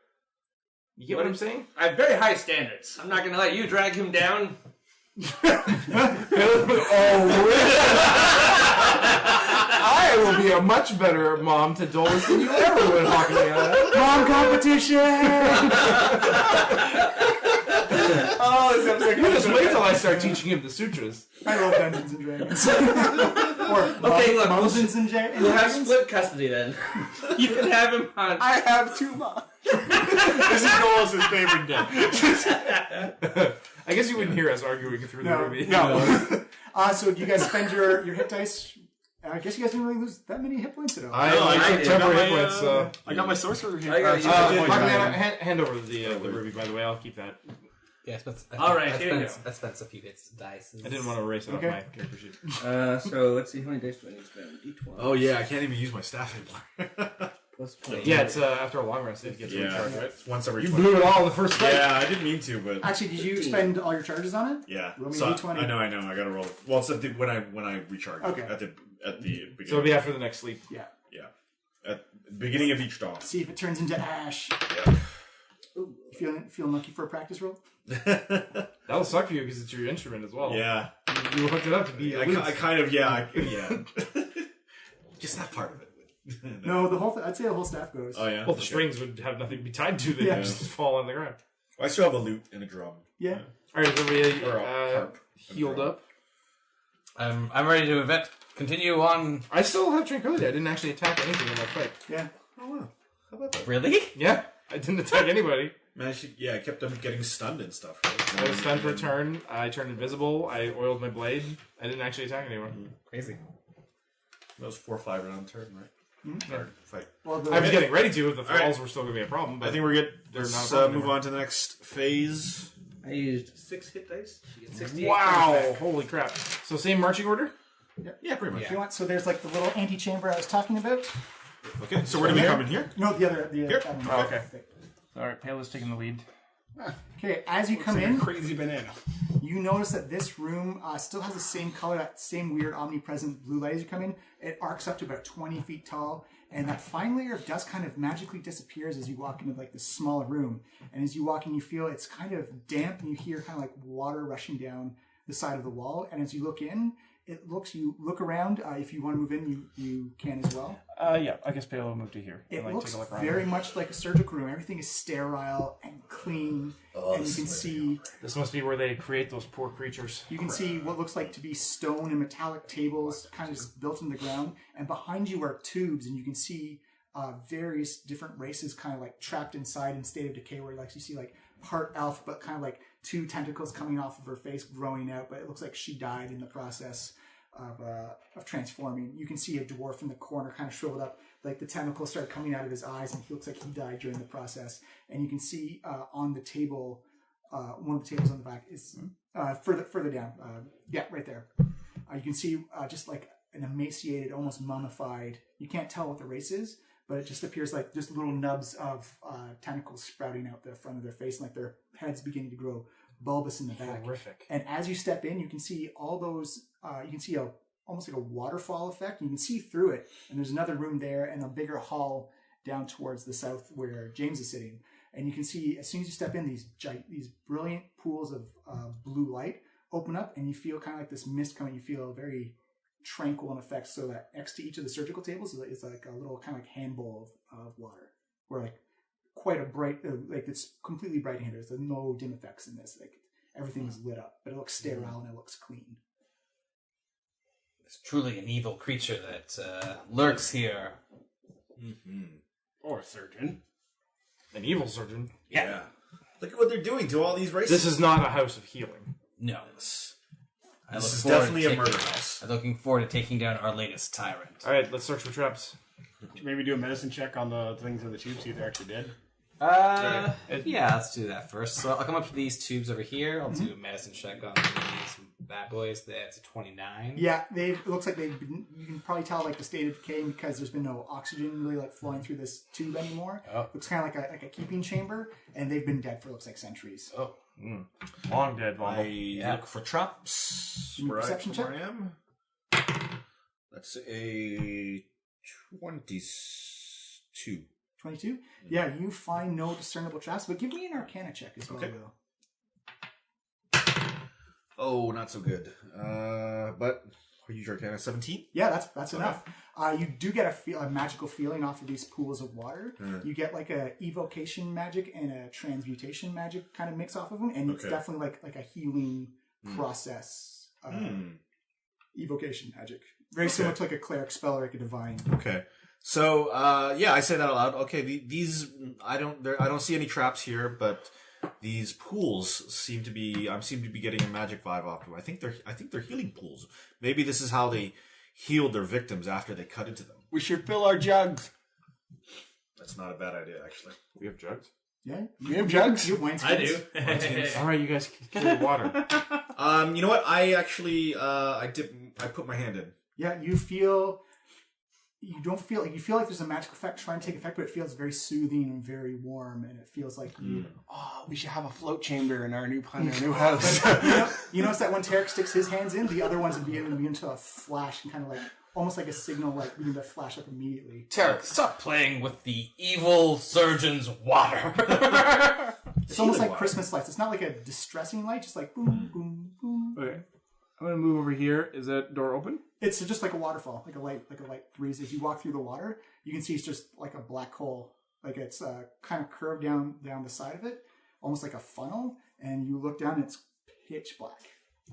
You get what I'm saying? I have very high standards. I'm not going to let you drag him down. I will be a much better mom to Dolus than you ever would, Hawk Liana. Mom competition! Oh, this episode You just wait till I start teaching him the sutras. I love Dungeons and Dragons. or Okay, look, Dungeons and We'll have split custody then. You can have him on. I have two moms. This is Dolus' favorite day. I guess you wouldn't hear us arguing through the movie. No. So do you guys spend your hit dice? I guess you guys didn't really lose that many hit points at all. I took did. temporary hit points, so... I got my sorcerer here. I got you. Hawk Liana, hand over the ruby, by the way. I'll keep that. Yeah, All right, here you go. I spent a few hits of dice. I didn't want to erase it Okay. off my character sheet. So let's see how many dice do I need to spend? D12. Oh yeah, I can't even use my staff anymore. Plus 20. Yeah, it's after a long rest, it gets recharged, right? It's once every. You 20. blew it all in the first fight. Yeah, I didn't mean to, but Actually, did you spend all your charges on it? yeah. Roll me So a d20. I know. I gotta roll. Well, it's at the, when I recharge. Okay. At the beginning. So it'll be after the next sleep. Yeah. Yeah. At the beginning of each dawn. See if it turns into ash. Yeah. Feeling lucky for a practice roll? That'll suck for you because it's your instrument as well. Yeah. You hooked it up to be a I lute. kind of yeah. Just that part of it. No, the whole. I'd say the whole staff goes. Oh yeah. Well, the strings would have nothing to be tied to. They Yeah. would just fall on the ground. I still have a lute and a drum. Yeah. All right, so we Or a harp. healed up. I'm ready to continue on. I still have tranquility. I didn't actually attack anything in that fight. Yeah. Oh wow. How about that? Really? Yeah, I didn't attack anybody. Man, I kept them getting stunned and stuff. Right? I was stunned for a turn. I turned invisible. I oiled my blade. I didn't actually attack anyone. Crazy. That was 4 or 5 round turn, right? Hard fight. Well, I was getting ready to if the All right. thralls were still going to be a problem. But I think we're good. They're Let's not a problem move anymore. on to the next phase. I used 6 hit dice. You get 68 Wow! points back. Holy crap! So same marching order. Yeah, pretty much. If you want, so there's like the little antechamber I was talking about. Okay, so where do we come in here? No, the other. Here? that one. Oh, okay. All right, Pale is taking the lead. Okay, as you come like in, a crazy banana. you notice that this room still has the same color, that same weird omnipresent blue light as you come in. It arcs up to about 20 feet tall, and that fine layer of dust kind of magically disappears as you walk into like this smaller room. And as you walk in, you feel it's kind of damp, and you hear kind of like water rushing down the side of the wall. And as you look in, you look around. If you want to move in, you can as well. Yeah, I guess Palo will move to here. It and, looks take a look around. very much like a surgical room. Everything is sterile and clean, and you can see. This must be where they create those poor creatures. You can see what looks like to be stone and metallic tables, kind of just built in the ground. And behind you are tubes, and you can see various different races, kind of like trapped inside in state of decay. Where like you see like part elf, but kind of like 2 tentacles coming off of her face, growing out. But it looks like she died in the process of transforming. You can see a dwarf in the corner, kind of shriveled up, like the tentacles start coming out of his eyes, and he looks like he died during the process. And you can see on the table, one of the tables on the back is further down. Yeah, right there. You can see just like an emaciated, almost mummified. You can't tell what the race is, but it just appears like just little nubs of tentacles sprouting out the front of their face, and like their heads beginning to grow bulbous in the back. Horrific. And as you step in, you can see all those. You can see almost like a waterfall effect. You can see through it, and there's another room there, and a bigger hall down towards the south where James is sitting. And you can see as soon as you step in, these brilliant pools of blue light open up, and you feel kind of like this mist coming. You feel very tranquil in effect. So that next to each of the surgical tables is like a little kind of like handbowl of water, where like quite a bright, like it's completely bright in here. There's no dim effects in this. Like everything is lit up, but it looks sterile and it looks clean. It's truly an evil creature that lurks here. Mm-hmm. Or a surgeon. An evil surgeon. Yeah. Look at what they're doing to all these races. This is not a house of healing. No. This is definitely a murder house. I'm looking forward to taking down our latest tyrant. All right, let's search for traps. Maybe do a medicine check on the things in the tube, see if they're actually dead. Yeah, let's do that first. So I'll come up to these tubes over here. I'll do a medicine check on these bad boys. That's a 29. Yeah, it looks like they've been. You can probably tell like the state of decay because there's been no oxygen really like flowing through this tube anymore. Oh. Looks kind of like a keeping chamber, and they've been dead for looks like centuries. Oh, long dead. I look for traps. Give me a perception check. Where I am. That's a 22. 22? Yeah, you find no discernible traps, but give me an Arcana check as well, though. Oh, not so good. But use your Arcana 17? Yeah, that's enough. You do get a magical feeling off of these pools of water. You get like a evocation magic and a transmutation magic kind of mix off of them, and it's definitely like a healing process. Evocation magic, very similar to like a cleric spell or like a divine. Okay. So, I say that out loud. Okay, these I don't see any traps here, but these pools seem to be getting a magic vibe off them. I think they're healing pools. Maybe this is how they healed their victims after they cut into them. We should fill our jugs. That's not a bad idea, actually. We have jugs. Yeah, you have jugs. You have I do. All right, you guys get the water. You know what? I actually I put my hand in. Yeah, you feel. You don't feel like there's a magical effect trying to take effect, but it feels very soothing and very warm, and it feels like Oh, we should have a float chamber in our new house. you notice that when Tarek sticks his hands in, the other ones begin to flash and kind of like almost like a signal, like begin to flash up immediately. Tarek, stop playing with the evil surgeon's water. It's almost like Christmas lights. It's not like a distressing light, just like boom, boom, boom. Okay, I'm gonna move over here. Is that door open? It's just like a waterfall, like a light breeze. As you walk through the water, you can see it's just like a black hole. Like it's kind of curved down the side of it, almost like a funnel. And you look down, and it's pitch black.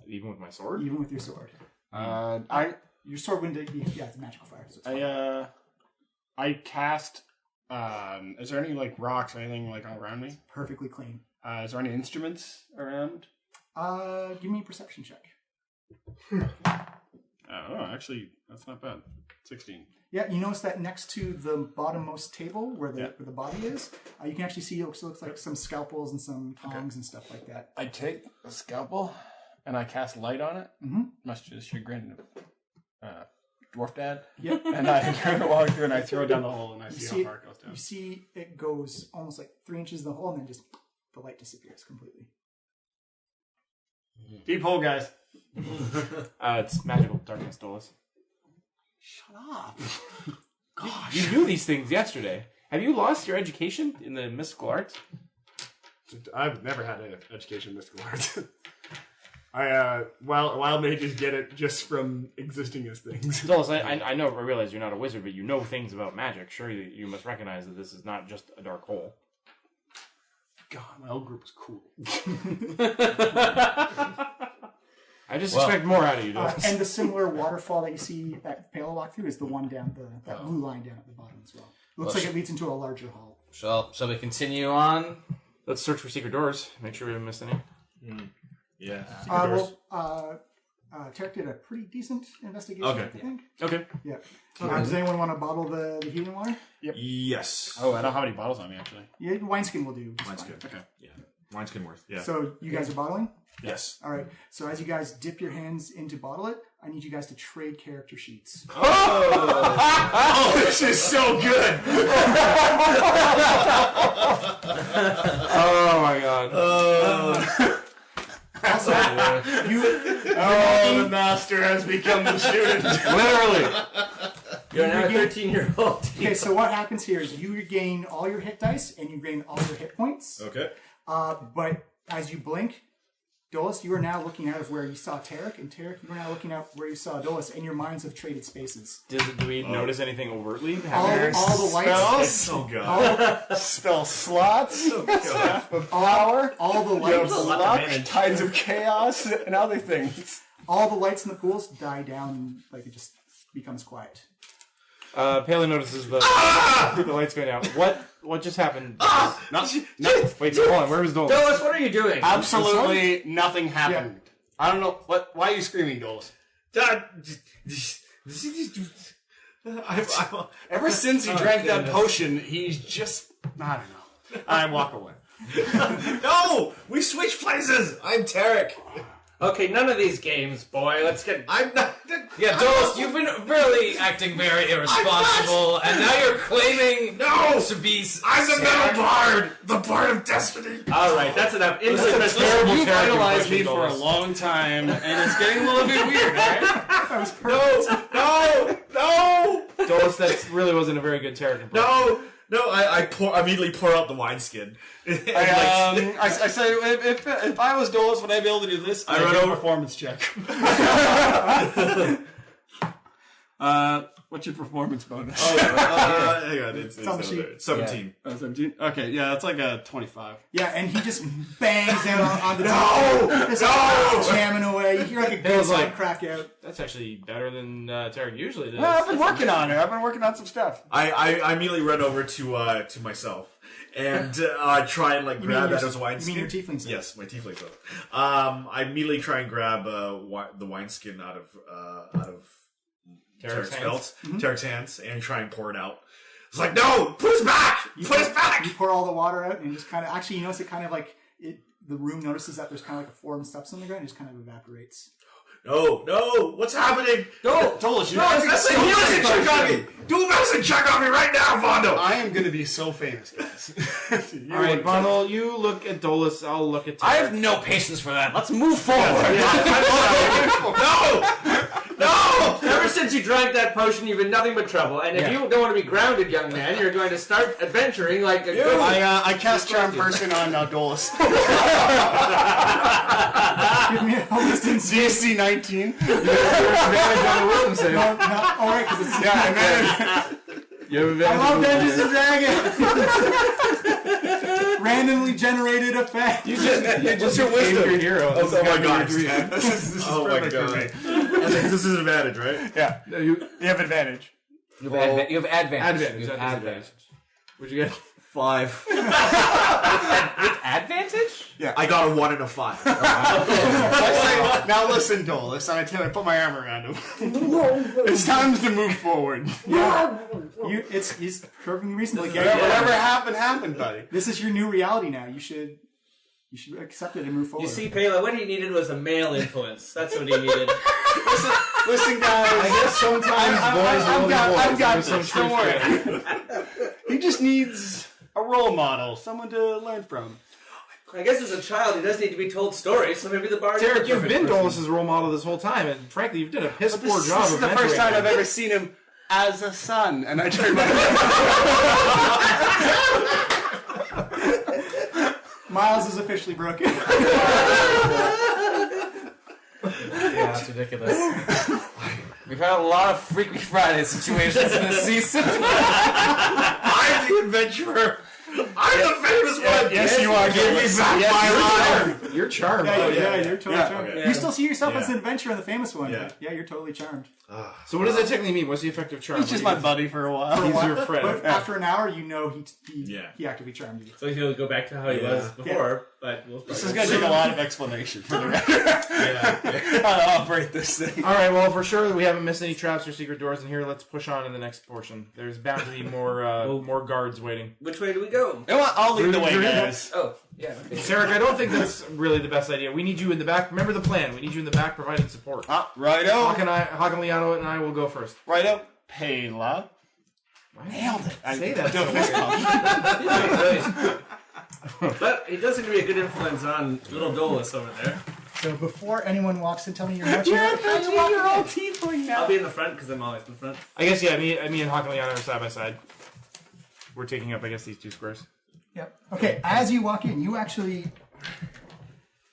Even with my sword? Even with your sword. Your sword wouldn't. Yeah, it's a magical fire. So it's I cast. Is there any like rocks or anything like all around me? Perfectly clean. Is there any instruments around? Give me a perception check. Oh, actually, that's not bad. 16. Yeah, you notice that next to the bottommost table where the body is, you can actually see it looks like some scalpels and some tongs and stuff like that. I take a scalpel and I cast light on it. Mm-hmm. Much to the chagrin of Dwarf Dad. Yep. And I kind of walk through and I throw it down the hole and I see how far it goes down. You see it goes almost like 3 inches in the hole and then just the light disappears completely. Deep hole, guys. It's magical darkness, Dolus. Shut up. You knew these things yesterday. Have you lost your education in the mystical arts? I've never had an education in mystical arts. Wild mages get it just from existing as things. Dolus, I realize you're not a wizard, but you know things about magic. Surely you must recognize that this is not just a dark hole. God, my old group was cool. I just expect more out of you, Dolus. And the similar waterfall that you see that Pale walked through is the one down that blue line down at the bottom as well. Looks like it leads into a larger hall. Shall we continue on? Let's search for secret doors. Make sure we haven't missed any. Yeah. Tarek did a pretty decent investigation, Okay. I think. Okay. Yeah. Does anyone want to bottle the heating water? Yes. Oh, I don't have any bottles on me, actually. Yeah, wineskin will do. just Wineskin. fine. Okay. Yeah. Wineskin worth. Yeah. So you guys are bottling? Yes. All right. So as you guys dip your hands in to bottle it, I need you guys to trade character sheets. Oh, this is so good. Oh my god. Also, the master has become the student. Literally. You're now a 13-year-old. okay, so what happens here is you regain all your hit dice and you gain all your hit points. Okay. But as you blink, Dolus, you are now looking out of where you saw Tarek, and Tarek, you are now looking out where you saw Dolus, and your minds have traded spaces. Do we notice anything overtly? All the lights, Oh god. Spell slots, staff of power, all the you have lights, luck, tides of chaos, and other things. all the lights in the pools die down, like it just becomes quiet. Paley notices the lights going out. What just happened? Wait, hold on. Where was Dolus? Dolus, what are you doing? Absolutely nothing happened. I don't know. Why are you screaming, Dolus? Ever since he drank that potion, he's just... I don't know. I walk away. No! We switched places! I'm Tarek. Okay, none of these games, boy. Let's get... I'm not... Yeah, Dolus, you've been really acting very irresponsible, and now you're claiming to be... I'm the metal bard! The bard of destiny! All right, that's enough. You've idolized me for a long time, and it's getting a little bit weird, alright? That was perfect. No! Dolus, that really wasn't a very good character. No, I immediately pour out the wineskin. I say, if I was Dolus, would I be able to do this? I run do a over- performance check. What's your performance bonus? Hang on, it's on the sheet. 17. 17? Okay, yeah, that's like a 25. Yeah, and he just bangs down on the top. No! Jamming away. You hear like a good sound crack out. That's actually better than Tarek usually does. Well, I've been working on it. I've been working on some stuff. I immediately run over to myself and try and like grab that as a wineskin. You mean your tiefling self? Yes, my tiefling self. I immediately try and grab the wineskin out of Tarek's belt, Tarek's hands, and try and pour it out. It's like, no, put us back! Put us back! You pour all the water out and just kind of, actually, you notice it kind of like, the room notices that there's kind of like a form steps on the ground and it just kind of evaporates. No, what's happening? Dolus, you That's a medicine check on me! Do a medicine check on me right now, Vondo! I am going to be so famous, guys. All right, Vondel, you look at Dolus. I'll look at Tarek. I have no patience for that. Let's move forward. No! Ever since you drank that potion, you've been nothing but trouble. And if you don't want to be grounded, young man, you're going to start adventuring like a good... I cast Charm Person on Dolus. Give me a distance. DSC 19. advantage on the wisdom save. All right, because it's... Yeah, advantage. You have advantage. I love Dungeons & Dragons. Randomly generated effect. You just your wisdom. Your hero. Oh my god. This is Oh my perfect god. for me. This is an advantage, right? Yeah, you have advantage. You have advantage. You have Advantage. advantage. What'd you get? 5. With advantage? Yeah. I got a 1 and a 5. Now listen, Dolus, and I put my arm around him. It's time to move forward. It's perfectly reasonable. Whatever happened, buddy. This is your new reality now. You should accept it and move forward. You see, Pela, what he needed was a male influence. That's what he needed. Listen, guys. I guess sometimes I've got this. Don't worry. He just needs a role model, someone to learn from. I guess as a child, he does need to be told stories, so maybe the bard. Tarek, you've been Dolus's role model this whole time, and frankly, you've done a piss poor job. This is the first time I've ever seen him as a son, and I turned my Miles is officially broken. Yeah, that's ridiculous. We've had a lot of Freaky Friday situations in this season. I'm the adventurer. I'm the famous one. Yes, you are. Give me back my life. You're charmed. Yeah, you're totally charmed. okay. You still see yourself as Yeah. an adventurer and the famous one. Yeah. Yeah, you're totally charmed. So what does that technically mean? What's the effective charm? He's just my buddy for a while. He's your friend. But after an hour, you know he Yeah. actively charmed you. So he'll go back to how he was before, but we'll This is going to take a lot of explanation for the record. How to operate this thing. All right, well, for sure we haven't missed any traps or secret doors in here. Let's push on to the next portion. There's bound to be more guards waiting. Which way do we go? You know what? I'll lead the way, You're in. guys. Oh, yeah. Okay. Sarek, I don't think that's really the best idea. We need you in the back. Remember the plan. We need you in the back providing support. Righto. Hakan Liano and I will go first. Righto. Pela. Nailed it. Say that. Do a fist pump. But he does seem to be a good influence on little Dolus over there. So before anyone walks in, tell me you're not You're a 13-year-old tiefling now. I'll be in the front because I'm always in the front. I guess, yeah, me and Hakan Liano are side by side. We're taking up, I guess, these two squares. Yep. Okay, as you walk in, you actually...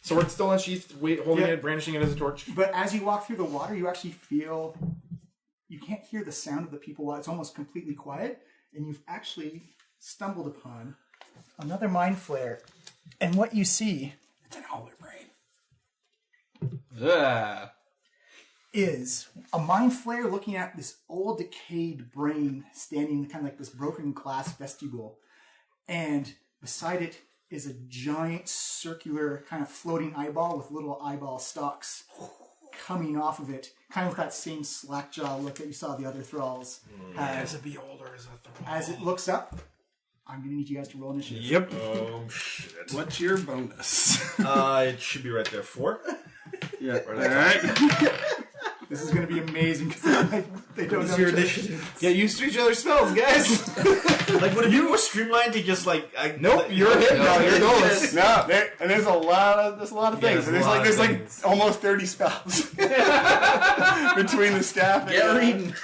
Sword still unsheathed, holding Yeah. it, brandishing it as a torch. But as you walk through the water, you actually feel... You can't hear the sound of the people while it's almost completely quiet. And you've actually stumbled upon another mind flare. And what you see... It's an howler brain. Ugh. Is a mind flare looking at this old decayed brain standing in kind of like this broken glass vestibule, and beside it is a giant circular kind of floating eyeball with little eyeball stalks coming off of it, kind of with that same slack jaw look that you saw the other thralls had. As a beholder, as a thrall. As it looks up, I'm gonna need you guys to roll initiative. Yep. Oh shit. What's your bonus? It should be right there. 4. Yeah. All right. This is gonna be amazing because they don't know Your each other. initiative. Get used to each other's spells, guys. Like, would it be more streamlined to just like? Nope, you're him. No, you're Dolus. No, there's a lot of things. there's a And lot of there's things. like almost 30 spells between the staff. Get and reading.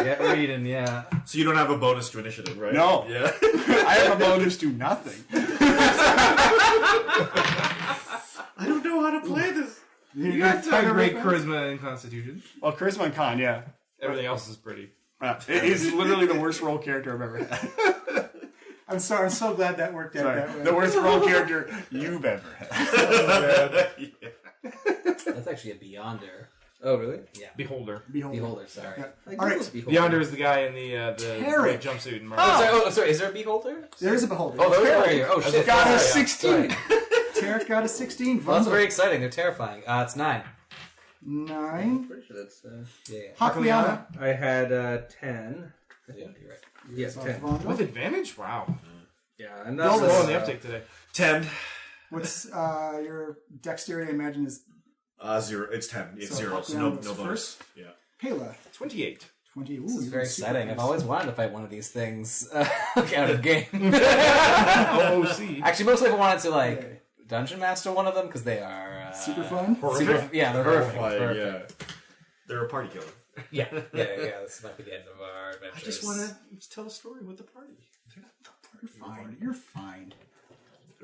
Get reading, yeah. So you don't have a bonus to initiative, right? No. Yeah. I have a bonus to nothing. I don't know how to play this. You got great charisma and constitution. Well, charisma and con, yeah. Everything else is pretty. It is literally the worst role character I've ever had. I'm so glad that worked out Sorry, that way. the worst role character you've ever had. That's actually a Beyonder. Oh, really? Beholder. Beholder, sorry. Yeah. I All right. Beyonder is the guy in the Tarek. red jumpsuit and Sorry, is there a Beholder? There is a beholder. Oh, there Tarek. we go. Oh, shit. Got a Sorry, 16. Tarek got a 16. Well, that's Vundel. very exciting. They're terrifying. It's 9. 9. Pretty sure that's. Yeah. Hakliana. I had 10. Yeah, you're right. Yes, 10. with advantage. Wow. Yeah, and Dolus. that's Low on the uptake today. 10. What's your dexterity? I imagine is 0. It's 10. It's So 0. So Hakliana no was bonus. first? Yeah. Pela. 28. 20. Ooh, This is you're very super exciting. I've close. always wanted to fight one of these things out of game. OOC. Actually, mostly I wanted to like dungeon master one of them because they are Super fun. super, yeah, they're perfect. Horrifying, yeah. They're a party killer. Yeah. This might be the end of our adventure. I just want to tell a story with the party. You're fine. You're fine.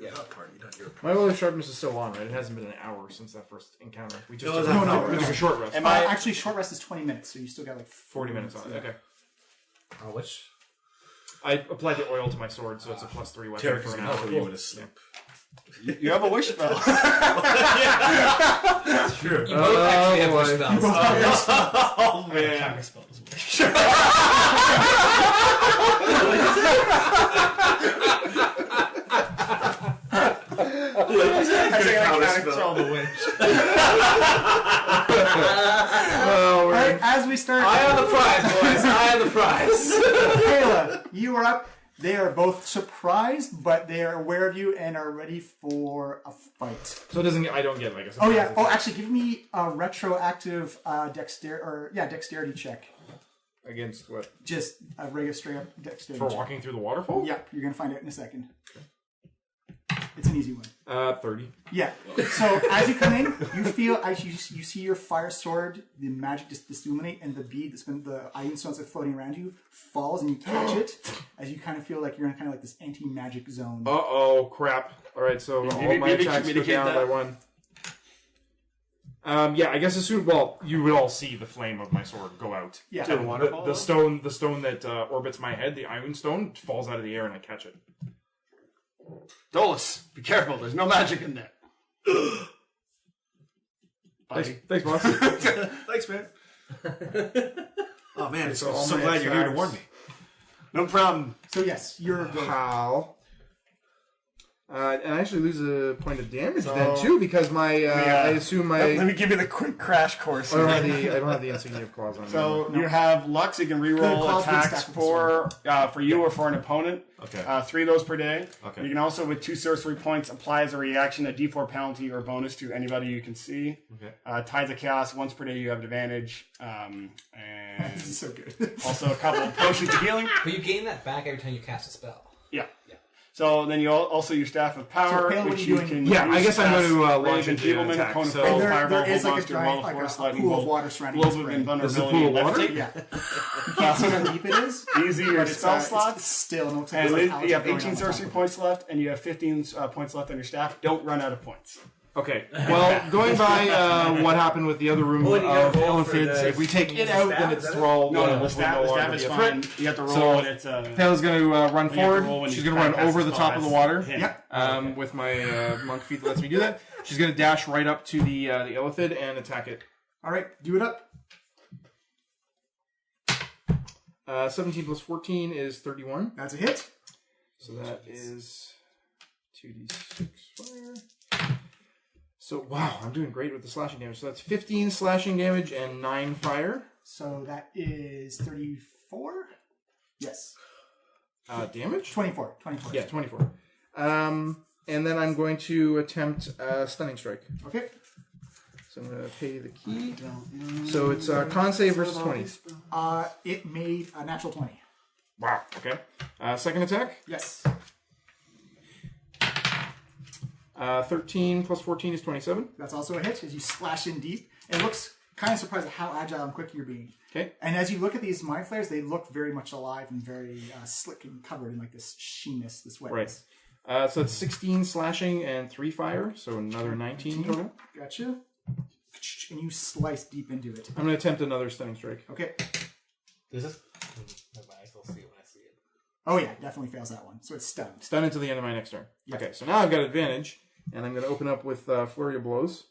Yeah. Not party, not your party. My level of sharpness is still on, right? It hasn't been an hour since that first encounter. We just No, took, it's a- not an hour. we took a short rest. Actually, short rest is 20 minutes, so you still got like 40 minutes on it. Okay. Which? I applied the oil to my sword, so it's a +3 weapon Tarek for is an going to hour. put you in a sleep. You have a wish spell. That's true. You both actually have wish spells. Oh, man. All right, as we start, Eye on the prize, boys. Eye on the prize. Kayla, you are up. They are both surprised, but they are aware of you and are ready for a fight. So it doesn't. I don't get like a. Oh yeah. Oh, actually, give me a retroactive dexterity check. Against what? Just a regular straight up dexterity For check. walking through the waterfall? Yeah, you're gonna find out in a second. It's an an easy one. 30. Yeah. So as you come in, you feel as you see your fire sword, the magic just illuminate, and the bead that's been the iron stones that are floating around you falls, and you catch it as you kind of feel like you're in kind of like this anti-magic zone. Uh-oh, crap. All right, so all my attacks go down by 1. Yeah, I guess as soon you would all see the flame of my sword go out. Yeah. The stone that orbits my head, the iron stone, falls out of the air and I catch it. Dolus, be careful. There's no magic in there. Thanks, boss. Thanks, man. Oh man, I'm so glad you're here to warn me. No problem. So yes, you're good. How? And I actually lose a point of damage then too because my I assume my Let me give you the quick crash course. I don't have the insignia of claws on. So you have Lux. You can reroll attacks for you or for an opponent. Okay. 3 of those per day. Okay. You can also, with 2 sorcery points, apply as a reaction a D4 penalty or bonus to anybody you can see. Okay. Tides of Chaos. Once per day you have advantage. And This is so good. also a couple of potions of healing. But you gain that back every time you cast a spell. Yeah. So then you also your Staff of Power, Pale, which what are you you can doing? Yeah, I guess I'm going to launch into an Enfeeblement, attack. Cone of So Cold, there Fireball, is like a Monster, giant, Wall of Force, a Lightning pool of Bolt, water surrounding Blows the of spray. Invulnerability, There's a pool of and water? Levitate. Yeah. You can't see how deep it is. Easy your But it's, spell it's slots. still, and it looks like And there's, then like, you have algae growing 18 on the sorcery top of points left, and you have 15 points left on your staff. Don't run out of points. Okay. Well, going by what happened with the other room of Illithids, if we take it out, then it's Thrall. No, the will staff no is longer be a fine. threat. You have to roll So, when it's Pale's going to run you have to roll forward. when She's you going to run cast over the the spell top of the as water. hit. Yep. With my monk feet that lets me do that. She's going to dash right up to the Illithid and attack it. All right, do it up. 17 plus 14 is 31. That's a hit. So that is 2d6 fire. So, wow, I'm doing great with the slashing damage. So that's 15 slashing damage and 9 fire. So that is 34? Yes. Damage? 24. Yeah, 24. And then I'm going to attempt Stunning Strike. Okay. So I'm going to pay the key. So it's con save versus 20. It made a natural 20. Wow, okay. Second attack. Yes. 13 plus 14 is 27. That's also a hit as you slash in deep. It looks kind of surprised at how agile and quick you're being. Okay. And as you look at these mind flares, they look very much alive and very slick and covered in like this sheenness, this wetness. Right. So it's 16 slashing and 3 fire, so another 19 total. Gotcha. And you slice deep into it. I'm going to attempt another Stunning Strike. Okay. Does this? I still see it when I see it. Oh yeah, definitely fails that one. So it's stunned. Stun until the end of my next turn. Yeah. Okay, so now I've got advantage, and I'm going to open up with Flurry of Blows.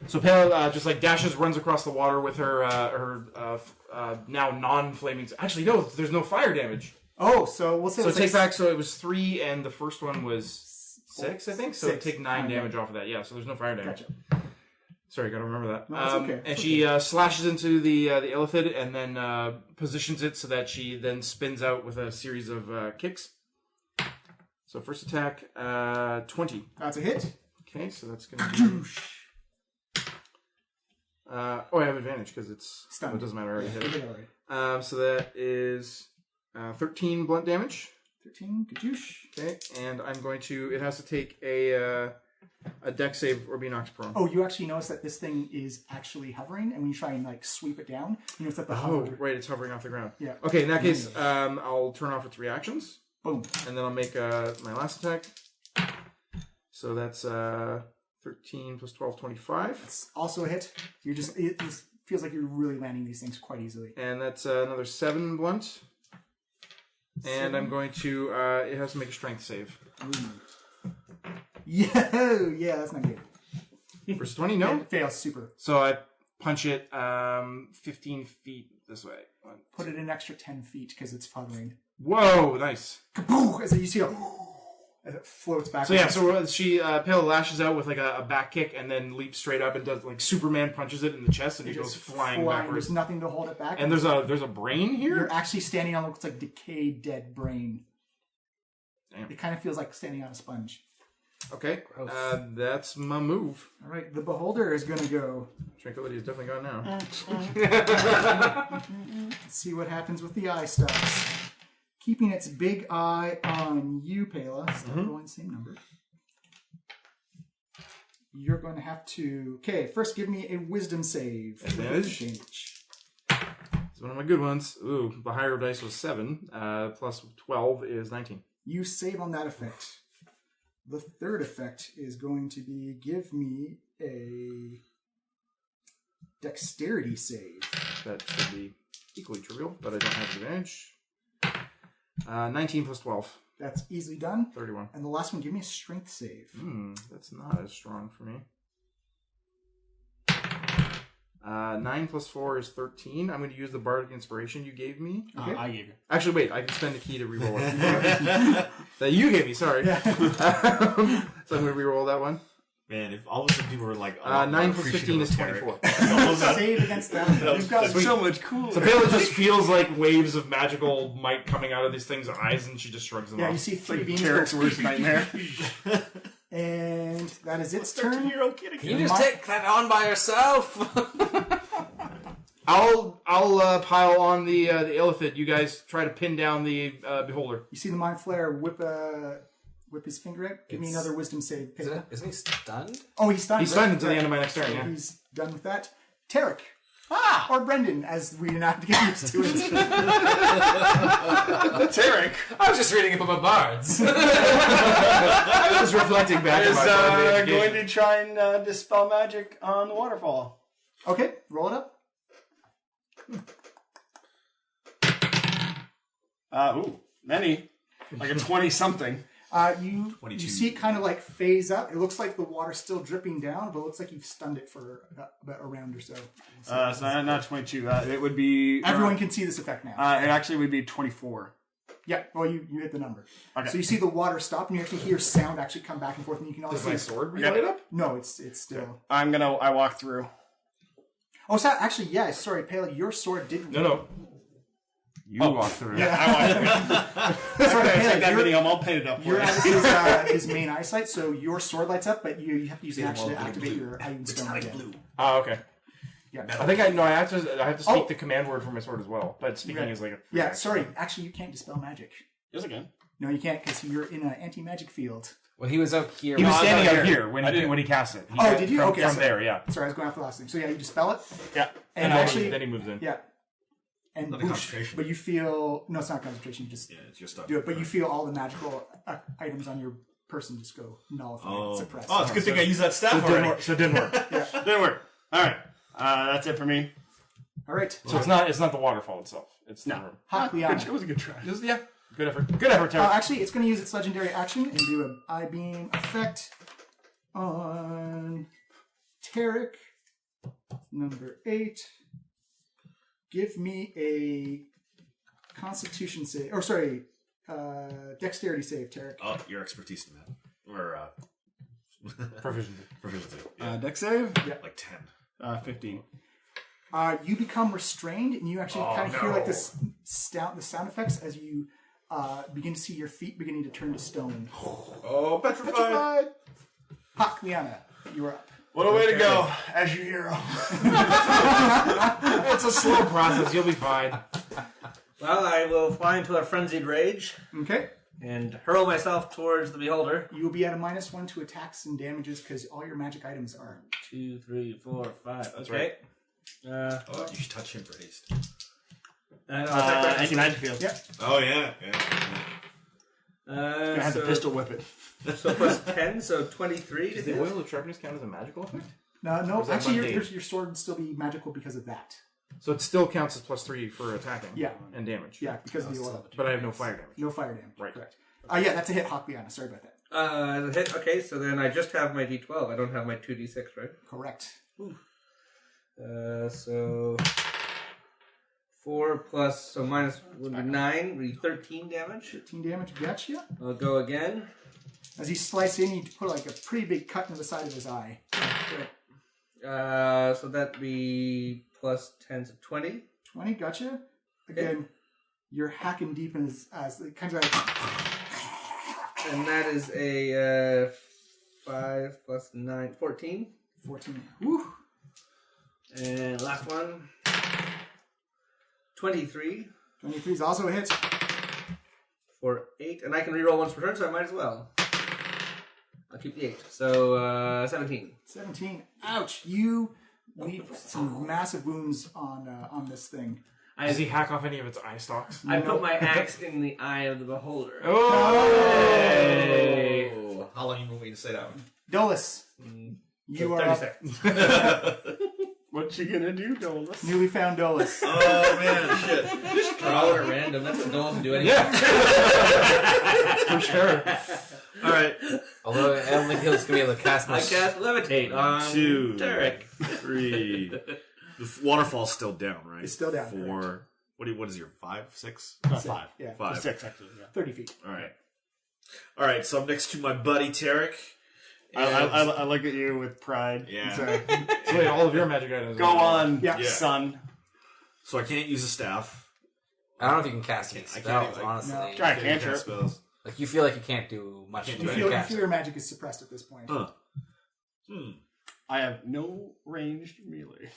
So Pale just like dashes, runs across the water with her now non-flaming. Actually, no, there's no fire damage. Oh, so we'll say So it's take like back. So it was 3, and the first one was 6, I think. So 6. take 9 damage off of that. Yeah. So there's no fire damage. Gotcha. Sorry, got to remember that. No, it's okay. And she slashes into the Illithid and then positions it so that she then spins out with a series of kicks. So first attack, 20. That's a hit. Okay, so that's going to be... I have advantage because it's... Stunned. Oh, it doesn't matter, I already hit You it. hit it already. So that is 13 blunt damage. 13. Gadoosh. Okay, and I'm going to... It has to take a dex save or be knocked prone. Oh, you actually notice that this thing is actually hovering, and when you try and like sweep it down, you notice that the Oh, hover. right, it's hovering off the ground. Yeah. Okay, in that case, I'll turn off its reactions, Boom. and then I'll make my last attack. So that's 13 plus 12, 25. It's also a hit. You're just it just feels like you're really landing these things quite easily. And that's another 7 blunt. And I'm going to... it has to make a strength save. Yeah, that's not good. Versus 20, no? It fails super. So I punch it 15 feet this way. Put it an extra 10 feet because it's hovering. Whoa, nice. Kaboo! As you see as it floats back. So yeah, so she Pale lashes out with like a back kick and then leaps straight up and does like Superman punches it in the chest and it goes flying backwards. There's nothing to hold it back. And there's a brain here. You're actually standing on what looks like decayed, dead brain. Damn. It kind of feels like standing on a sponge. Okay, that's my move. All right, the beholder is going to go. Tranquility is definitely gone now. Let's see what happens with the eye stuff. keeping its big eye on you, Pela. Still rolling the same number. You're going to have to... Okay, first give me a wisdom save. Advantage? It's one of my good ones. Ooh, the higher dice was 7. Plus 12 is 19. You save on that effect. The third effect is going to be give me a dexterity save. That should be equally trivial, but I don't have advantage. 19 plus 12. That's easily done. 31. And the last one, give me a strength save. That's not as strong for me. 9 plus 4 is 13. I'm going to use the bardic inspiration you gave me. Okay. I gave you. Actually, wait. I can spend a key to reroll it. That you gave me. Sorry. Yeah. So I'm going to reroll that one. Man, if all of a sudden people were like, 9 plus 15 is 24. Save against that. You've got So much cooler. So Bela just feels like waves of magical might coming out of these things' eyes, and she just shrugs them Yeah, off. you see 3 beams. Tarek's go- worst nightmare. And that is its turn. Can you just take that on by yourself? I'll pile on the Illithid. You guys try to pin down the beholder. You see the Mind Flayer whip his finger out. Give me another wisdom save, Pela. Isn't he stunned? Oh, he's stunned. He's stunned until the end of my next turn. Yeah. He's done with that. Tarek. Or Brendan, as we now have to get used to it. Tarek I was just reading a book of bards. I was reflecting back. is on my going to try and dispel magic on the waterfall. Okay, roll it up. Many. Like a 20-something. You 22. see it kind of like phase up. It looks like the water's still dripping down, but it looks like you've stunned it for about a round or so. It's not 22. It would be... Everyone can see this effect now. It actually would be 24. Yeah, well, you hit the number. Okay. So you see the water stop, and you actually hear sound actually come back and forth, and you can also Does my see... sword relight up? No, it's still... I walk through. Oh, so actually, yeah, sorry, Pele, your sword did... No. You walk through. Yeah. I walk through. Sorry, Okay, Pele, take that you're- video. I'll paint it up for You're you. at his main eyesight, so your sword lights up, but you have to use an action to activate your Iron Stone again. Oh, okay. Yeah. I think I have to speak the command word for my sword as well. But speaking is like a free Yeah, action. sorry. Actually, you can't dispel magic. Yes, again. No, you can't because you're in an anti-magic field. Well, he was up here. He was No, I'm standing not up here. here when he cast it. Oh, did you? From, Okay, from so- there, yeah. Sorry, I was going off the last thing. So yeah, you dispel it. Yeah. And then actually, he moves in. yeah. And Not a boosh, concentration. but you feel no, it's not concentration. You just it's just stuff. do it, but you feel all the magical items on your person just go nullified, suppressed. Oh, it's a good thing I used that staff already. So it didn't work. Didn't work. All right. That's it for me. All right, So it's not the waterfall itself. It's the room. Hot Liana. It was a good try. Yeah. Good effort. Good effort, Terry. Actually, it's going to use its legendary action and do an eye beam effect on Tarek, number 8. Give me a Constitution save, or sorry, Dexterity save, Tarek. Oh, your expertise in that. Or, Proficiency. proficiency. Yeah. Dex save? Like 10. 15. You become restrained, and you actually kind of hear like the sound effects as you begin to see your feet beginning to turn to stone. Oh, petrified. Hawk Liana, you are up. What a way to go as your hero. It's a slow process. You'll be fine. Well, I will fly into a frenzied rage Okay. and hurl myself towards the beholder. You will be at a -1 to attacks and damages because all your magic items are. 2, 3, 4, 5. Okay. right. Oh, you should touch him for haste. Anti-magic field. Yep. Oh, yeah. I had to pistol whip it. So plus 10, so 23 to Does the hit. oil of sharpness count as a magical effect? No, is that actually, mundane? your sword would still be magical because of that. So it still counts as +3 for attacking. Yeah. And damage. Yeah, because of the oil. But I have no fire damage. No fire damage. Right. Correct. Yeah, that's a hit, Hawk Liana. Sorry about that. The hit. Okay, so then I just have my d12. I don't have my 2d6, right? Correct. So 4 plus, so minus would be 9, would be 13 damage. 15 damage, gotcha. I'll go again. As he sliced in, he put like a pretty big cut into the side of his eye. So that'd be plus 10, so 20. 20, gotcha. Again, you're hacking deep in his eyes. Kind of like... And that is a 5 plus 9, 14. 14. Woo. And last one, 23. 23 is also a hit. for 8, and I can reroll once per turn, so I might as well. I'll keep the 8. So 17. 17. Ouch! You leave some massive wounds on this thing. Does he hack off any of its eye stalks? I put my axe in the eye of the beholder. Hey. Oh. How long you want me to say that one? Dolus, you are up. What you gonna do, Dolus? Newly found Dolus. Oh man, shit. Just draw it at random. That's what Dolan do anyway. Yeah. For sure. All right. Although I don't think he's going to be able to cast I much. cast levitate on 2, Tarek. 3. The waterfall's still down, right? It's still down, 4. What is your 5, 6? 5. Yeah, 5. 6, actually. Yeah. 30 feet. All right. All right. So I'm next to my buddy Tarek. I look at you with pride. Yeah. And say, So wait, all of your magic items. go on, Yeah. son. So I can't use a staff. I don't know if you can cast any I can't spells, even- honestly. No. Try cantrip. Spells. Like, you feel like you can't do much. Can't to do You any feel, cast it. your magic is suppressed at this point. Huh. I have no ranged melee.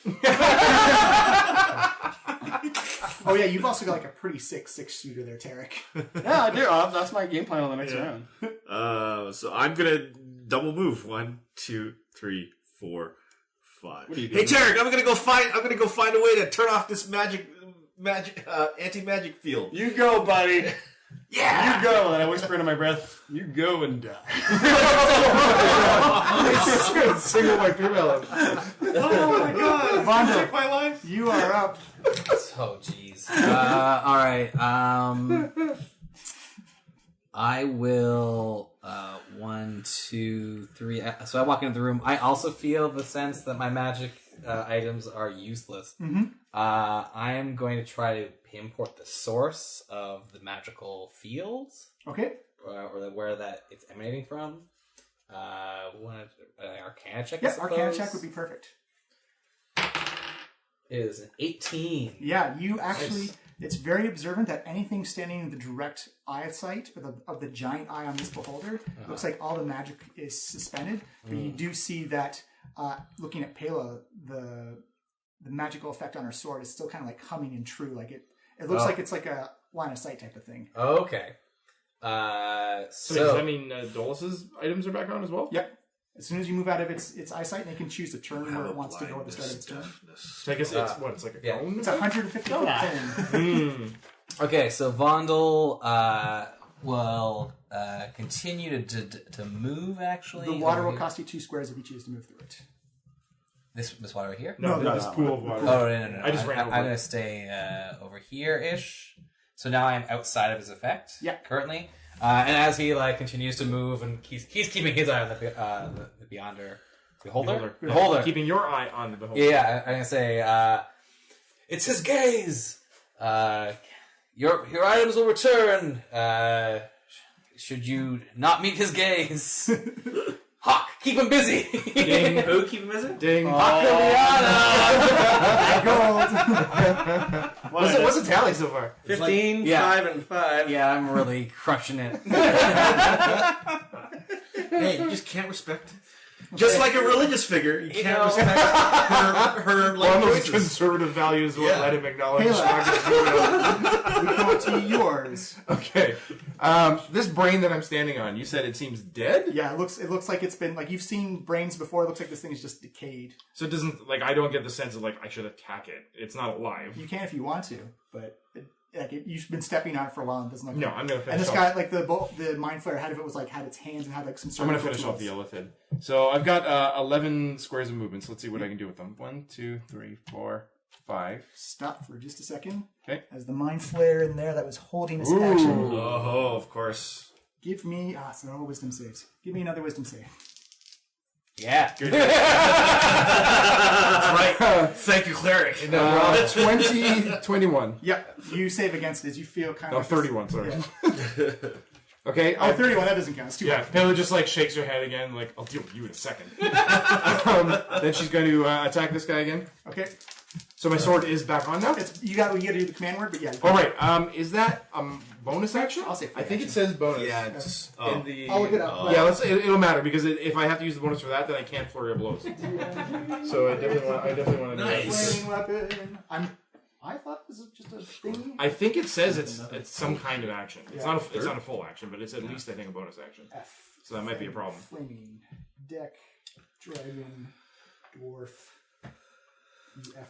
Oh yeah, you've also got like a pretty sick 6-shooter there, Tarek. Yeah, I do. That's my game plan on the next round. So I'm gonna double move. 1, 2, 3, 4, 5. What are you Hey doing? Tarek, I'm gonna go find a way to turn off this anti-magic field. You go, buddy. Yeah. You go. And I whisper into my breath, you go and die. Single my female. Oh my god. Vondo, Take my life. you are up. Oh, jeez. All right. I will. 1, 2, 3. So I walk into the room. I also feel the sense that my magic items are useless. I am going to try to pinpoint the source of the magical fields, Okay. or where that it's emanating from. An Arcana check. I Yes, Arcana suppose? check would be perfect. Is an 18. Yeah, you actually, it's very observant that anything standing in the direct eyesight of the giant eye on this beholder, looks like all the magic is suspended. But you do see that, looking at Pela, the magical effect on her sword is still kind of like humming and true. Like it looks like it's like a line of sight type of thing. Okay. So does that mean Dolus's items are back on as well? Yep. As soon as you move out of its eyesight, and it can choose to turn where it wants to go at the start of its turn. So I guess it's like a cone? It's 150 foot cone. Okay, so Vondel will continue to move. Actually, The water over will here. cost you 2 squares if you choose to move through it. This water right here. No, this pool of water. Oh no! I just ran over I'm it. gonna stay over here ish. So now I'm outside of his effect. Yeah. Currently, and as he continues to move, and he's keeping his eye on the Beholder. Keeping your eye on the beholder. Yeah, I'm gonna say it's his gaze. Your items will return. Should you not meet his gaze? Hawk, keep him busy. Ding. Who keep him busy? Ding. What's the tally so far? 15, yeah. 5, and 5. Yeah, I'm really crushing it. Hey, you just can't respect. Just like a religious figure, you can't respect her like One of those choices. conservative values will Yeah. let him acknowledge. We go to yours. Okay. This brain that I'm standing on, you said it seems dead? Yeah, it looks like it's been like you've seen brains before. It looks like this thing is just decayed. So it doesn't, I don't get the sense of, I should attack it. It's not alive. You can if you want to, but you've been stepping on it for a while and it doesn't look. No, like I'm going to And finish this off. guy, the mind flare ahead of it was had its hands and had some sort I'm of. going to finish off the Illithid. So I've got 11 squares of movement, so let's see what I can do with them. 1, 2, 3, 4, 5. Stop for just a second. Okay. As the mind flare in there that was holding its action. Oh, of course. Give me it's no wisdom saves. Give me another wisdom save. Yeah. That's right. Thank you, cleric. 21. Yeah, you save against it as you feel kind No, of 31, sorry. Yeah. Okay. Oh, 31, that doesn't count. It's too Yeah, bad. Pela just shakes her head again, I'll deal with you in a second. Then she's going to attack this guy again. Okay. So my sword is back on now? You got to do the command word, but yeah. All right. Is that bonus action? I'll say I think it action. says bonus. Yeah, it's, In the, I'll look it up. yeah, it'll matter because if I have to use the bonus for that, then I can't flurry of blows. So I definitely want to do that. Nice. Flaming weapon. I thought it was just a thing. I think it says it's some kind of action. It's Yeah. it's not a full action, but it's at least I think a bonus action. F. So that might be a problem. Flaming deck, dragon, dwarf.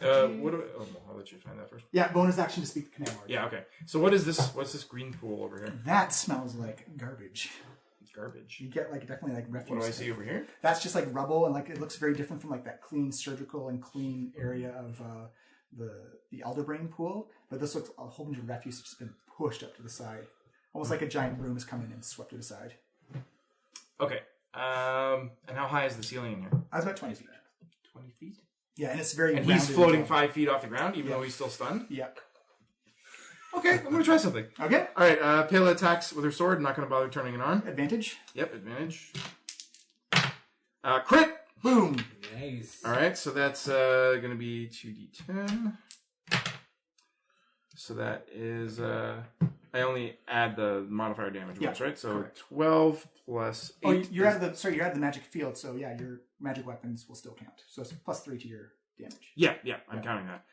What do I, I'll let you find that first. Yeah, bonus action to speak the command word. Yeah, okay. So what is this? What's this green pool over here? That smells like garbage. Garbage. You get like definitely like refuse. What do I see over here? That's just like rubble, and like it looks very different from like that clean surgical and clean area of the Elderbrain pool. But this looks a whole bunch of refuse that's just been pushed up to the side, almost like a giant broom has come in and swept it aside. Okay. And how high is the ceiling in here? I was about 20 feet. 20 feet. Yeah, and it's very. And he's floating 5 feet off the ground, even though he's still stunned. Yep. Okay, I'm gonna try something. Okay. All right. Pela attacks with her sword. Not gonna bother turning it on. Advantage. Yep, advantage. Crit. Boom. Nice. All right, so that's gonna be 2d10. So that is I only add the modifier damage once, right? So correct. 12 plus 8. Oh, you're out of the magic field, so yeah, your magic weapons will still count. So it's +3 to your damage. Yeah, I'm counting that.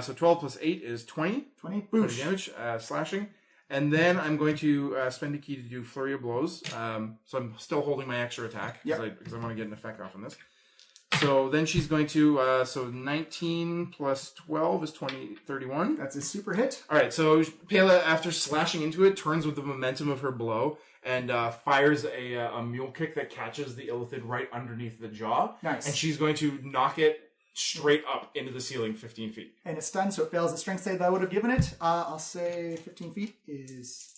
So 12 plus 8 is 20. 20. 20 Boosh. damage, slashing. And then I'm going to spend a key to do Flurry of Blows. So I'm still holding my extra attack because I want to get an effect off on this. So then she's going to, so 19 plus 12 is 31. That's a super hit. All right, so Pela, after slashing into it, turns with the momentum of her blow and fires a mule kick that catches the Illithid right underneath the jaw. Nice. And she's going to knock it straight up into the ceiling 15 feet. And it's stunned, so it fails the strength save that I would have given it. I'll say 15 feet is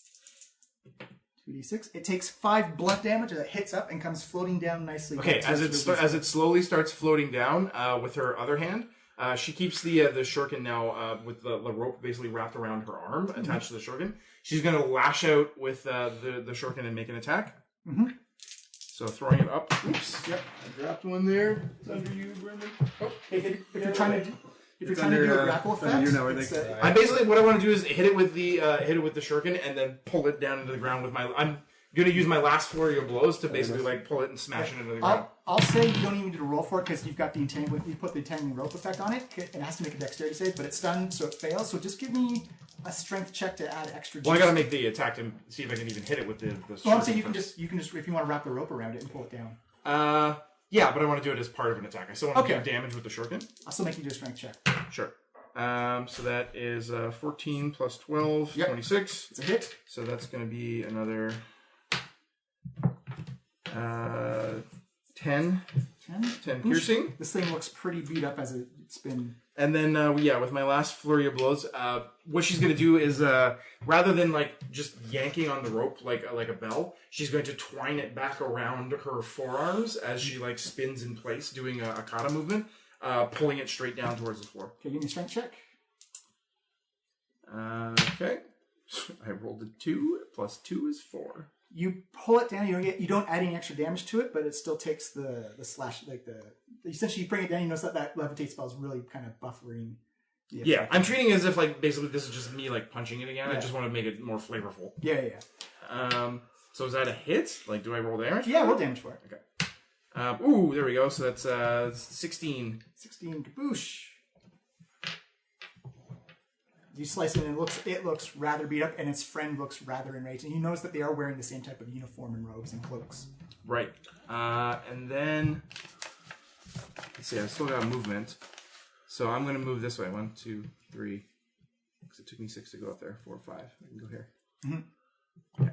2d6. It takes 5 blunt damage as it hits up and comes floating down nicely. Okay, as it slowly starts floating down with her other hand, she keeps the shuriken now with the rope basically wrapped around her arm, attached to the shuriken. She's going to lash out with the shuriken and make an attack. Mm-hmm. So throwing it up. Oops. Yep. I dropped one there. It's under you, Brendan. Oh. If you're trying to do a grapple effect, I basically what I want to do is hit it with the shuriken and then pull it down into the ground with my. I'm going to use my last flurry of blows to basically like pull it and smash it into the ground. I'll say you don't even need to roll for it because you've got the entangling. You put the entangling rope effect on it. It has to make a dexterity save, but it's stunned, so it fails. So just give me a strength check to add extra. Well, I got to make the attack to see if I can even hit it with the. Well, I'm saying you can just if you want to wrap the rope around it and pull it down. Yeah, but I want to do it as part of an attack. I still want to do damage with the shuriken. I'll still make you do a strength check. Sure. So that is 14 plus 12, 26. It's a hit. So that's going to be another 10 piercing. This thing looks pretty beat up as it's been. And then, with my last flurry of blows, what she's going to do is, rather than like just yanking on the rope like a bell, she's going to twine it back around her forearms as she like spins in place, doing a kata movement, pulling it straight down towards the floor. Okay, give me a strength check. Okay. I rolled a 2, plus 2 is 4. You pull it down. You don't add any extra damage to it, but it still takes the slash essentially you bring it down. You notice that levitate spell is really kind of buffering. Yeah, I'm treating it as if like basically this is just me like punching it again. Yeah. I just want to make it more flavorful. Yeah. So is that a hit? Like, do I roll damage? Yeah, roll damage for it. Okay. Ooh, there we go. So that's 16. 16 kaboosh. You slice it and it looks rather beat up, and its friend looks rather enraged. And you notice that they are wearing the same type of uniform and robes and cloaks. Right. And then let's see. I still got movement, so I'm going to move this way. 1, 2, 3. Because it took me 6 to go up there. 4, 5. I can go here. Mm-hmm. Yeah.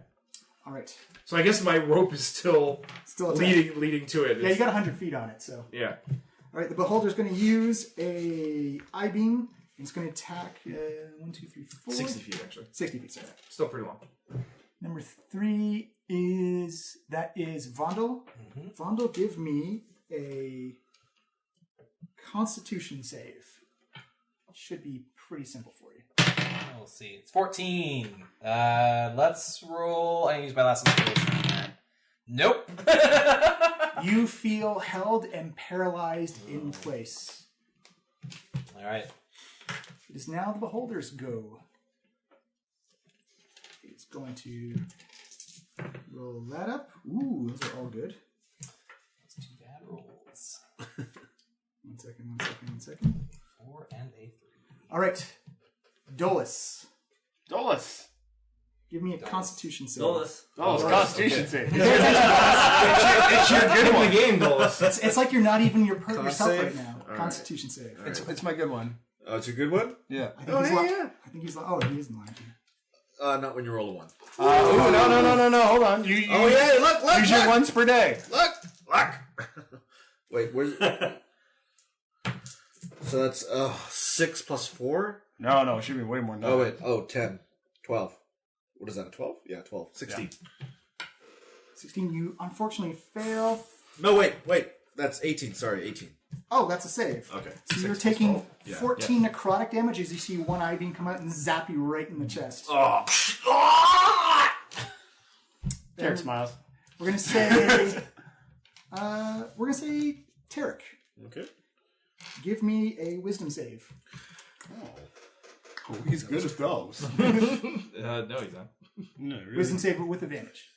All right. So I guess my rope is still leading to it. Yeah, you got 100 feet on it. So yeah. All right. The beholder's going to use a eye beam. It's going to attack 1, 2, 3, 4. 60 feet, actually. 60 feet, sorry. Still pretty long. Number 3 is Vondel. Mm-hmm. Vondel, give me a Constitution save. Should be pretty simple for you. We'll see. It's 14. Let's roll. I use my last inspiration on that. Nope. You feel held and paralyzed in place. All right. It is now the beholder's go. It's going to roll that up. Ooh, those are all good. That's 2 bad rolls. One second. 4 and a 3. All right. Dolus. Give me a Constitution save. Dolus. Constitution save. It's your good one. The game, Dolus. It's like you're not even yourself save? right now. Constitution save. It's my good one. Oh, it's a good one? Yeah. I think he's he is in line. Not when you roll a 1. No. Hold on. You look! use your once per day. Look! Wait, where's... So that's 6 plus 4? No, it should be way more than that. Oh, wait. 10. 12. What is that, a 12? Yeah, 12. 16. 16, you unfortunately fail. No, wait. That's 18. Sorry, 18. Oh, that's a save. Okay. So you're taking 14 necrotic damage as you see one eye beam come out and zap you right in the chest. Oh. Derek smiles. We're gonna say Tarek. Okay. Give me a wisdom save. Oh, he's good at those. No, he's not. No, really. Wisdom save, but with advantage.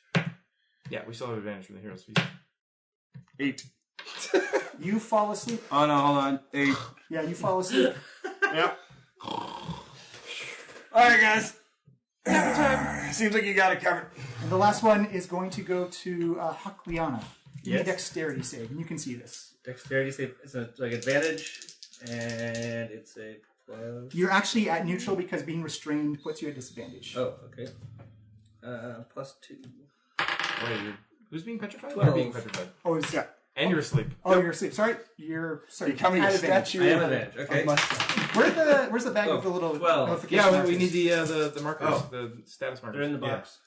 Yeah, we still have advantage from the hero's feast. 8. You fall asleep. Oh no, hold on. 8. Yeah, you fall asleep. Yep. Alright, guys. Seems like you got it covered. And the last one is going to go to Hakliana. Give me a dexterity save, and you can see this. Dexterity save. It's like advantage, and it's a plus. You're actually at neutral because being restrained puts you at disadvantage. Oh, okay. Plus 2. Wait, who's being petrified? 12. You're being petrified. Oh, is Yeah. And you're asleep. Oh, you're asleep. Sorry, you're Becoming at a advantage. statue. I have advantage. Okay. Where's the bag with the little 12. notification Yeah, we markers? need the markers, the status markers. They're in the box.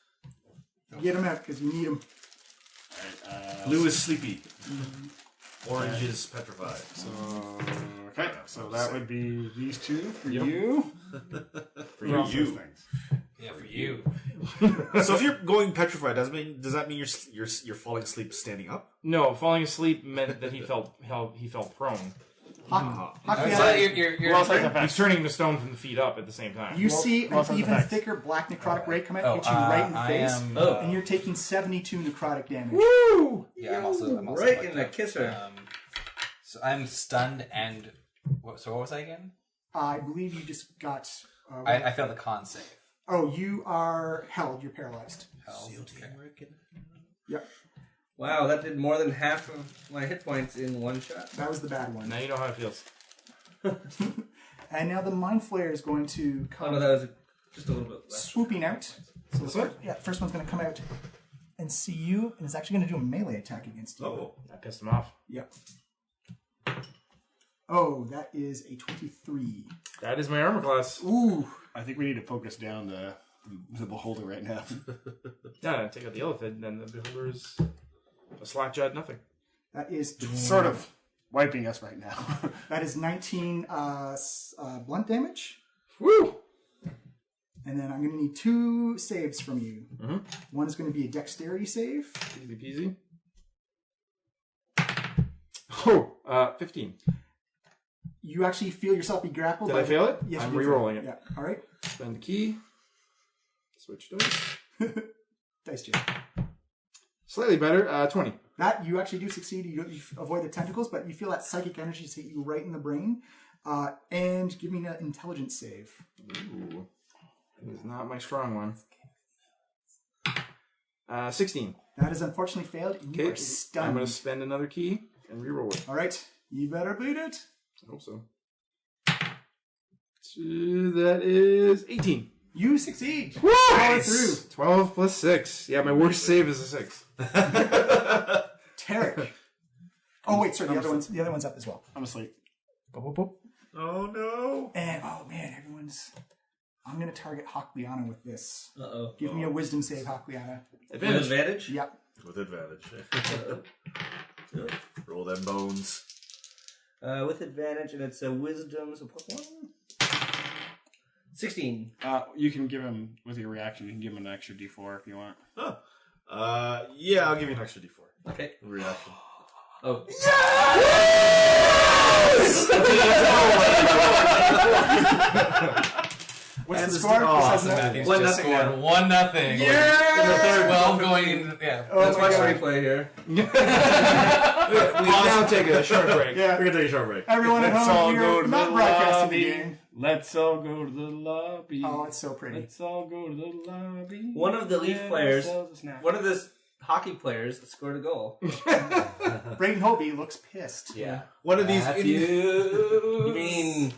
Get them out because you need them. Blue is sleepy. Orange is petrified. Okay, so that would be these two for you. For you. Things. Yeah, for you. So if you're going petrified, does that mean you're falling asleep standing up? No, falling asleep meant that he felt prone. He's turning to stone from the feet up at the same time. You see an even thicker black necrotic ray come out, hit you right in the face, and you're taking 72 necrotic damage. Woo! Yeah, I'm also right in the kisser. So I'm stunned and... So what was I again? I believe you just got... I failed the con save. Oh, you are held. You're paralyzed. Okay. Yep. Wow, that did more than half of my hit points in one shot. That was the bad one. Now you know how it feels. And now the Mind Flayer is going to Oh come no, that was just a little bit less. swooping out. So This one? Yeah, first one's going to come out and see you, and it's actually going to do a melee attack against you. Oh. I pissed him off. Yep. Oh, that is a 23. That is my armor class. Ooh. I think we need to focus down the beholder right now. Yeah, take out the Illithid, then the beholder is a slack-jawed nothing. That is Sort of wiping us right now. That is 19 blunt damage. Woo! And then I'm going to need 2 saves from you. Mm-hmm. One is going to be a dexterity save. Easy peasy. Oh, 15. You actually feel yourself be grappled. Did I fail it? Yes, I'm you did re-rolling fail. it. Yeah. All right. Spend the key. Switch dice. Dice check. Slightly better. 20. That you actually do succeed. You avoid the tentacles, but you feel that psychic energy just hit you right in the brain. And give me an intelligence save. Ooh. It is not my strong one. 16. That is unfortunately failed. And you are stunned. I'm going to spend another key and re-roll it. All right. You better beat it. I hope so. That is 18. You succeed. Woo! Follow through. 12 plus 6. Yeah, my worst save is a 6. Tarek. Oh wait, sorry. The other one's up as well. I'm asleep. Boop, boop, boop. Oh no! And oh man, everyone's. I'm gonna target Hakliana with this. Uh-oh. Give me a wisdom save, Hakliana. With advantage? Yep. With advantage. Roll them bones. With advantage, and it's a wisdom, so plus 1. 16. You can give him, with your reaction, you can give him an extra d4 if you want. Huh. Yeah, I'll give you an extra d4. Okay. Reaction. Oh. What's and score. Matthew's One just nothing scored now. 1-0. Yeah! In the third. Well, I'm going in. Yeah. Let's watch replay here. We now take a short break. Yeah. We're gonna take a short break. Everyone at Let's all home, go we're to not the broadcasting the lobby. game. Let's all go to the lobby. Oh, it's so pretty. Let's all go to the lobby. One of the Leaf Get players, ourselves a snack. one of the hockey players scored a goal. Braden Hobie looks pissed. Yeah. One of these You mean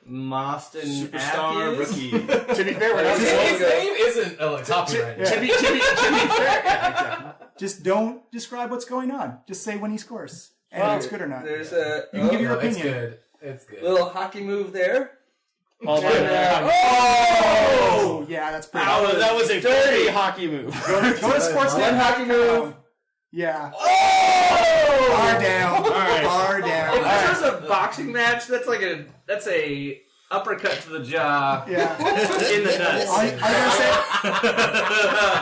Mostyn superstar Matthews? rookie. To be fair, we're not His name isn't Toppy right now. To be fair, yeah, exactly. Just don't describe what's going on. Just say when he scores. And if it's good or not. There's a You can give your No, it's opinion. good. It's good. little hockey move there. Oh, Oh, yeah, that's pretty. that was a dirty hockey move. Go to Sportsnet. One hockey move. Yeah. Oh! Bar down. All right. Bar If down. this was a boxing match, that's a uppercut to the jaw Yeah. in the nuts. I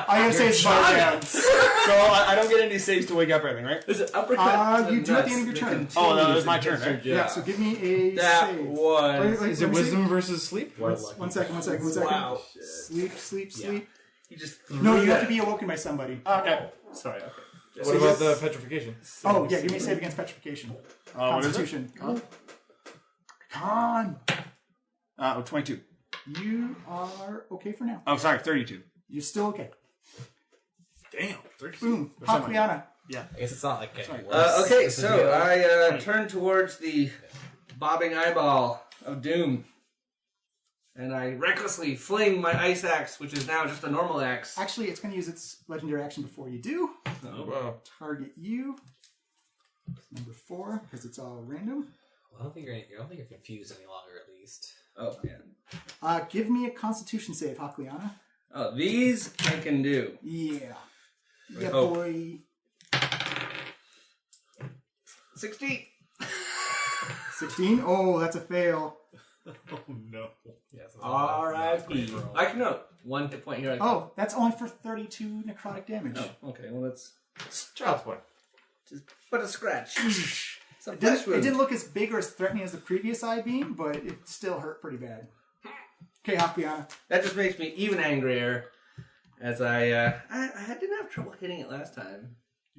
gotta say it's bar down. So I don't get any saves to wake up or anything, right? There's an uppercut to the You do at the nuts end of your that turn. continues Oh, no, it was and my turn, right? continues. Yeah, so give me a That save. was... Is it wisdom versus sleep? One second. Wow. Sleep. He just No, you have to be awoken by somebody. Okay. Sorry, okay. What about the petrification? Oh, yeah, give me a save against petrification. What is it? Constitution. Con. 22. You are okay for now. Oh, sorry, 32. You're still okay. Damn. 30. Boom. somebody. Hakliana. I guess it's not like getting worse. Okay, This is so the- I turn towards the bobbing eyeball of doom. And I recklessly fling my ice axe, which is now just a normal axe. Actually, it's going to use its legendary action before you do. Oh, wow. Target you. Number 4, because it's all random. I don't think you're confused any longer, at least. Oh, yeah. Give me a Constitution save, Hakliana. Oh, these I can do. Yeah. Yeah, Oh. boy. 60. 16. Oh, that's a fail. Oh no. Yes. R.I.P. I can know. 1 hit point here. Oh, that's only for 32 necrotic damage. Oh, okay. Well, that's Child's play. just but a scratch. Some It flesh didn't, wound. it didn't look as big or as threatening as the previous eye beam, but it still hurt pretty bad. Okay, Hakliana. That just makes me even angrier, as I didn't have trouble hitting it last time.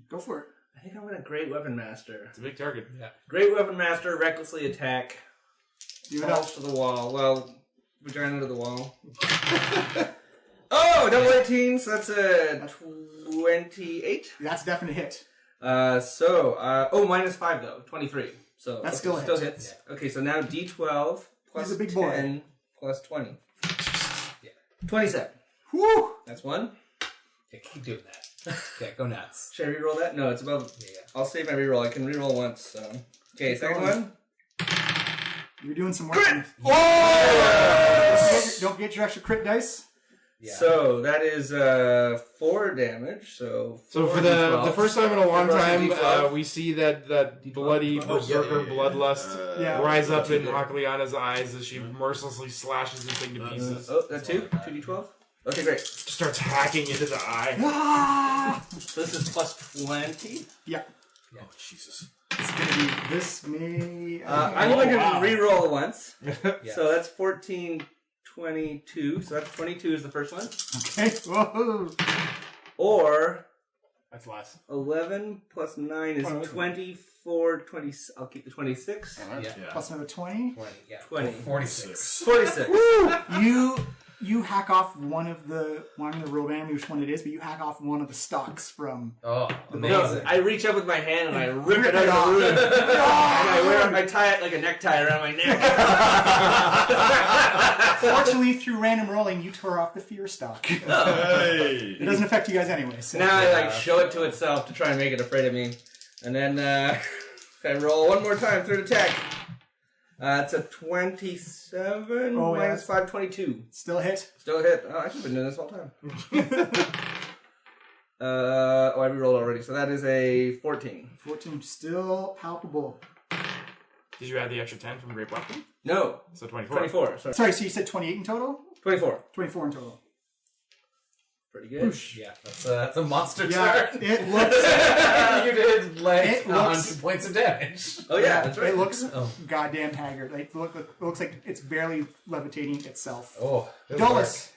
Go for it. I think I'm gonna Great Weapon Master. It's a big target. Yeah. Great Weapon Master, recklessly attack. Do it Falls to the wall. Well, vagina to the wall. Oh, double 18, so that's a 28. That's a definite hit. Minus 5 though, 23. So That's still a still hit. hits. Okay, so now D12 plus He's a big boy. 10 plus 20. Yeah. 27. Whew! That's 1. Yeah, keep doing that. Yeah, go nuts. Should I reroll that? No, it's above. Yeah. I'll save my reroll. I can reroll once. So. Okay, Keep second going. one. You're doing some work. Don't forget your extra crit dice. Yeah. So that is 4 damage. So So 4 for the D12. first time in a long Roll time, D12. we see that bloody berserker bloodlust Yeah. rise up in Hakliana's eyes as she mercilessly slashes this thing to pieces. Oh, that 2? 2d12? Okay, great. Starts hacking into the eye. Ah! So this is plus 20. Yeah. Oh Jesus. It's going to be this May. I'm going to reroll once. Yeah. So that's 14, 22. So that's 22 is the first one. Okay. Whoa. Or That's less. 11 plus 9 is 24, 20. I'll keep the 26. Yeah. Plus another 20. 20. Yeah. 20. 46. 46. You hack off one of the. Well, I'm going to roll randomly which one it is, but you hack off one of the stalks from. Oh, No, amazing. I reach up with my hand and I rip it it out off. of the root. And I tie it like a necktie around my neck. Fortunately, through random rolling, you tore off the fear stalk. It Hey. doesn't affect you guys anyway. So. Now I like show it to itself to try and make it afraid of me. And then I roll one more time, third attack. It's a 27 Oh, yeah. minus 5, 22. Still a hit. Still a hit. Oh, I should have been doing this all the time. I rerolled already, so that is a 14. 14. Still palpable. Did you add the extra 10 from Great Weapon? No, So 24. 24. Sorry. Sorry, so you said 28 in total? 24. 24 in total. Pretty good. Yeah, that's a monster Yeah, turn. it looks. You did like It looks- 100 points of damage. Oh yeah, that's right. It looks Oh. goddamn haggard. Like, it looks like it's barely levitating itself. Oh, good Dolus.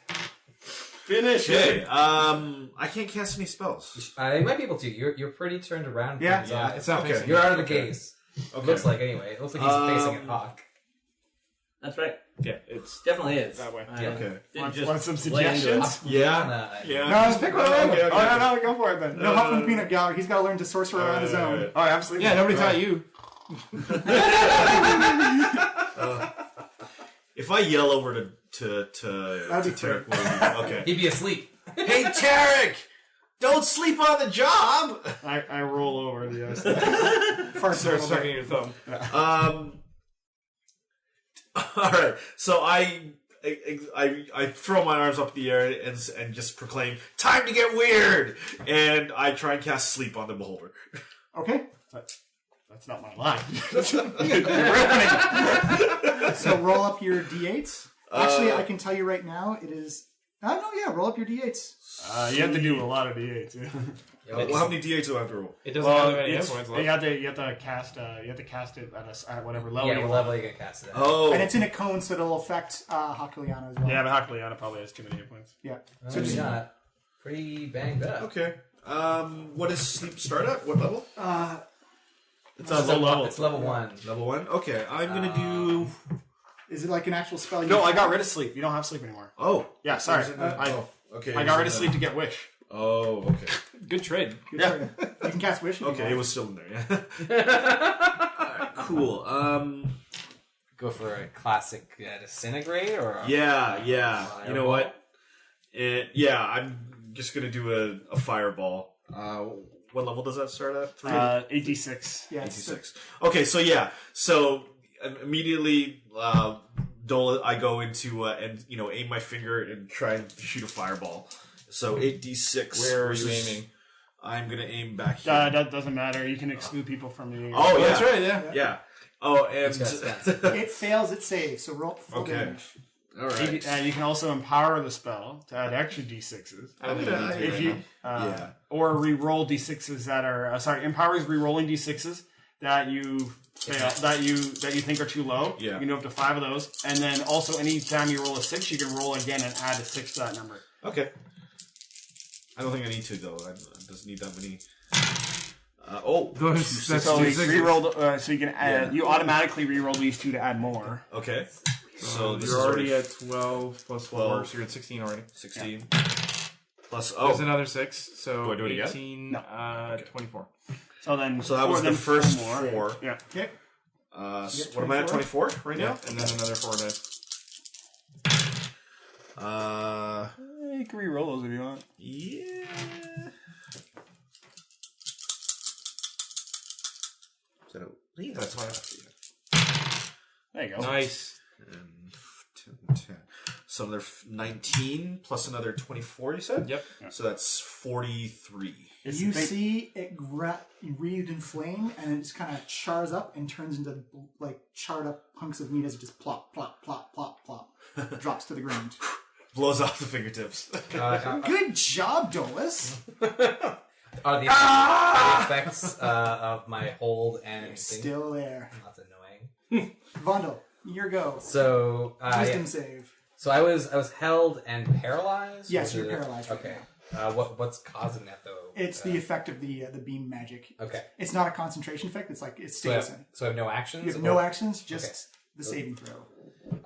Finish Okay. it. I can't cast any spells. You might be able to. You're pretty turned around. Yeah. from his Yeah, eyes. it's not Okay. facing. You're out of the gaze. Okay. Looks like anyway. It looks like he's facing at Hawk. That's right. Yeah, it's Definitely is. That way. I Okay. didn't just Want some lay into it. suggestions? Yeah. Yeah. No, just pick one of them. Okay, okay. Oh, no, go for it then. No help from Peanut Gallery. He's got to learn to sorcerer on his own. Oh, absolutely. yeah. Nobody taught you. If I yell over to That'd be Tarek, will he- okay. He'd be asleep. Hey, Tarek! Don't sleep on the job! I roll over the First, Start sucking your thumb. Alright, so I throw my arms up in the air and just proclaim, time to get weird! And I try and cast sleep on the beholder. Okay. That's not my line. So roll up your d8s. Actually, I can tell you right now, it is. No, yeah, roll up your d8s. You have to do a lot of d8s. Well, how many d8s do I have to roll? It doesn't Well, have any it's, influence you left. have to cast it at whatever level. Yeah, you what want. level you gonna cast it at? Oh, And it's in a cone, so it'll affect Hakuliana as well. Yeah, but Hakaliana probably has too many hit points. Yeah. So you're not pretty banged up. okay. What does sleep start at? What level? It's a low level. It's level 1. Level 1? Okay, I'm gonna do... Is it like an actual spell? No, I got rid of sleep. You don't have sleep anymore. Oh. Yeah, sorry. Okay. I got rid of sleep to get wish. Oh, okay. Good trade. Good try. You can cast Wish. if you Okay, want. it was still in there, yeah. Alright, cool. Go for a classic disintegrate or Yeah. You know Fireball? what? I'm just gonna do a fireball. What level does that start at? 3? 8d6. Yeah, it's 86. Okay, so yeah. So immediately, I go into and aim my finger and try and shoot a fireball. So 8d6. Where are you versus- aiming? I'm gonna aim back here. That doesn't matter. You can exclude people from the. Oh yeah, That's right, yeah. Yeah. Oh, and It fails its save, so roll full Okay. damage. all right. You can also empower the spell to add extra d6s. I don't think you need to If right you now. Yeah. or re-roll d6s that are empowers re-rolling d6s that you fail that you think are too low. Yeah. You can do up to 5 of those, and then also anytime you roll a 6, you can roll again and add a 6 to that number. Okay. I don't think I need to though. I doesn't need that many. That's So you two re-roll, so you can add, Yeah. you automatically re-roll these 2 to add more. Okay. So this You're is already at 12 plus 4, 12. so you're at 16 already. 16 plus. There's another 6, so Do I do it again? 18, No. 24. So then, So that was the first 4. Yeah. Okay. What am I at? 24 right Yeah, now? and then another 4 dice. You can re-roll those if you want. Yeah. So I think that's what There you go. Nice. 10. So another 19 plus another 24. You said? Yep. So that's 43. It's You the thing- see it wreathed in flame, and it just kind of chars up and turns into like charred up hunks of meat as it just plop, plop, plop, plop, plop, drops to the ground. Blows off the fingertips. Good job, Dolus. Are the effects of my hold and thing? Still there. That's annoying. Vondel, your go. So Wisdom save. So I was held and paralyzed. Yes, Was you're it- paralyzed right Okay. What's causing that though? It's the effect of the beam magic. Okay. It's not a concentration effect. It's like it So I stays have, in. so I have no actions. You have no or- actions, just the saving throw.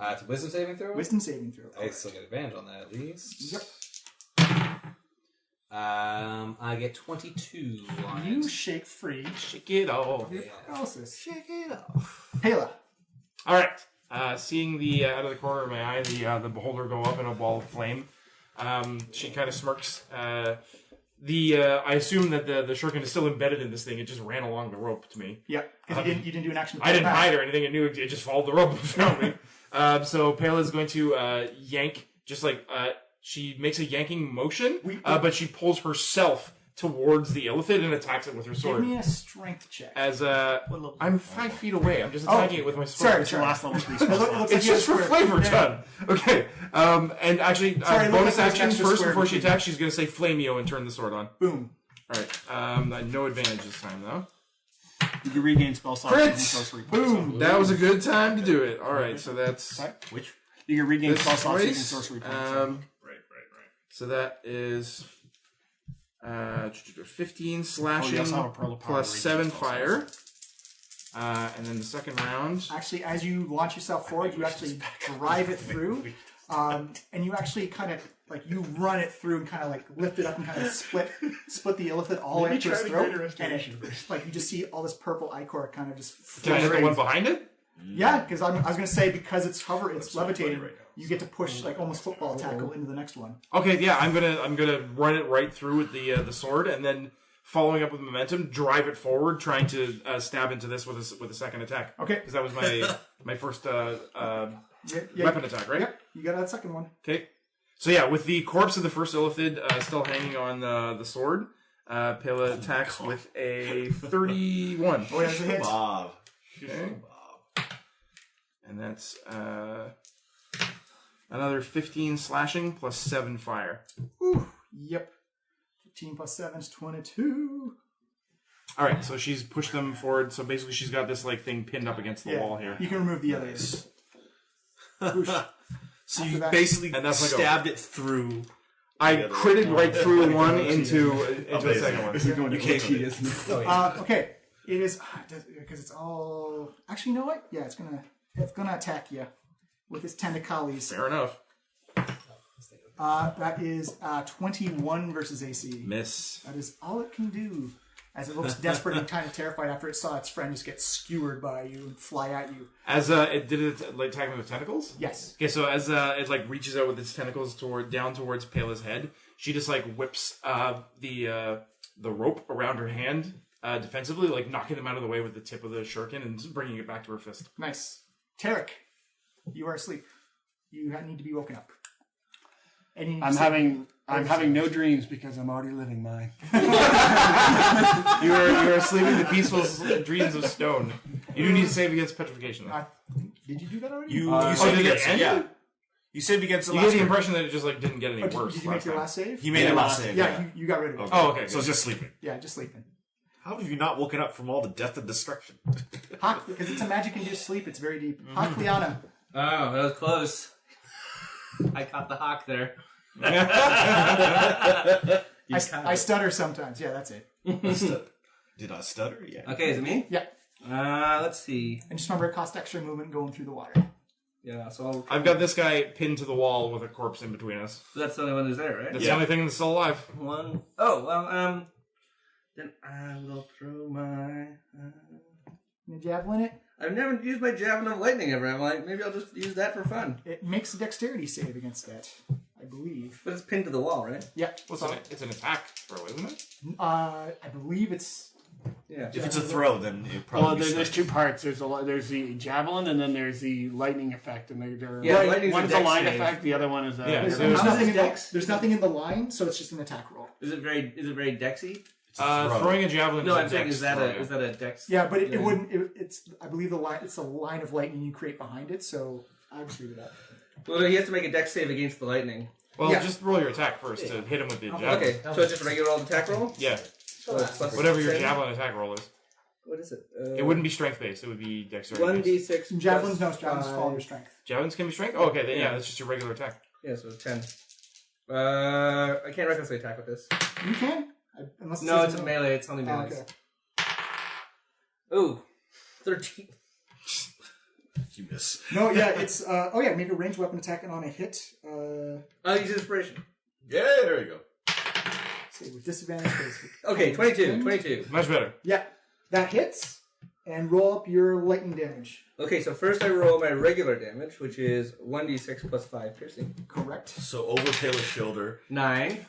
It's a wisdom saving throw. Wisdom saving throw. I still get advantage on that at least. Yep. I get 22 on You it. shake free. Shake it off. Yeah. Paralysis. Shake it off. Pela. All right. Seeing the out of the corner of my eye, the beholder go up in a ball of flame, she kind of smirks. I assume that the shuriken is still embedded in this thing. It just ran along the rope to me. Yep. Because you didn't do an action. to I pull didn't back. hide or anything. It knew it just followed the rope and found me. So Pela is going to yank, just like she makes a yanking motion, but she pulls herself towards the Illithid and attacks it with her Give sword. me a strength check. As I'm 5 feet away, I'm just attacking it with my sword. Sorry, It's the last level 3 It looks spell. like It's you have just for a flavor, square. John. Okay. And actually, Sorry, it looks bonus like there's action extra first square before she between. attacks. She's going to say Flameo and turn the sword on. Boom. All right. No advantage this time though. You can regain spell slots Crit! and sorcery points. Boom. That was a good time to do it. All right. So that's Which? You can regain this spell slots and twice. sorcery points. Right. So that is 15 Oh, you slashing also have a pearl of power plus regain 7 spell fire. And then the second round. Actually, as you launch yourself forward, you actually drive it through, and you actually kind of like you run it through and kind of like lift it up and kind of split the Illithid all the way up to its throat, and it, like you just see all this purple ichor kind of just. Can I hit the one behind it? Yeah, because I was going to say because it's levitating, you get to push like almost football tackle into the next one. Okay, yeah, I'm gonna run it right through with the sword, and then following up with momentum, drive it forward, trying to stab into this with a second attack. Okay. Because that was my first Yeah, weapon attack, right? Yep, you got that second one. Okay. So yeah, with the corpse of the first Illithid still hanging on the sword, Pela attacks with a 31. Oh, that's a hit. Bob. Okay. And that's another 15 slashing plus 7 fire. Ooh, yep. 15 plus 7 is 22. All right, so she's pushed them forward. So basically, she's got this like thing pinned up against the wall here. You can remove the others. So After you that- basically And that's my go. stabbed it through. I critted right through one into the second one. This is going to You can't tedious. Okay, it is because it's all. Actually, you know what? Yeah, it's gonna attack you with its tentacles. Fair enough. That is 21 versus AC. Miss. That is all it can do. As it looks desperate and kind of terrified after it saw its friend just get skewered by you and fly at you. As it did it like attacking with tentacles. Yes. Okay, so as it like reaches out with its tentacles down towards Pela's head, she just like whips the rope around her hand defensively, like knocking him out of the way with the tip of the shuriken and just bringing it back to her fist. Nice. Tarek, you are asleep. You need to be woken up. And you need to I'm sleep. having no dreams because I'm already living mine. You are sleeping the peaceful dreams of stone. You do need to save against petrification. Though. Did you do that already? You did saved it against end? yeah. You saved against the You last get the turn. impression that it just like didn't get any Oh, worse. did you make your time. last save? He made a last save. Yeah, you got rid of it. Oh, okay. So it's just sleeping. Yeah, just sleeping. How have you not woken up from all the death and destruction? Hawk, because it's a magic-induced sleep, it's very deep. Hawk Liana. Oh, that was close. I caught the hawk there. I stutter sometimes. Yeah, that's it. Did I stutter? Yeah. Okay, is it me? Yeah. Let's see. And just remember, it costs extra movement going through the water. Yeah, so I'll, I've got this guy pinned to the wall with a corpse in between us. that's the only one who's there, right? That's the only thing that's still alive. One. Oh, well, then I will throw my. The javelin it. I've never used my javelin of lightning ever. I'm like, maybe I'll just use that for fun. It makes a dexterity save against that, I believe. But it's pinned to the wall, right? Yeah. It's an attack throw, isn't it? I believe it's. Yeah. If it's a throw, then it probably. Well, there's two parts. There's the javelin, and then there's the lightning effect. And they're Yeah, lightning's one's a a dex line save. effect. The other one is a. Yeah, There's, so there's nothing in the line, so it's just an attack roll. Is it very dexy? Throwing a javelin. No, is a I'm saying dex is that throw, a is that a dex? Yeah, but it wouldn't. It's I believe the line. It's a line of lightning you create behind it. So I'll just read it out. Well, he has to make a dex save against the lightning. Well, Yeah. just roll your attack first to hit him with the javelin. Okay, so it's just a regular old attack roll. Yeah, So it's plus whatever your 10. javelin attack roll is. What is it? It wouldn't be strength based. It would be dexterity. based. 1d6. Javelins, no, plus javelins fall 5. under strength. Javelins can be strength. Oh, okay, then yeah, Yeah. that's just your regular attack. Yeah, so it's 10. I can't recklessly attack with this. You can, unless it No, says it's a melee. It's only Oh, melee. okay. Ooh, 13. You miss. No, yeah, it's make a ranged weapon attack and on a hit. I'll use inspiration. Yeah, there you go. Say with disadvantage. 'cause- Okay, 22. Much better. Yeah, that hits. And roll up your lightning damage. Okay, so first I roll my regular damage, which is 1d6 plus 5 piercing. Correct. So over Taylor's shoulder. 9.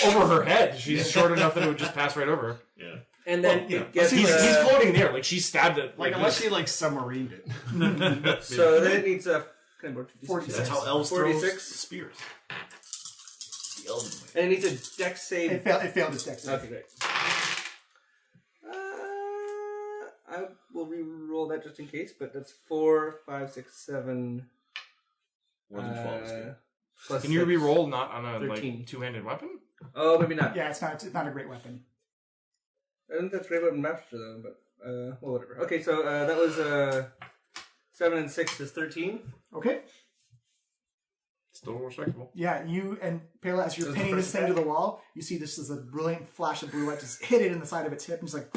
Over her head. She's short enough that it would just pass right over her. Yeah. And then yeah. it gets... He's floating there. Like she stabbed it. Like unless she like submarined it. So then it needs a... Can I borrow 2d6? 46. That's how elves 46. throw spears. Elven Wing. And it needs a dex save. It failed its dex save. Okay, great. I will re-roll that just in case, but that's 4, 5, 6, 7. More than 12 is good. Plus Can you 6. re-roll not on a 13. like two-handed weapon? Oh, maybe not. Yeah, it's not a great weapon. I think that's great weapon master though, but well, whatever. Okay, so that was 7 and 6 is 13. Okay. Still respectable. Yeah, you and Pela, as you're Does the pinning this first thing to attack? the wall, you see this is a brilliant flash of blue light just hit it in the side of its hip and just like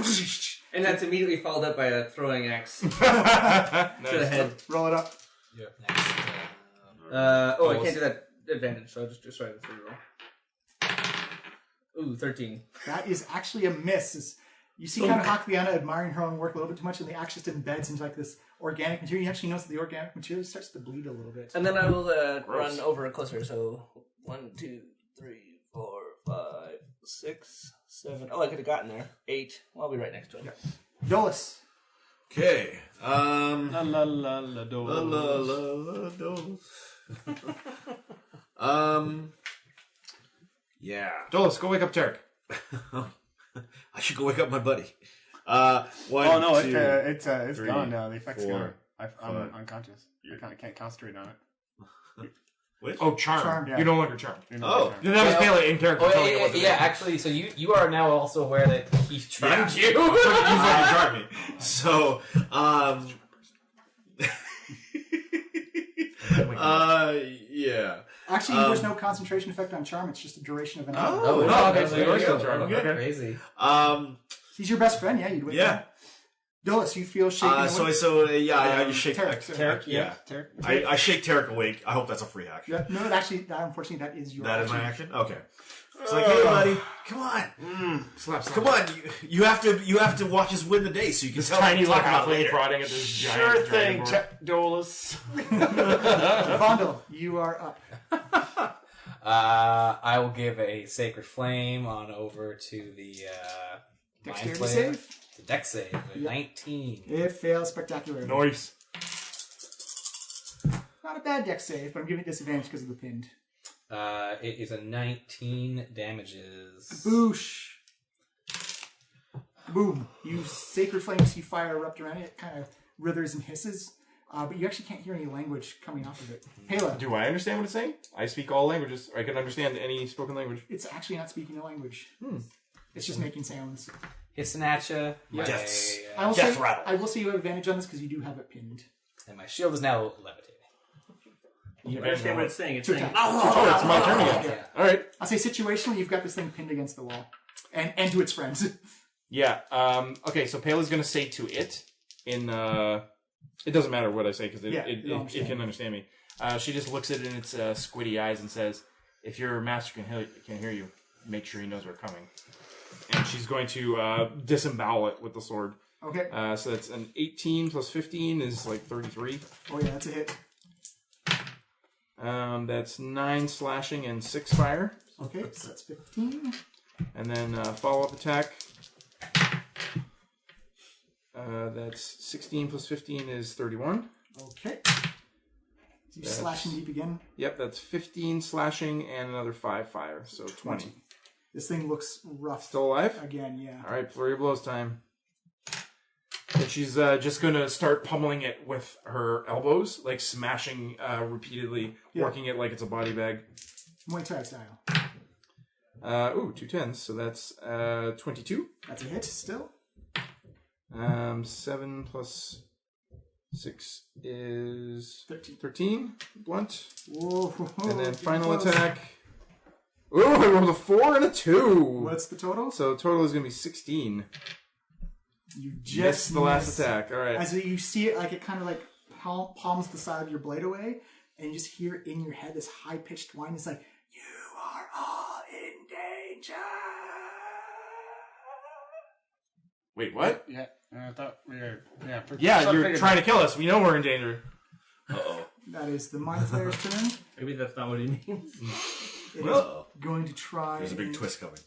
And that's immediately followed up by a throwing axe to Nice. the head. roll it up. I can't do that advantage, so I'll just sorry, that's reroll. Ooh, 13. That is actually a miss. You see kind of Hakliana admiring her own work a little bit too much, and the axe just embeds into like this organic material. You actually notice that the organic material starts to bleed a little bit. And then I will run over closer. So 1, 2, 3, 4, 5, 6, 7. Oh, I could have gotten there. 8. Well, I'll be right next to him. Dolus. Okay. La la la la do. La la la la Yeah. Dolus, go wake up Tarek. I should go wake up my buddy. One, Oh no, two, it's three, gone now. The effect's 4, gone. I'm 5. unconscious. I kind of can't concentrate on it. Which? Oh, charm. Charm, yeah. You're no longer charmed. You know, Oh. That was Pele in character. Oh, telling you yeah, what to yeah, do. actually, so you are now also aware that he's charmed you. You fucking charmed me. So, yeah. Actually, there's no concentration effect on charm. It's just a duration of an hour. Oh, okay, so there you are you still go. charmed. Okay. Okay. Crazy. He's your best friend, yeah. You'd wait. Yeah. Dolus, you feel shaken. I just shake Tarek. Yeah. Tarek. I shake Tarek awake. I hope that's a free action. Yeah, no, unfortunately, that is your. That is action. my action? Okay. It's like, hey buddy, come on. Slap, slap. Come on, you have to watch us win the day so you can tell Tiny me little talk about it halfling later. prodding at this Sure giant thing, dragonborn. Dolus. Vondel, you are up. I will give a sacred flame on over to the mind Dexterity flayer. save. The dex save, a Yep. 19. It fails spectacularly. Nice. Not a bad dex save, but I'm giving it disadvantage because of the pinned. It is a 19 damages. Boosh. Boom. You sacred flames, you fire erupt around it. It kind of withers and hisses. But you actually can't hear any language coming off of it. Pela, Do I understand what it's saying? I speak all languages. I can understand any spoken language. it's actually not speaking a language. It's just making sounds. Hissing at you. Deaths. I will Death say, rattle. I will say you have advantage on this because you do have it pinned. And my shield is now levitating. You understand what it's saying? It's Two saying, attacks. Oh, it's my turn again. Yeah. All right. I'll say situationally, you've got this thing pinned against the wall. And to its friends. Yeah. Okay. So Pele's gonna say to it in. It doesn't matter what I say because Yeah, it it'll understand. can understand me. She just looks at it in its squiddy eyes and says, "If your master can hear you, make sure he knows we're coming." And she's going to disembowel it with the sword. Okay. So that's an 18 plus 15 is like 33. Oh, yeah, that's a hit. That's 9 slashing and 6 fire. Okay, so that's 15. And then follow-up attack. That's 16 plus 15 is 31. Okay. So you slash him deep again. Yep, that's 15 slashing and another 5 fire, so 20. This thing looks rough. Still alive? Again, yeah. All right, flurry of blows time. And she's just going to start pummeling it with her elbows, like smashing repeatedly, Yeah. working it like it's a body bag. Muay Thai style. 2 10s, so that's 22. That's a hit still. 7 plus 6 is 13. 13. Blunt. Whoa. And then getting final close. attack. Ooh, I rolled a 4 and a 2. What's the total? So total is going to be 16. You Missed just the last missed. attack. All right. As you see it, like it kind of like palms the side of your blade away, and you just hear in your head this high pitched whine. It's like, "You are all in danger." Wait, what? Yeah, I thought we were. Yeah, Yeah, you're trying to kill us. We know we're in danger. That is the Mind Flayer's turn. maybe that's not what he means. It is Well, going to try. there's a big and- twist coming.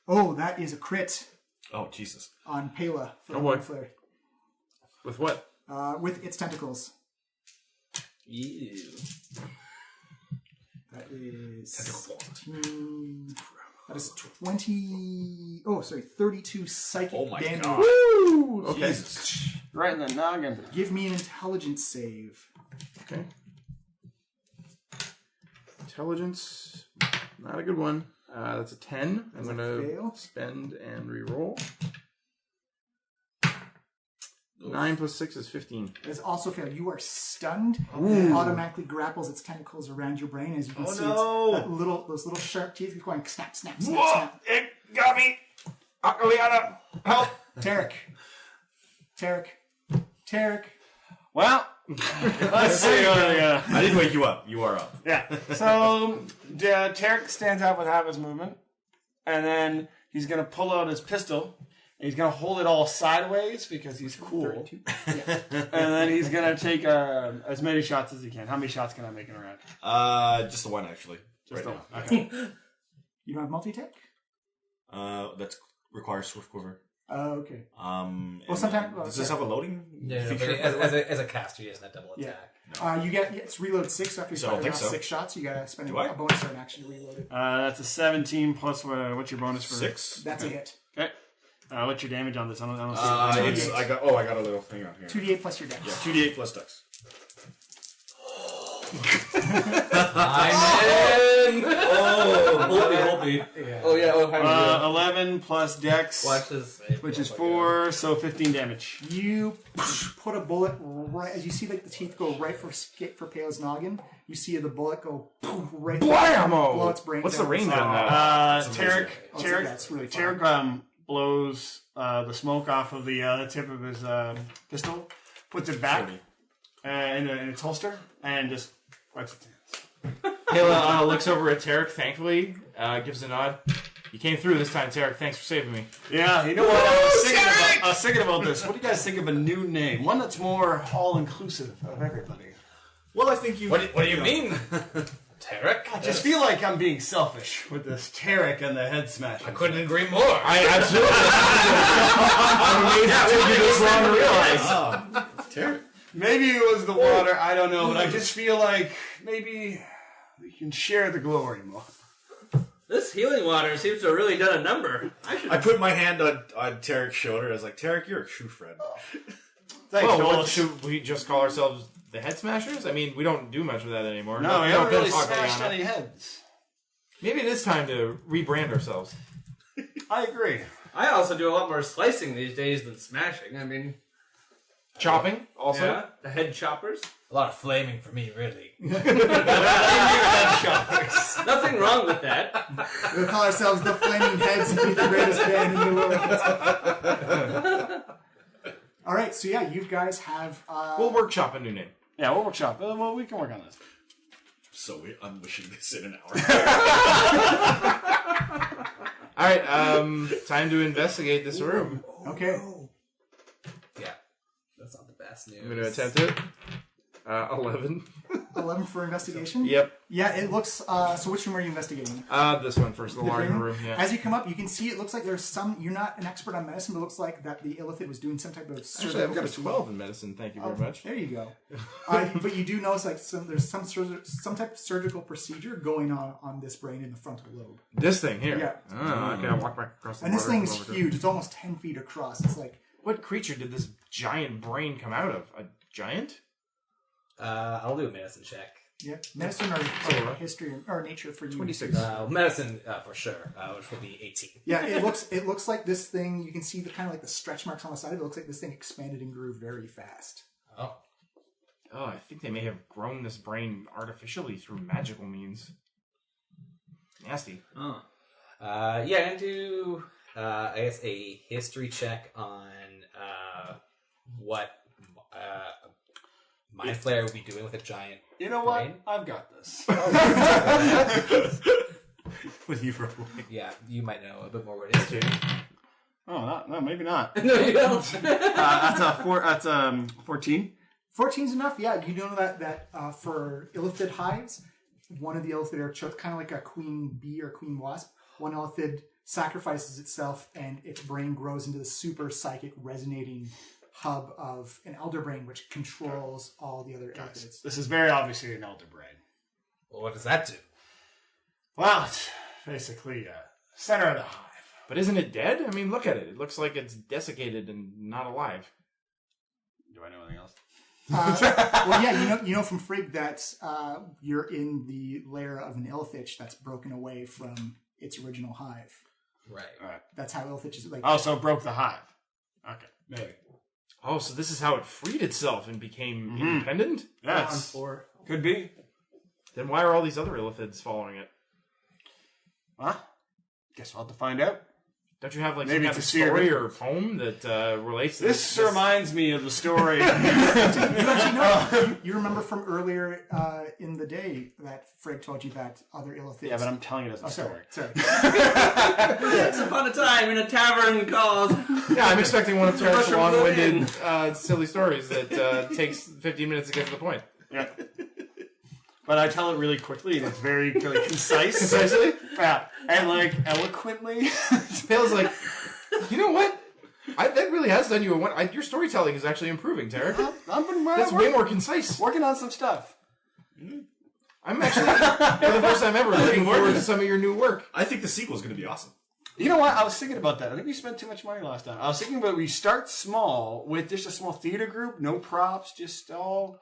Oh, that is a crit Oh, Jesus. on Pela for Oh, the boy. Mind Flayer. With what? With its tentacles. Ew. That is 16. That is 20. Oh, sorry, 32 psychic damage. God. Woo! Okay. Jesus. Right in the noggin. Give me an intelligence save. Okay. Intelligence. Not a good one. That's a 10. I'm going to spend and re-roll. 9 plus 6 is 15. It is also failed. You are stunned. And it automatically grapples its tentacles around your brain. As you can see, those little sharp teeth going snap, snap, snap, snap. It got me! Akaliana, help! Tarek. Well, let's see. I didn't wake you up. You are up. Yeah. So Tarek stands up with half his movement, and then he's going to pull out his pistol. And he's going to hold it all sideways because he's cool. Yeah. And then he's going to take as many shots as he can. How many shots can I make in a round? Just the one, actually. Just the now. one. Okay. You don't have multi-tech? That requires Swift Quiver. Oh, okay. Well, sometimes... does this have a loading feature? As a caster, he doesn't have double attack. You get it's reload 6, so after you fire off 6 shots, you gotta spend a bonus turn action to reload it. That's a 17 plus what's your bonus for 6? That's a hit. Okay. What's your damage on this? I don't see I got a little thing on here. 2d8 plus your dex. Yeah, 2d8 plus dex. I'm in! Hold me. Yeah. Oh, yeah. 11 plus dex, Watch this. which is 4, so 15 damage. You put a bullet right as you see like the teeth go right for Pale's noggin. You see the bullet go right blow its brain. What's the range on that? Tarek blows the smoke off of the tip of his pistol, puts it back in its holster, and just wipes its hands. Kayla looks over at Tarek, thankfully, gives a nod. You came through this time, Tarek. Thanks for saving me. Yeah, you know what? I was thinking about this. What do you guys think of a new name? One that's more all-inclusive of everybody. Well, I think you... What do you mean? Tarek? I just feel like I'm being selfish with this Tarek and the Head Smashers. I couldn't agree more. I absolutely... I'm amazed you just Tarek. Maybe it was the water, I don't know, but I just feel like maybe we can share the glory more. This healing water seems to have really done a number. I put my hand on Tarek's shoulder. I was like, Tarek, you're a true friend. Thanks, Well, Joel. should we just call ourselves the Head Smashers? I mean, we don't do much with that anymore. No, we haven't really talk smashed about any heads. Maybe it is time to rebrand ourselves. I agree. I also do a lot more slicing these days than smashing. I mean, Chopping, also. yeah, the head choppers. A lot of flaming for me, really. Nothing wrong with that. We'll call ourselves the Flaming Heads and be the greatest band in the world. All right, so yeah, you guys have... We'll workshop a new name. Yeah, we'll workshop. Well, we can work on this. So I'm wishing this in an hour. All right, time to investigate this room. Okay. Yeah. That's not the best news. I'm going to attempt it. 11. 11 for investigation? Yep. Yeah, it looks... so which room are you investigating? This one first, the larger room. Yeah. As you come up, you can see it looks like there's some... You're not an expert on medicine, but it looks like that the Illithid was doing some type of... Actually, I've got a 12 in medicine. Thank you very much. There you go. But you do notice like there's some type of surgical procedure going on this brain in the frontal lobe. This thing here. Yeah. Oh, okay, I'll walk back across the And this water thing and is come over to it. huge. It's almost 10 feet across. It's like... What creature did this giant brain come out of? A giant? I'll do a medicine check. Yeah, medicine or history or nature for you. 26. Medicine for sure, which will be 18. Yeah, it looks like this thing. You can see the kind of like the stretch marks on the side. It looks like this thing expanded and grew very fast. Oh. Oh, I think they may have grown this brain artificially through magical means. Nasty. Oh. Yeah, I'm gonna do I guess a history check on what Mind Flayer would be doing with a giant. You know what? brain. I've got this. With you for Yeah, you might know a bit more what it is. Oh, no, maybe not. No, you don't. That's 14. 14's enough. Yeah, you know that for Illithid hives, one of the Illithid are kind of like a queen bee or queen wasp. One Illithid sacrifices itself, and its brain grows into the super psychic resonating hub of an elder brain, which controls all the other Illithids. This is very obviously an elder brain. Well, what does that do? Well, it's basically center of the hive. But isn't it dead? I mean, look at it. It looks like it's desiccated and not alive. Do I know anything else? Well, yeah, you know from Frigg that you're in the lair of an Illithid that's broken away from its original hive. Right. All right. That's how Illithid is like. Oh, so it broke the hive. Okay, maybe. Oh, so this is how it freed itself and became independent? Yes. Could be. Then why are all these other Illithids following it? Well, guess we'll have to find out. Don't you have like Maybe some kind of it's a secret. story or poem that relates to This reminds me of the story. You actually know. You remember from earlier in the day that Frigg told you that other Illithids. Yeah, but I'm telling it as a story. Sorry. Once upon a time in a tavern called. Yeah, I'm expecting one of Tarek's Russian long-winded, silly stories that takes 15 minutes to get to the point. Yeah. But I tell it really quickly, and it's very concise. Concisely? Yeah. And, eloquently. Pale's like, you know what? That really has done you a one. Your storytelling is actually improving, Tarek. That's way more concise. Working on some stuff. I'm actually, for the first time ever, looking forward to some of your new work. I think the sequel is going to be awesome. You know what? I was thinking about that. I think we spent too much money last time. I was thinking about we start small with just a small theater group, no props, just all...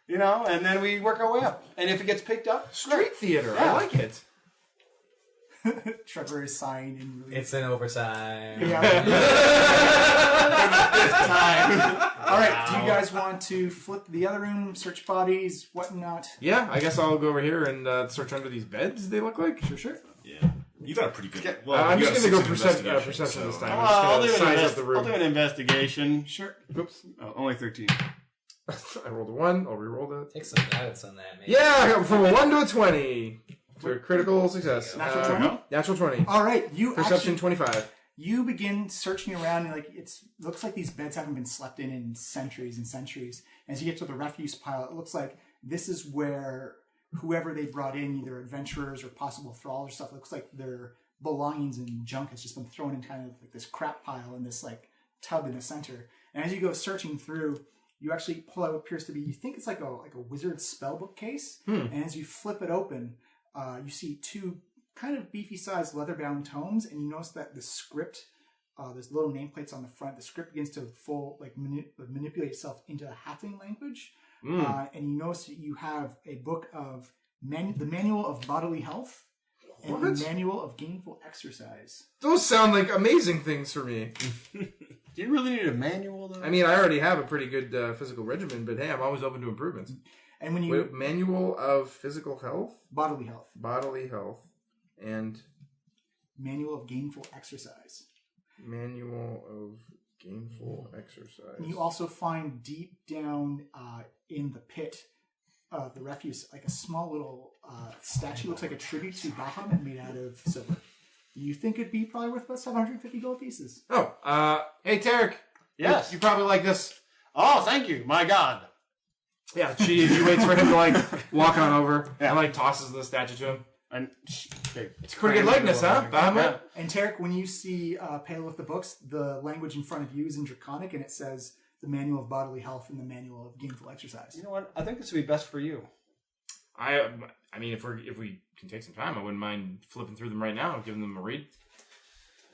and then we work our way up. And if it gets picked up, Street theater. Yeah. I like it. Trevor is sighing and really. It's in overtime. Yeah. All right. Do you guys want to flip the other room, search bodies, whatnot? Yeah, I guess I'll go over here and search under these beds. They look like. Sure. Yeah. You got a pretty good... I'm you just got going to a go 16 perception this time. I'll I'm do just going to size up the I'll room. do an investigation. Sure. Oops. Oh, only 13. I rolled a 1. I'll re-roll that. Take some notes on that, maybe. Yeah, I got from a 1 to a 20. To a critical success. Natural 20? Natural 20. All right. You Perception actually, 25. You begin searching around and looks like these beds haven't been slept in centuries and centuries. And as you get to the refuse pile, it looks like this is where whoever they brought in, either adventurers or possible thralls or stuff, it looks like their belongings and junk has just been thrown in kind of like this crap pile in this tub in the center. And as you go searching through, you actually pull out what appears to be, you think it's like a wizard's spellbook case. And as you flip it open, you see two kind of beefy-sized leather-bound tomes, and you notice that the script, there's little nameplates on the front. The script begins to manipulate itself into a halfling language, and you notice that you have a book of the Manual of Bodily Health and the Manual of Gainful Exercise. Those sound like amazing things for me. Do you really need a manual, though? I mean, I already have a pretty good physical regimen, but hey, I'm always open to improvements. And when you Wait, Manual of Physical Health? Bodily Health. Bodily Health. And Manual of Gainful Exercise. Manual of Gainful Exercise. And you also find deep down in the pit of the refuse, like a small little statue. Looks like a tribute to Bahamut made out of silver. You think it'd be probably worth about 750 gold pieces. Oh, hey, Tarek. Yes. You probably like this. Oh, thank you. My God. Yeah, she waits for him to, walk on over and, tosses the statue to him. And it's a pretty good likeness, huh? Bahamut? And Tarek, when you see Pale with the books, the language in front of you is in Draconic, and it says the Manual of Bodily Health and the Manual of Gainful Exercise. You know what? I think this would be best for you. I mean, if we can take some time, I wouldn't mind flipping through them right now and giving them a read.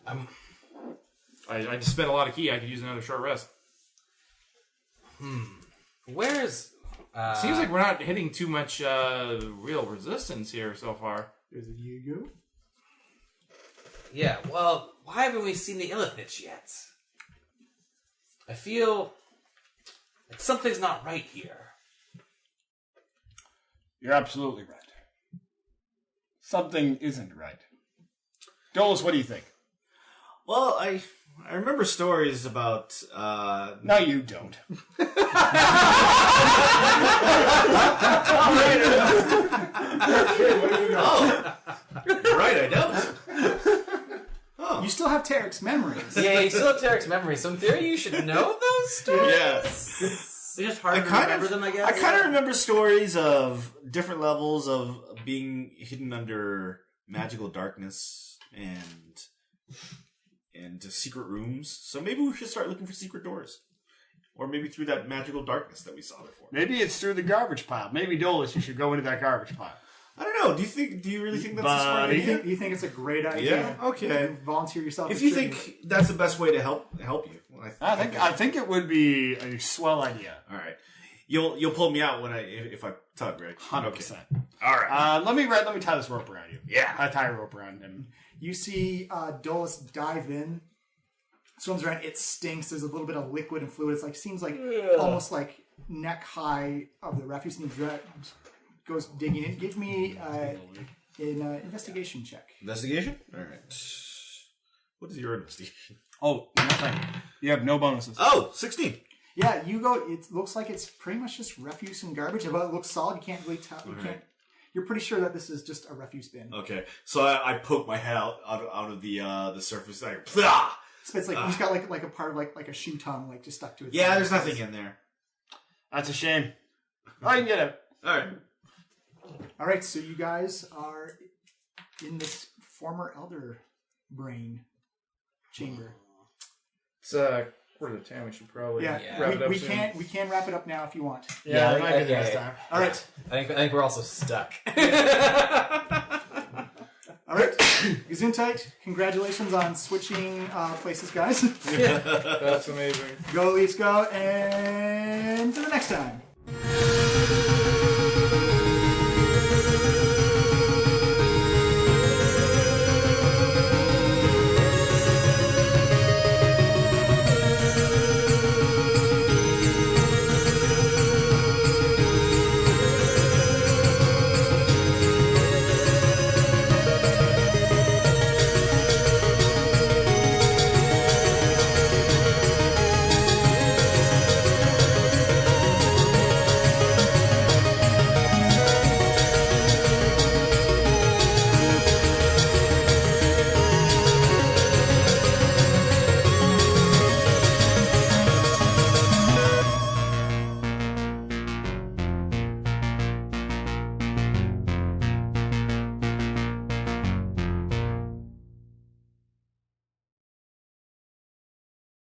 I just spent a lot of key. I could use another short rest. Where's... Seems like we're not hitting too much real resistance here so far. There's a Yugo. Yeah, well, why haven't we seen the Illithid yet? I feel like something's not right here. You're absolutely right. Something isn't right. Dolus, what do you think? Well, I remember stories about... No, you don't. Oh, right, I don't. Oh. You still have Tarek's memories. Yeah, you still have Tarek's memory, so in theory you should know those stories. Yes. It's just hard to remember them, I guess. I kind of remember stories of different levels of being hidden under magical darkness and secret rooms. So maybe we should start looking for secret doors. Or maybe through that magical darkness that we saw before. Maybe it's through the garbage pile. Maybe, Dolus, you should go into that garbage pile. I don't know. know. Do you really think that's a smart idea? You think it's a great idea? Yeah. Okay. You volunteer yourself. If you think that's the best way to help you, well, I think it would be a swell idea. All right. You'll pull me out if I tug, right? 100%. All right. Let me tie this rope around you. Yeah. I tie a rope around him. You see Dolus dive in, swims around. It stinks. There's a little bit of liquid and fluid. It's seems like almost like neck high of the refuse, and he goes digging in. Give me an investigation check. Investigation? All right. What is your investigation? Oh, nothing. You have no bonuses. Oh, 16. Yeah, you go. It looks like it's pretty much just refuse and garbage. But it looks solid. You can't really tell. You're pretty sure that this is just a refuse bin. Okay, so I poke my head out of the surface. Like, Plah! So it's he's got like a part of like a shoe tongue just stuck to it. Yeah, there's nothing in there. That's a shame. I can get it. All right. So you guys are in this former elder brain chamber. It's quarter to 10. We should probably wrap it up soon. We can wrap it up now if you want. Yeah, it might be the next time. All right. I think we're also stuck. All right, Gesundheit, congratulations on switching places, guys. That's amazing. Go, Leafs, go, and to the next time.